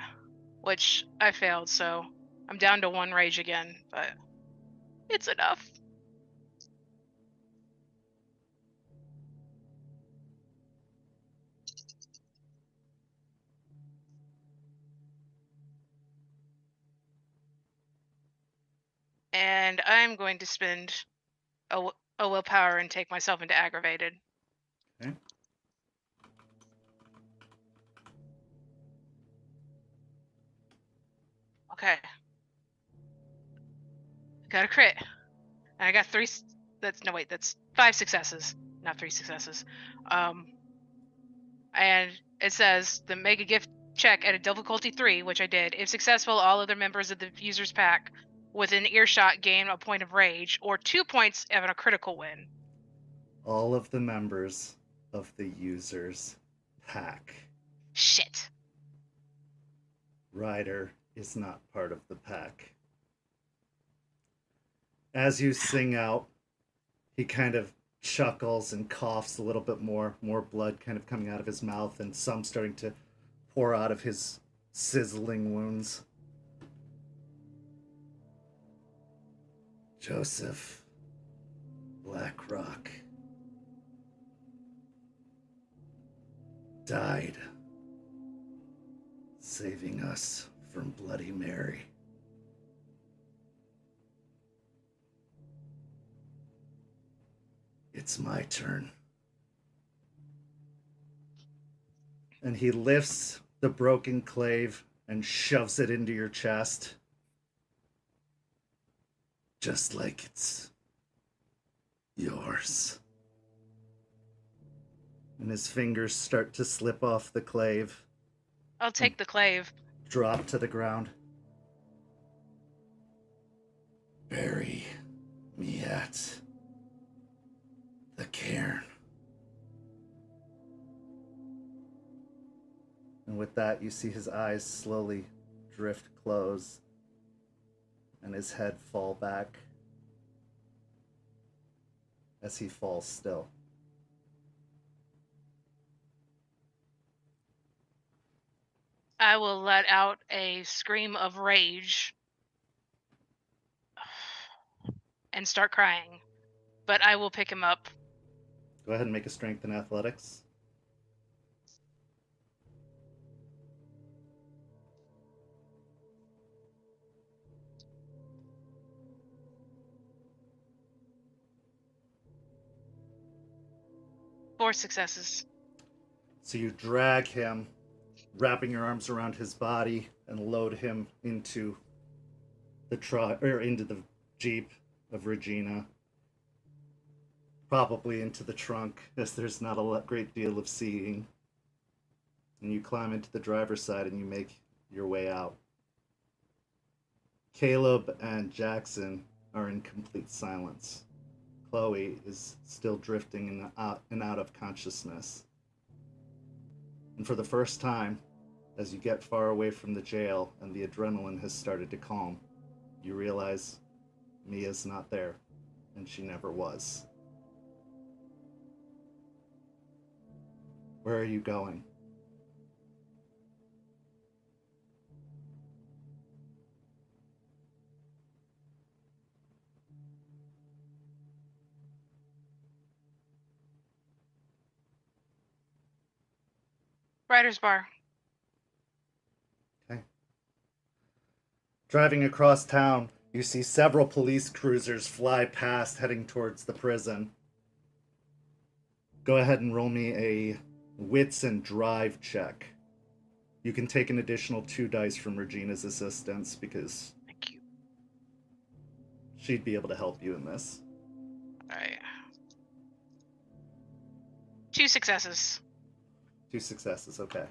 Which I failed, so I'm down to 1 rage again, but it's enough. And I'm going to spend a willpower and take myself into aggravated. Okay. Okay. Got a crit. And I got 3. That's 5 successes, not 3 successes. And it says to make a gift check at a difficulty 3, which I did. If successful, all other members of the user's pack within earshot gain a point of rage, or 2 points of a critical win. All of the members of the user's pack. Shit. Ryder is not part of the pack. As you sing out, he kind of chuckles and coughs a little bit more blood kind of coming out of his mouth, and some starting to pour out of his sizzling wounds. Joseph Blackrock died saving us from Bloody Mary. It's my turn. And he lifts the broken clave and shoves it into your chest. Just like it's yours. And his fingers start to slip off the clave. I'll take the clave. Drop to the ground. Bury me at with that, you see his eyes slowly drift close and his head fall back as he falls still. I will let out a scream of rage and start crying, but I will pick him up. Go ahead and make a strength in athletics. Four successes. So you drag him, wrapping your arms around his body, and load him into the Jeep of Regina. Probably into the trunk, as there's not a great deal of seeing. And you climb into the driver's side and you make your way out. Caleb and Jackson are in complete silence. Chloe is still drifting in and out of consciousness. And for the first time, as you get far away from the jail and the adrenaline has started to calm, you realize Mia's not there, and she never was. Where are you going? Ryder's Bar. Okay. Driving across town, you see several police cruisers fly past heading towards the prison. Go ahead and roll me a wits and drive check. You can take an additional 2 dice from Regina's assistance because Thank you. she'd be able to help you in this. Alright. 2 successes. 2 successes, okay.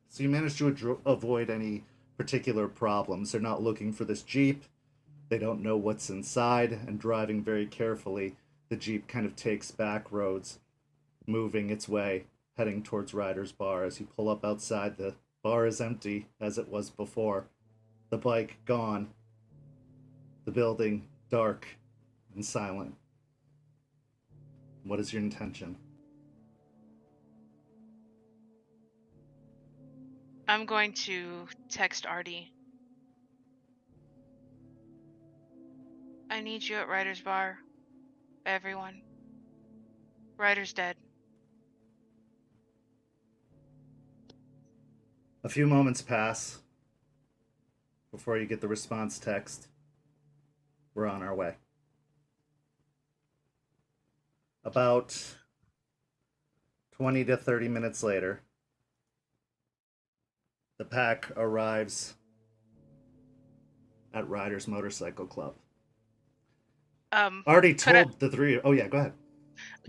So you managed to avoid any particular problems. They're not looking for this Jeep. They don't know what's inside, and driving very carefully, the Jeep kind of takes back roads, moving its way, heading towards Ryder's Bar. As you pull up outside, the bar is empty, as it was before. The bike gone. The building dark and silent. What is your intention? I'm going to text Artie. I need you at Ryder's Bar. Everyone. Ryder's dead. A few moments pass before you get the response text. We're on our way. About 20 to 30 minutes later, the pack arrives at Ryder's Motorcycle Club. Already told the three. Oh yeah, go ahead.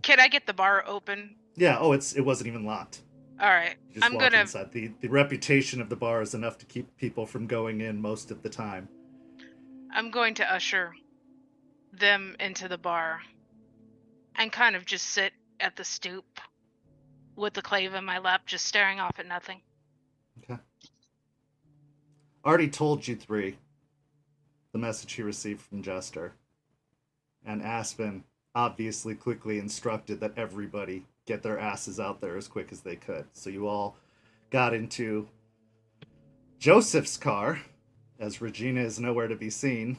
Can I get the bar open? Yeah. Oh, it wasn't even locked. All right. You just I'm walk gonna. inside. The reputation of the bar is enough to keep people from going in most of the time. I'm going to usher them into the bar and kind of just sit at the stoop with the clave in my lap, just staring off at nothing. Okay. Already told you three the message he received from Jester. And Aspen obviously quickly instructed that everybody get their asses out there as quick as they could. So you all got into Joseph's car, as Regina is nowhere to be seen,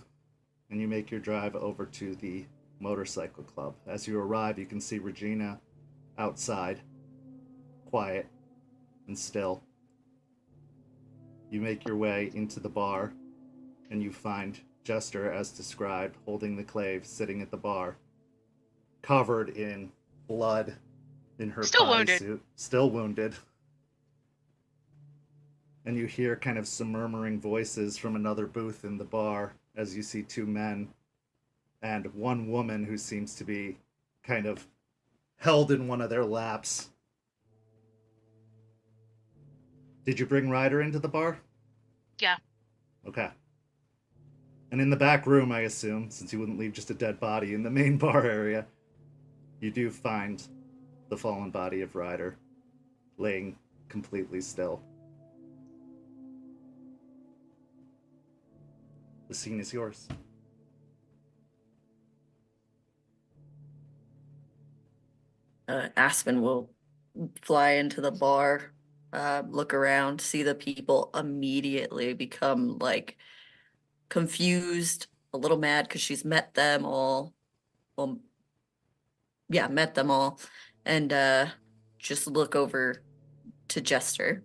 and you make your drive over to the motorcycle club. As you arrive, you can see Regina outside, quiet and still. You make your way into the bar, and you find Jester, as described, holding the clave, sitting at the bar, covered in blood in her bodysuit, still wounded. And you hear kind of some murmuring voices from another booth in the bar as you see 2 men and 1 woman who seems to be kind of held in one of their laps. Did you bring Ryder into the bar? Yeah. Okay. And in the back room, I assume, since you wouldn't leave just a dead body in the main bar area, you do find the fallen body of Ryder laying completely still. The scene is yours. Aspen will fly into the bar, look around, see the people, immediately become like confused, a little mad because she's met them all. Well, yeah, met them all, and just look over to Jester.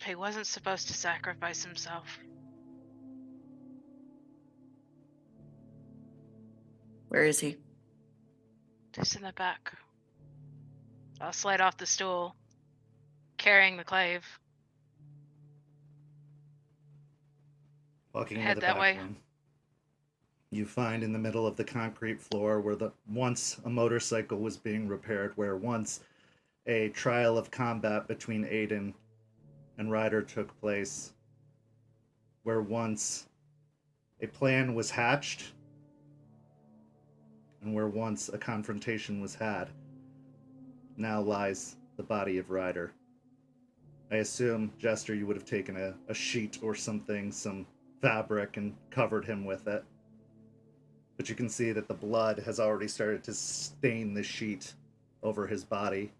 He wasn't supposed to sacrifice himself. Where is he? Just in the back. I'll slide off the stool, carrying the clave. Walking into Head the that back way. room, you find in the middle of the concrete floor where once a motorcycle was being repaired, where once a trial of combat between Aiden and Ryder took place, where once a plan was hatched, and where once a confrontation was had, now lies the body of Ryder. I assume, Jester, you would have taken a sheet or something, some fabric, and covered him with it. But you can see that the blood has already started to stain the sheet over his body.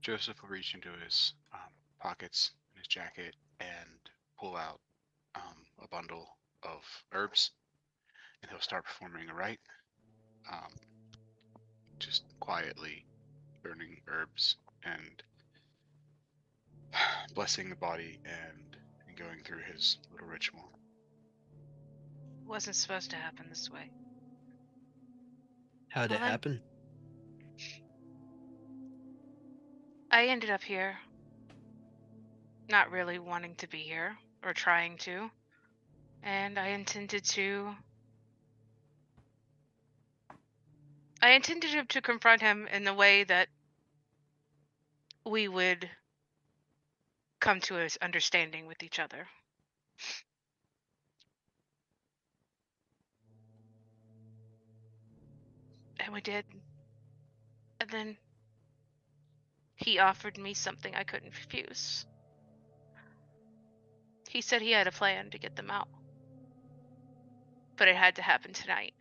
Joseph will reach into his pockets in his jacket and pull out a bundle of herbs, and he'll start performing a rite, just quietly burning herbs and blessing the body and going through his little ritual. Wasn't supposed to happen this way. How'd it Well, happen? I ended up here. Not really wanting to be here, or trying to. And I intended to confront him in the way that we would come to an understanding with each other. And we did. And then he offered me something I couldn't refuse. He said he had a plan to get them out. But it had to happen tonight.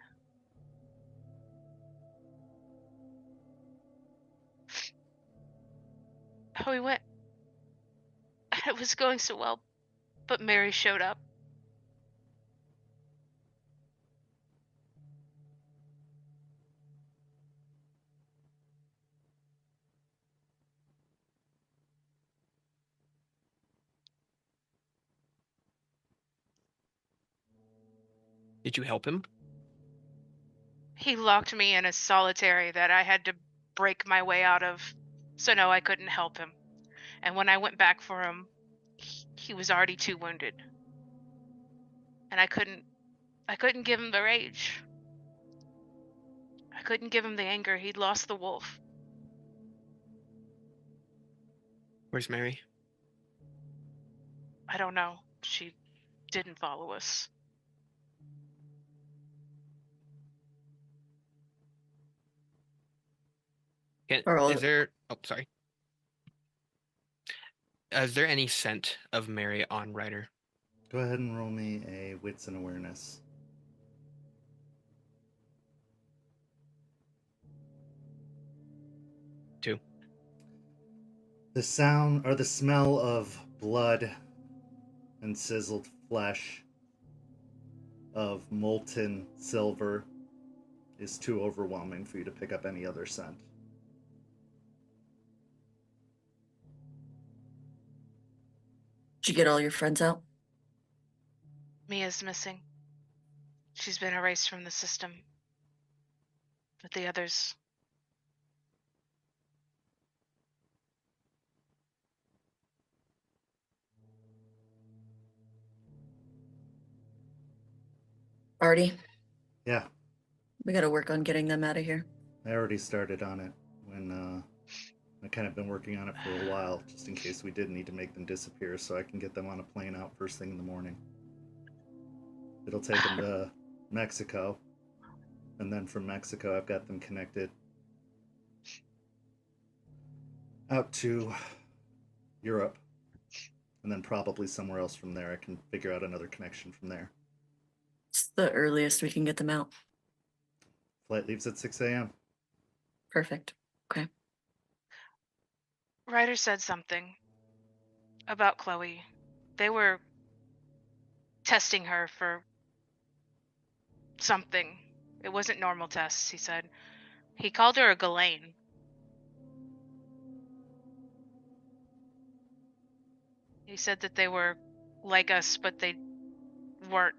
We went. It was going so well, but Mary showed up. Did you help him? He locked me in a solitary that I had to break my way out of, so no, I couldn't help him. And when I went back for him, he was already too wounded. And I couldn't give him the rage. I couldn't give him the anger. He'd lost the wolf. Where's Mary? I don't know. She didn't follow us. Is there... Oh, sorry. Is there any scent of Mary on Ryder? Go ahead and roll me a wits and awareness. 2. The sound or the smell of blood and sizzled flesh, of molten silver, is too overwhelming for you to pick up any other scent. Did you get all your friends out? Mia's missing. She's been erased from the system. But the others... Artie, Yeah, we gotta work on getting them out of here. I already started on it when I kind of been working on it for a while, just in case we did need to make them disappear, so I can get them on a plane out first thing in the morning. It'll take them to Mexico. And then from Mexico, I've got them connected out to Europe. And then probably somewhere else from there. I can figure out another connection from there. It's the earliest we can get them out. Flight leaves at 6 a.m. Perfect. Okay. Ryder said something about Chloe. They were testing her for something. It wasn't normal tests, he said. He called her a Ghislaine. He said that they were like us, but they weren't.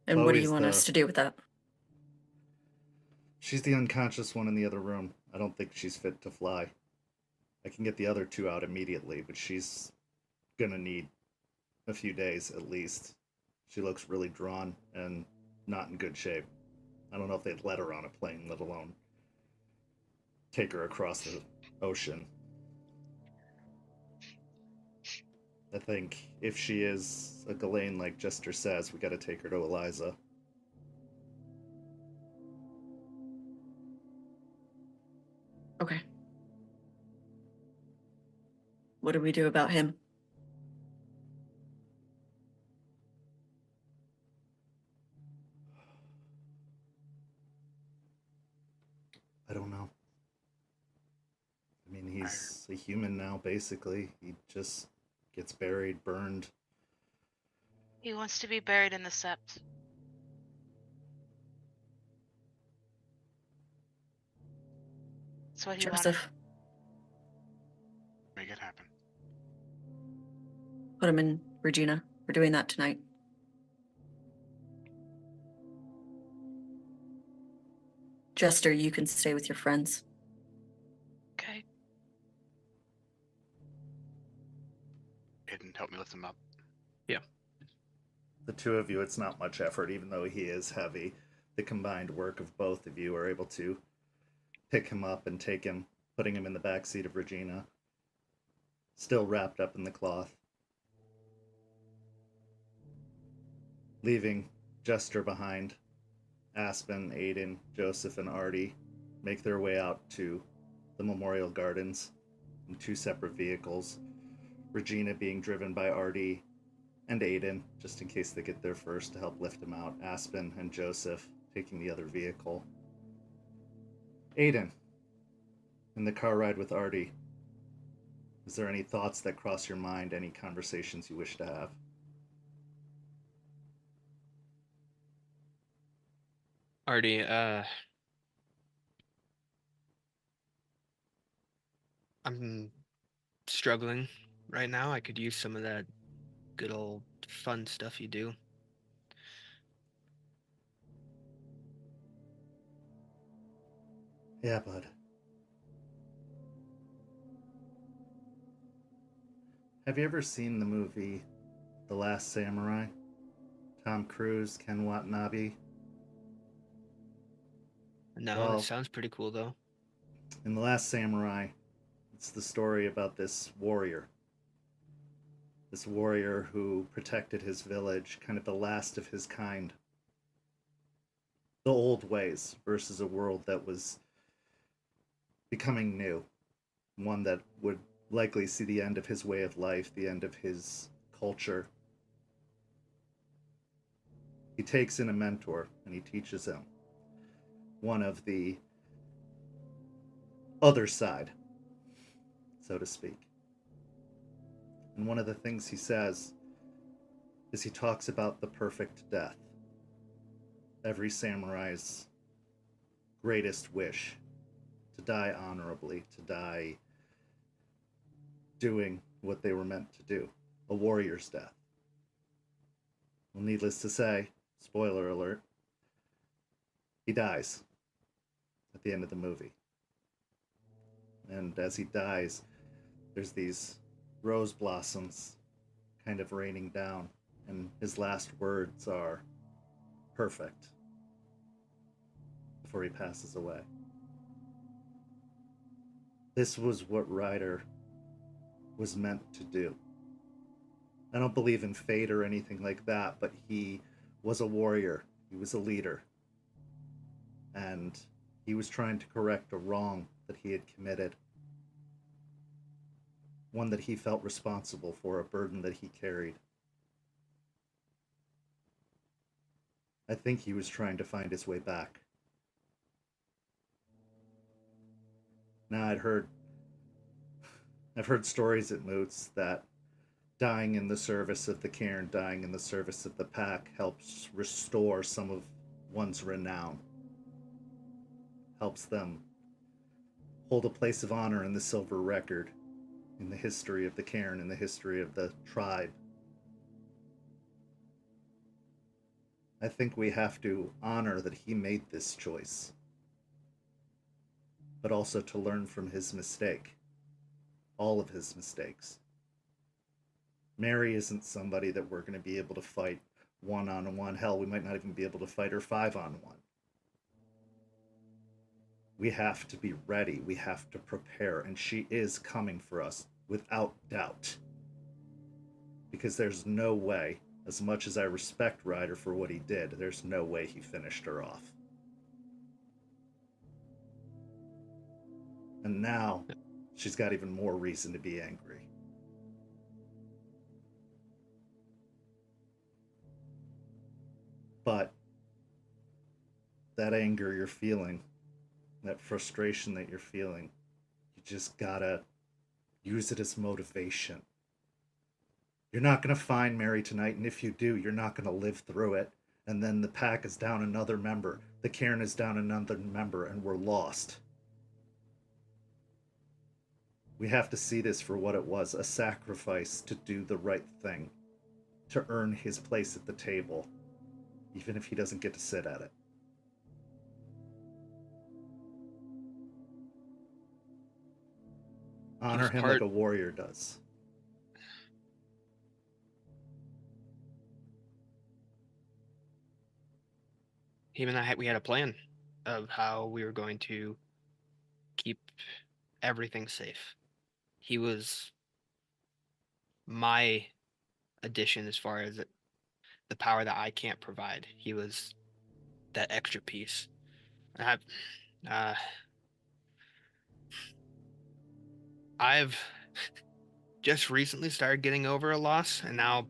And what do you Chloe's want us to do with that? She's the unconscious one in the other room. I don't think she's fit to fly. I can get the other two out immediately, but she's gonna need a few days at least. She looks really drawn and not in good shape. I don't know if they'd let her on a plane, let alone take her across the ocean. I think if she is a Ghislaine like Jester says, we gotta take her to Eliza. Okay. What do we do about him? I don't know. I mean, he's a human now, basically. He just gets buried, burned. He wants to be buried in the sept. That's what he wanted. Joseph, Make it happen. put him in Regina. We're doing that tonight. Jester, you can stay with your friends. Okay. Aiden, help me lift him up. The two of you, it's not much effort, even though he is heavy. The combined work of both of you are able to pick him up and take him, putting him in the back seat of Regina, still wrapped up in the cloth. Leaving Jester behind, Aspen, Aiden, Joseph, and Artie make their way out to the Memorial Gardens in two separate vehicles, Regina being driven by Artie and Aiden, just in case they get there first to help lift him out. Aspen and Joseph taking the other vehicle. Aiden, in the car ride with Artie, is there any thoughts that cross your mind, any conversations you wish to have? Artie, I'm struggling right now. I could use some of that good old fun stuff you do. Yeah, bud. Have you ever seen the movie The Last Samurai? Tom Cruise, Ken Watanabe? No, Well, it sounds pretty cool though. In The Last Samurai, it's the story about this warrior. This warrior who protected his village, kind of the last of his kind. The old ways versus a world that was becoming new. One that would likely see the end of his way of life, the end of his culture. He takes in a mentor and he teaches him one of the other side, so to speak. And one of the things he says is he talks about the perfect death. Every samurai's greatest wish, to die honorably, to die doing what they were meant to do, a warrior's death. Well, needless to say, spoiler alert, he dies at the end of the movie. And as he dies, there's these rose blossoms kind of raining down, and his last words are perfect before he passes away. This was what Ryder was meant to do. I don't believe in fate or anything like that, but he was a warrior. He was a leader. And he was trying to correct a wrong that he had committed. One that he felt responsible for, a burden that he carried. I think he was trying to find his way back. Now I've heard stories at Moots that dying in the service of the cairn, dying in the service of the pack, helps restore some of one's renown. Helps them hold a place of honor in the silver record, in the history of the cairn, in the history of the tribe. I think we have to honor that he made this choice, but also to learn from his mistake, all of his mistakes. Mary isn't somebody that we're going to be able to fight one-on-one. Hell, we might not even be able to fight her 5-on-1. We have to be ready. We have to prepare, and she is coming for us without doubt. Because there's no way, as much as I respect Ryder for what he did, there's no way he finished her off. And now, she's got even more reason to be angry. But that anger you're feeling, that frustration that you're feeling, you just gotta use it as motivation. You're not gonna find Mary tonight, and if you do, you're not gonna live through it. And then the pack is down another member, the cairn is down another member, and we're lost. We have to see this for what it was, a sacrifice to do the right thing, to earn his place at the table, even if he doesn't get to sit at it. Honor him like a warrior does. Him and we had a plan of how we were going to keep everything safe. He was my addition as far as the power that I can't provide. He was that extra piece. I've just recently started getting over a loss, and now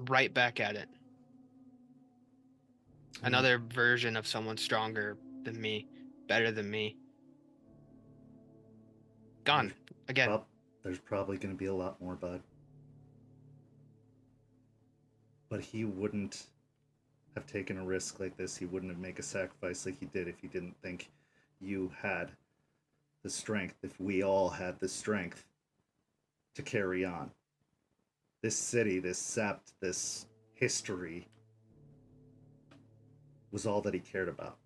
right back at it. Another version of someone stronger than me, better than me. Gone again. There's probably going to be a lot more, bud. But he wouldn't have taken a risk like this. He wouldn't have made a sacrifice like he did if he didn't think you had the strength, if we all had the strength to carry on. This city, this sept, this history was all that he cared about.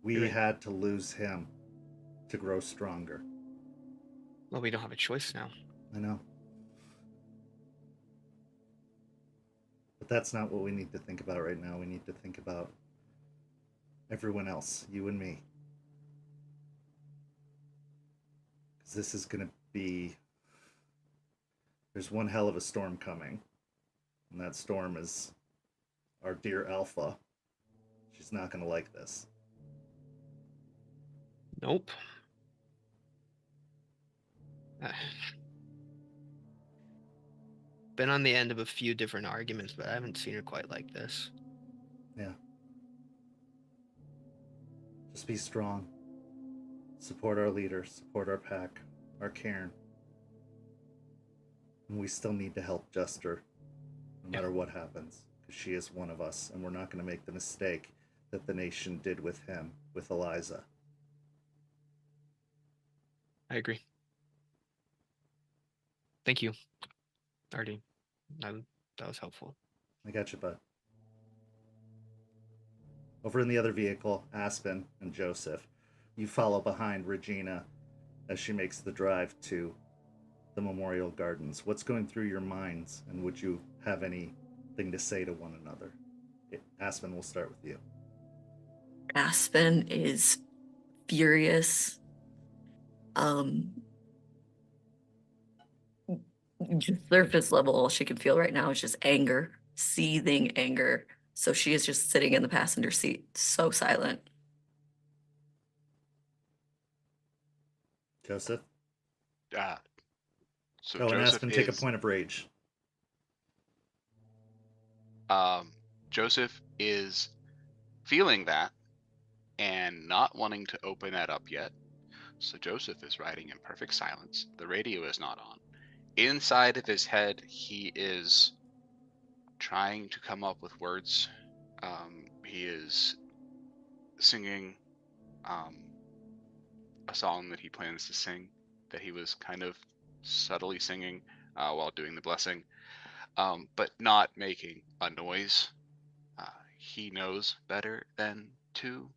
We had to lose him to grow stronger. Well, we don't have a choice now. I know. But that's not what we need to think about right now. We need to think about everyone else, you and me. Because this is going to be... There's one hell of a storm coming. And that storm is our dear Alpha. She's not going to like this. Nope. Been on the end of a few different arguments, but I haven't seen her quite like this. Yeah. Just be strong. Support our leaders, support our pack, our cairn. And we still need to help Jester, no matter what happens, because she is one of us, and we're not going to make the mistake that the nation did with him, with Eliza. I agree. Thank you, Artie. That was helpful. I got you, bud. Over in the other vehicle, Aspen and Joseph, you follow behind Regina as she makes the drive to the Memorial Gardens. What's going through your minds, and would you have anything to say to one another. Aspen, we'll start with you. Aspen is furious. Just surface level, all she can feel right now is just anger, seething anger. So she is just sitting in the passenger seat, so silent. Joseph? So And Joseph Aspen, is take a point of rage. Joseph is feeling that and not wanting to open that up yet. So Joseph is riding in perfect silence. The radio is not on. Inside of his head, he is trying to come up with words. He is singing a song that he plans to sing, that he was kind of subtly singing while doing the blessing, but not making a noise. He knows better than to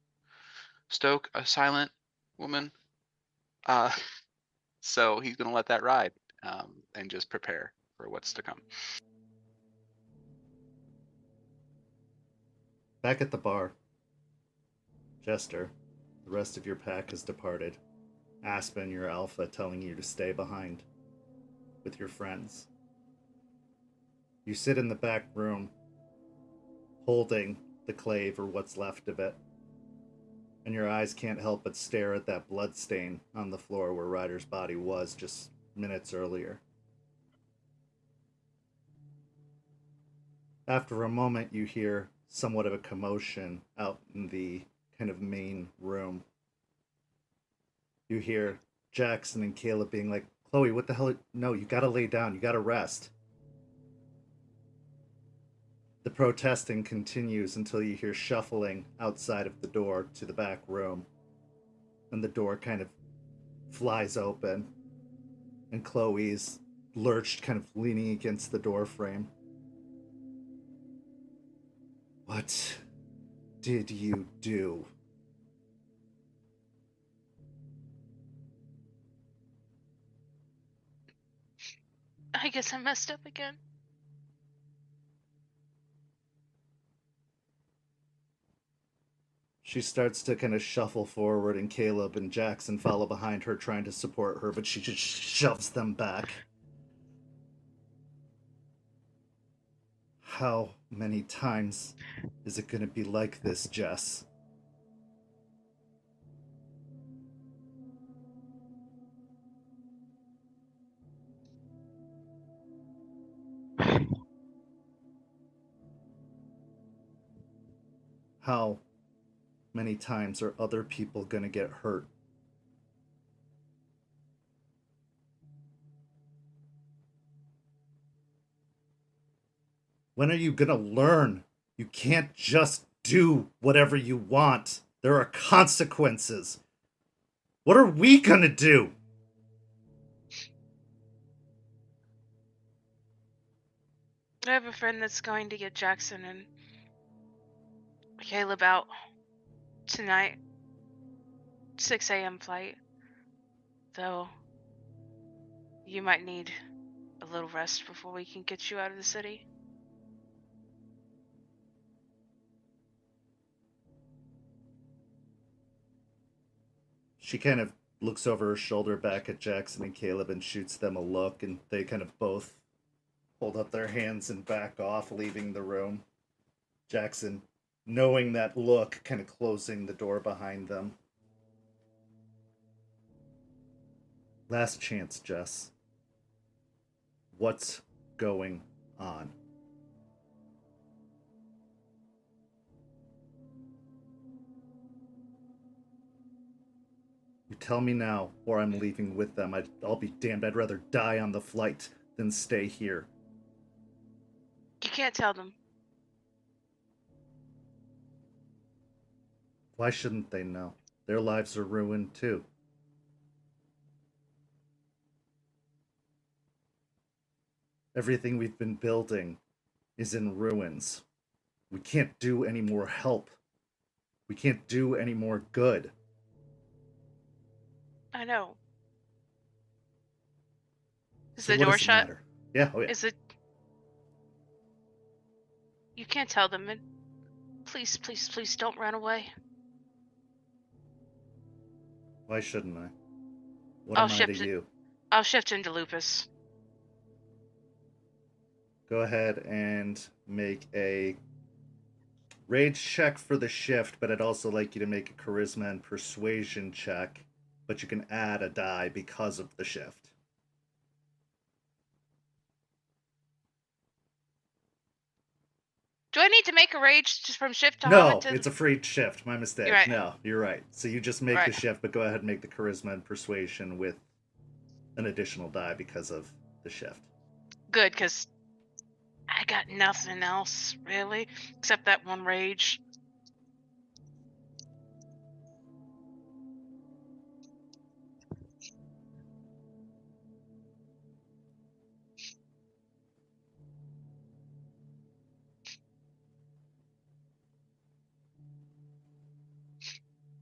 stoke a silent woman. So he's going to let that ride and just prepare for what's to come. Back at the bar, Jester, the rest of your pack has departed. Aspen, your alpha, telling you to stay behind with your friends. You sit in the back room, holding the clave or what's left of it, and your eyes can't help but stare at that blood stain on the floor where Ryder's body was just minutes earlier. After a moment, you hear somewhat of a commotion out in the kind of main room. You hear Jackson and Caleb being like, Chloe, what the hell? No, you gotta lay down. You gotta rest. The protesting continues until you hear shuffling outside of the door to the back room. And the door kind of flies open. And Chloe's lurched, kind of leaning against the door frame. What did you do? I guess I messed up again. She starts to kind of shuffle forward, and Caleb and Jackson follow behind her, trying to support her, but she just shoves them back. How many times is it going to be like this, Jess? How many times are other people going to get hurt? When are you going to learn? You can't just do whatever you want. There are consequences. What are we going to do? I have a friend that's going to get Jackson and Caleb out tonight. 6 a.m. flight. Though you might need a little rest before we can get you out of the city. She kind of looks over her shoulder back at Jackson and Caleb and shoots them a look, and they kind of both hold up their hands and back off, leaving the room. Jackson, knowing that look, kind of closing the door behind them. Last chance, Jess. What's going on? You tell me now, or I'm leaving with them. I'll be damned. I'd rather die on the flight than stay here. You can't tell them. Why shouldn't they know? Their lives are ruined too. Everything we've been building is in ruins. We can't do any more help. We can't do any more good. I know. Is So the what door does it shut? matter? Yeah, oh yeah. Is it? You can't tell them. And please, please, please don't run away. Why shouldn't I? What I'll am I to shift it. you? I'll shift into Lupus. Go ahead and make a rage check for the shift, but I'd also like you to make a charisma and persuasion check, but you can add a die because of the shift. Do I need to make a rage just from shift to No, Haunted? it's a free shift. My mistake. You're right. No, you're right. So you just make Right. the shift, but go ahead and make the charisma and persuasion with an additional die because of the shift. Good, because I got nothing else, really, except that one rage.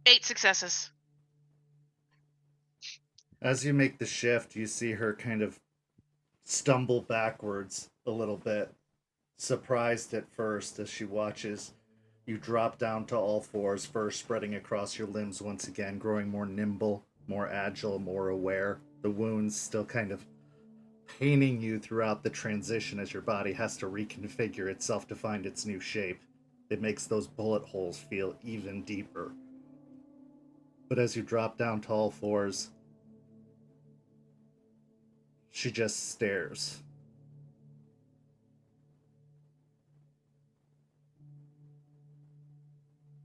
Eight successes. As you make the shift, you see her kind of stumble backwards a little bit, surprised at first as she watches you drop down to all fours, first spreading across your limbs once again, growing more nimble, more agile, more aware. The wounds still kind of paining you throughout the transition as your body has to reconfigure itself to find its new shape. It makes those bullet holes feel even deeper. But as you drop down to all fours, she just stares.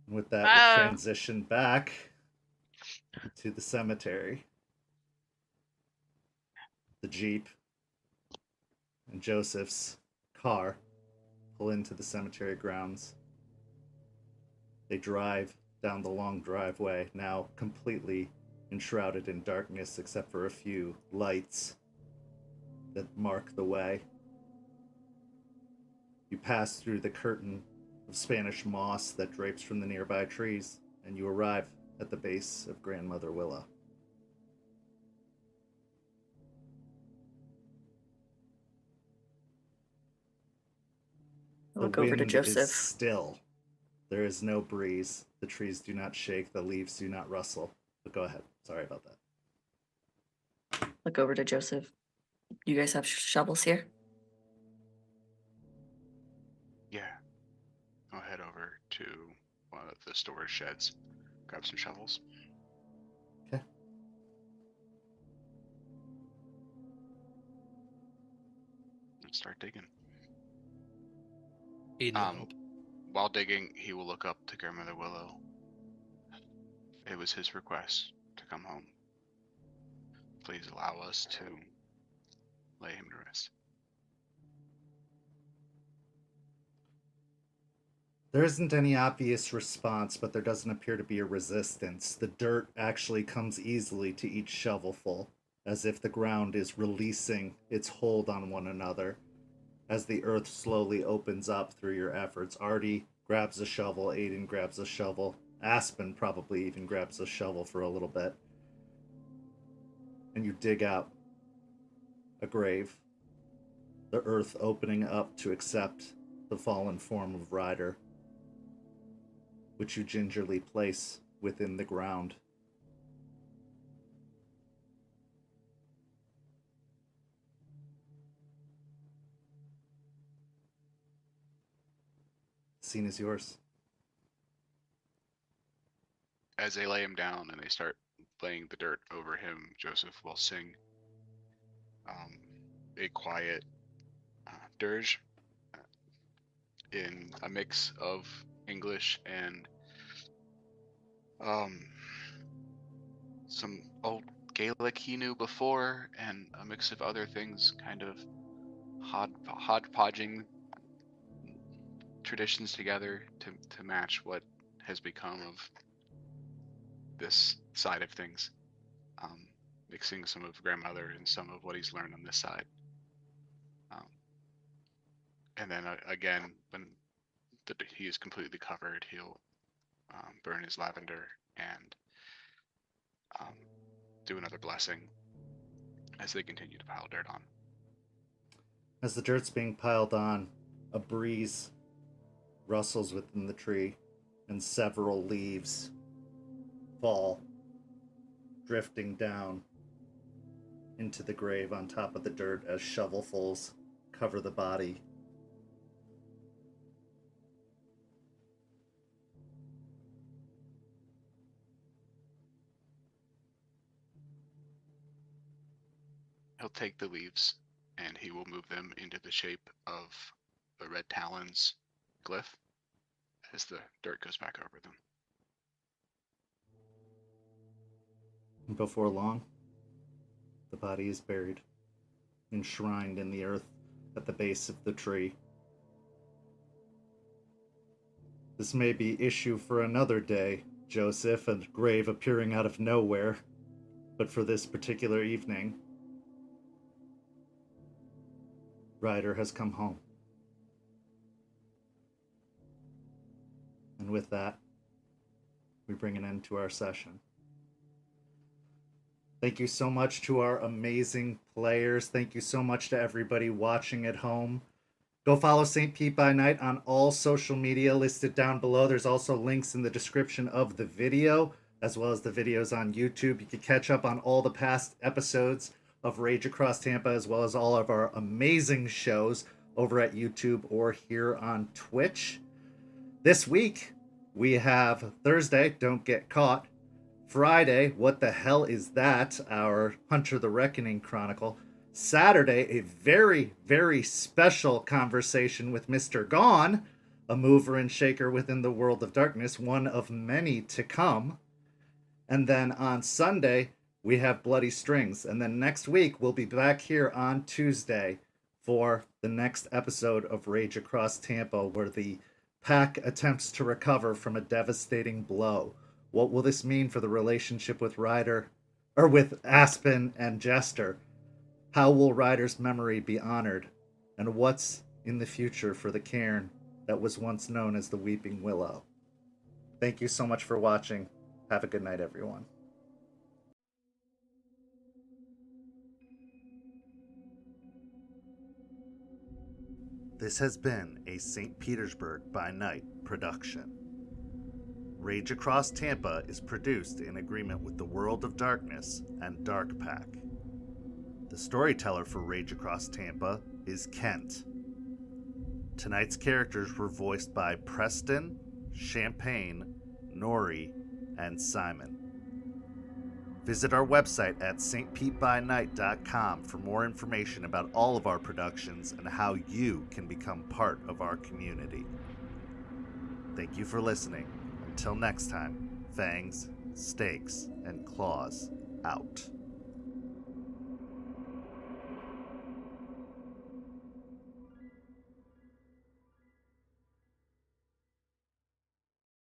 And with that, we'll transition back to the cemetery. The Jeep and Joseph's car pull into the cemetery grounds. They drive down the long driveway, now completely enshrouded in darkness except for a few lights that mark the way. You pass through the curtain of Spanish moss that drapes from the nearby trees, and you arrive at the base of Grandmother Willow. I'll look over to Is Joseph. still. There is no breeze. The trees do not shake. The leaves do not rustle. But go ahead. Sorry about that. Look over to Joseph. You guys have shovels here? Yeah. I'll head over to one of the storage sheds, grab some shovels. Okay. And start digging. Aiden, While digging, he will look up to Grandmother Willow. It was his request to come home. Please allow us to lay him to rest. There isn't any obvious response, but there doesn't appear to be a resistance. The dirt actually comes easily to each shovelful, as if the ground is releasing its hold on one another. As the earth slowly opens up through your efforts, Artie grabs a shovel, Aiden grabs a shovel, Aspen probably even grabs a shovel for a little bit. And you dig out a grave, the earth opening up to accept the fallen form of Ryder, which you gingerly place within the ground. The scene is yours. As they lay him down and they start laying the dirt over him, Joseph will sing a quiet dirge in a mix of English and some old Gaelic he knew before, and a mix of other things, kind of hodgepodging traditions together to match what has become of this side of things, mixing some of grandmother and some of what he's learned on this side. And then again, when he is completely covered, he'll burn his lavender and do another blessing as they continue to pile dirt on. As the dirt's being piled on, a breeze rustles within the tree, and several leaves fall, drifting down into the grave on top of the dirt as shovelfuls cover the body. He'll take the leaves and he will move them into the shape of the red talons glyph as the dirt goes back over them. Before long, the body is buried, enshrined in the earth at the base of the tree. This may be issue for another day, Joseph, a grave appearing out of nowhere, but for this particular evening, Ryder has come home. And with that, we bring an end to our session. Thank you so much to our amazing players. Thank you so much to everybody watching at home. Go follow St. Pete by Night on all social media listed down below. There's also links in the description of the video, as well as the videos on YouTube. You can catch up on all the past episodes of Rage Across Tampa, as well as all of our amazing shows over at YouTube or here on Twitch. This week, we have Thursday, Don't Get Caught. Friday, What the Hell Is That? Our Hunter the Reckoning Chronicle. Saturday, a very, very special conversation with Mr. Gone, a mover and shaker within the world of darkness, one of many to come. And then on Sunday, we have Bloody Strings. And then next week, we'll be back here on Tuesday for the next episode of Rage Across Tampa, where the pack attempts to recover from a devastating blow. What will this mean for the relationship with Ryder, or with Aspen and Jester? How will Ryder's memory be honored? And what's in the future for the cairn that was once known as the Weeping Willow? Thank you so much for watching. Have a good night, everyone. This has been a St. Petersburg by Night production. Rage Across Tampa is produced in agreement with the World of Darkness and Dark Pack. The storyteller for Rage Across Tampa is Kent. Tonight's characters were voiced by Preston, Champagne, Noree, and Simon. Visit our website at stpetbynight.com for more information about all of our productions and how you can become part of our community. Thank you for listening. Until next time, fangs, stakes, and claws out.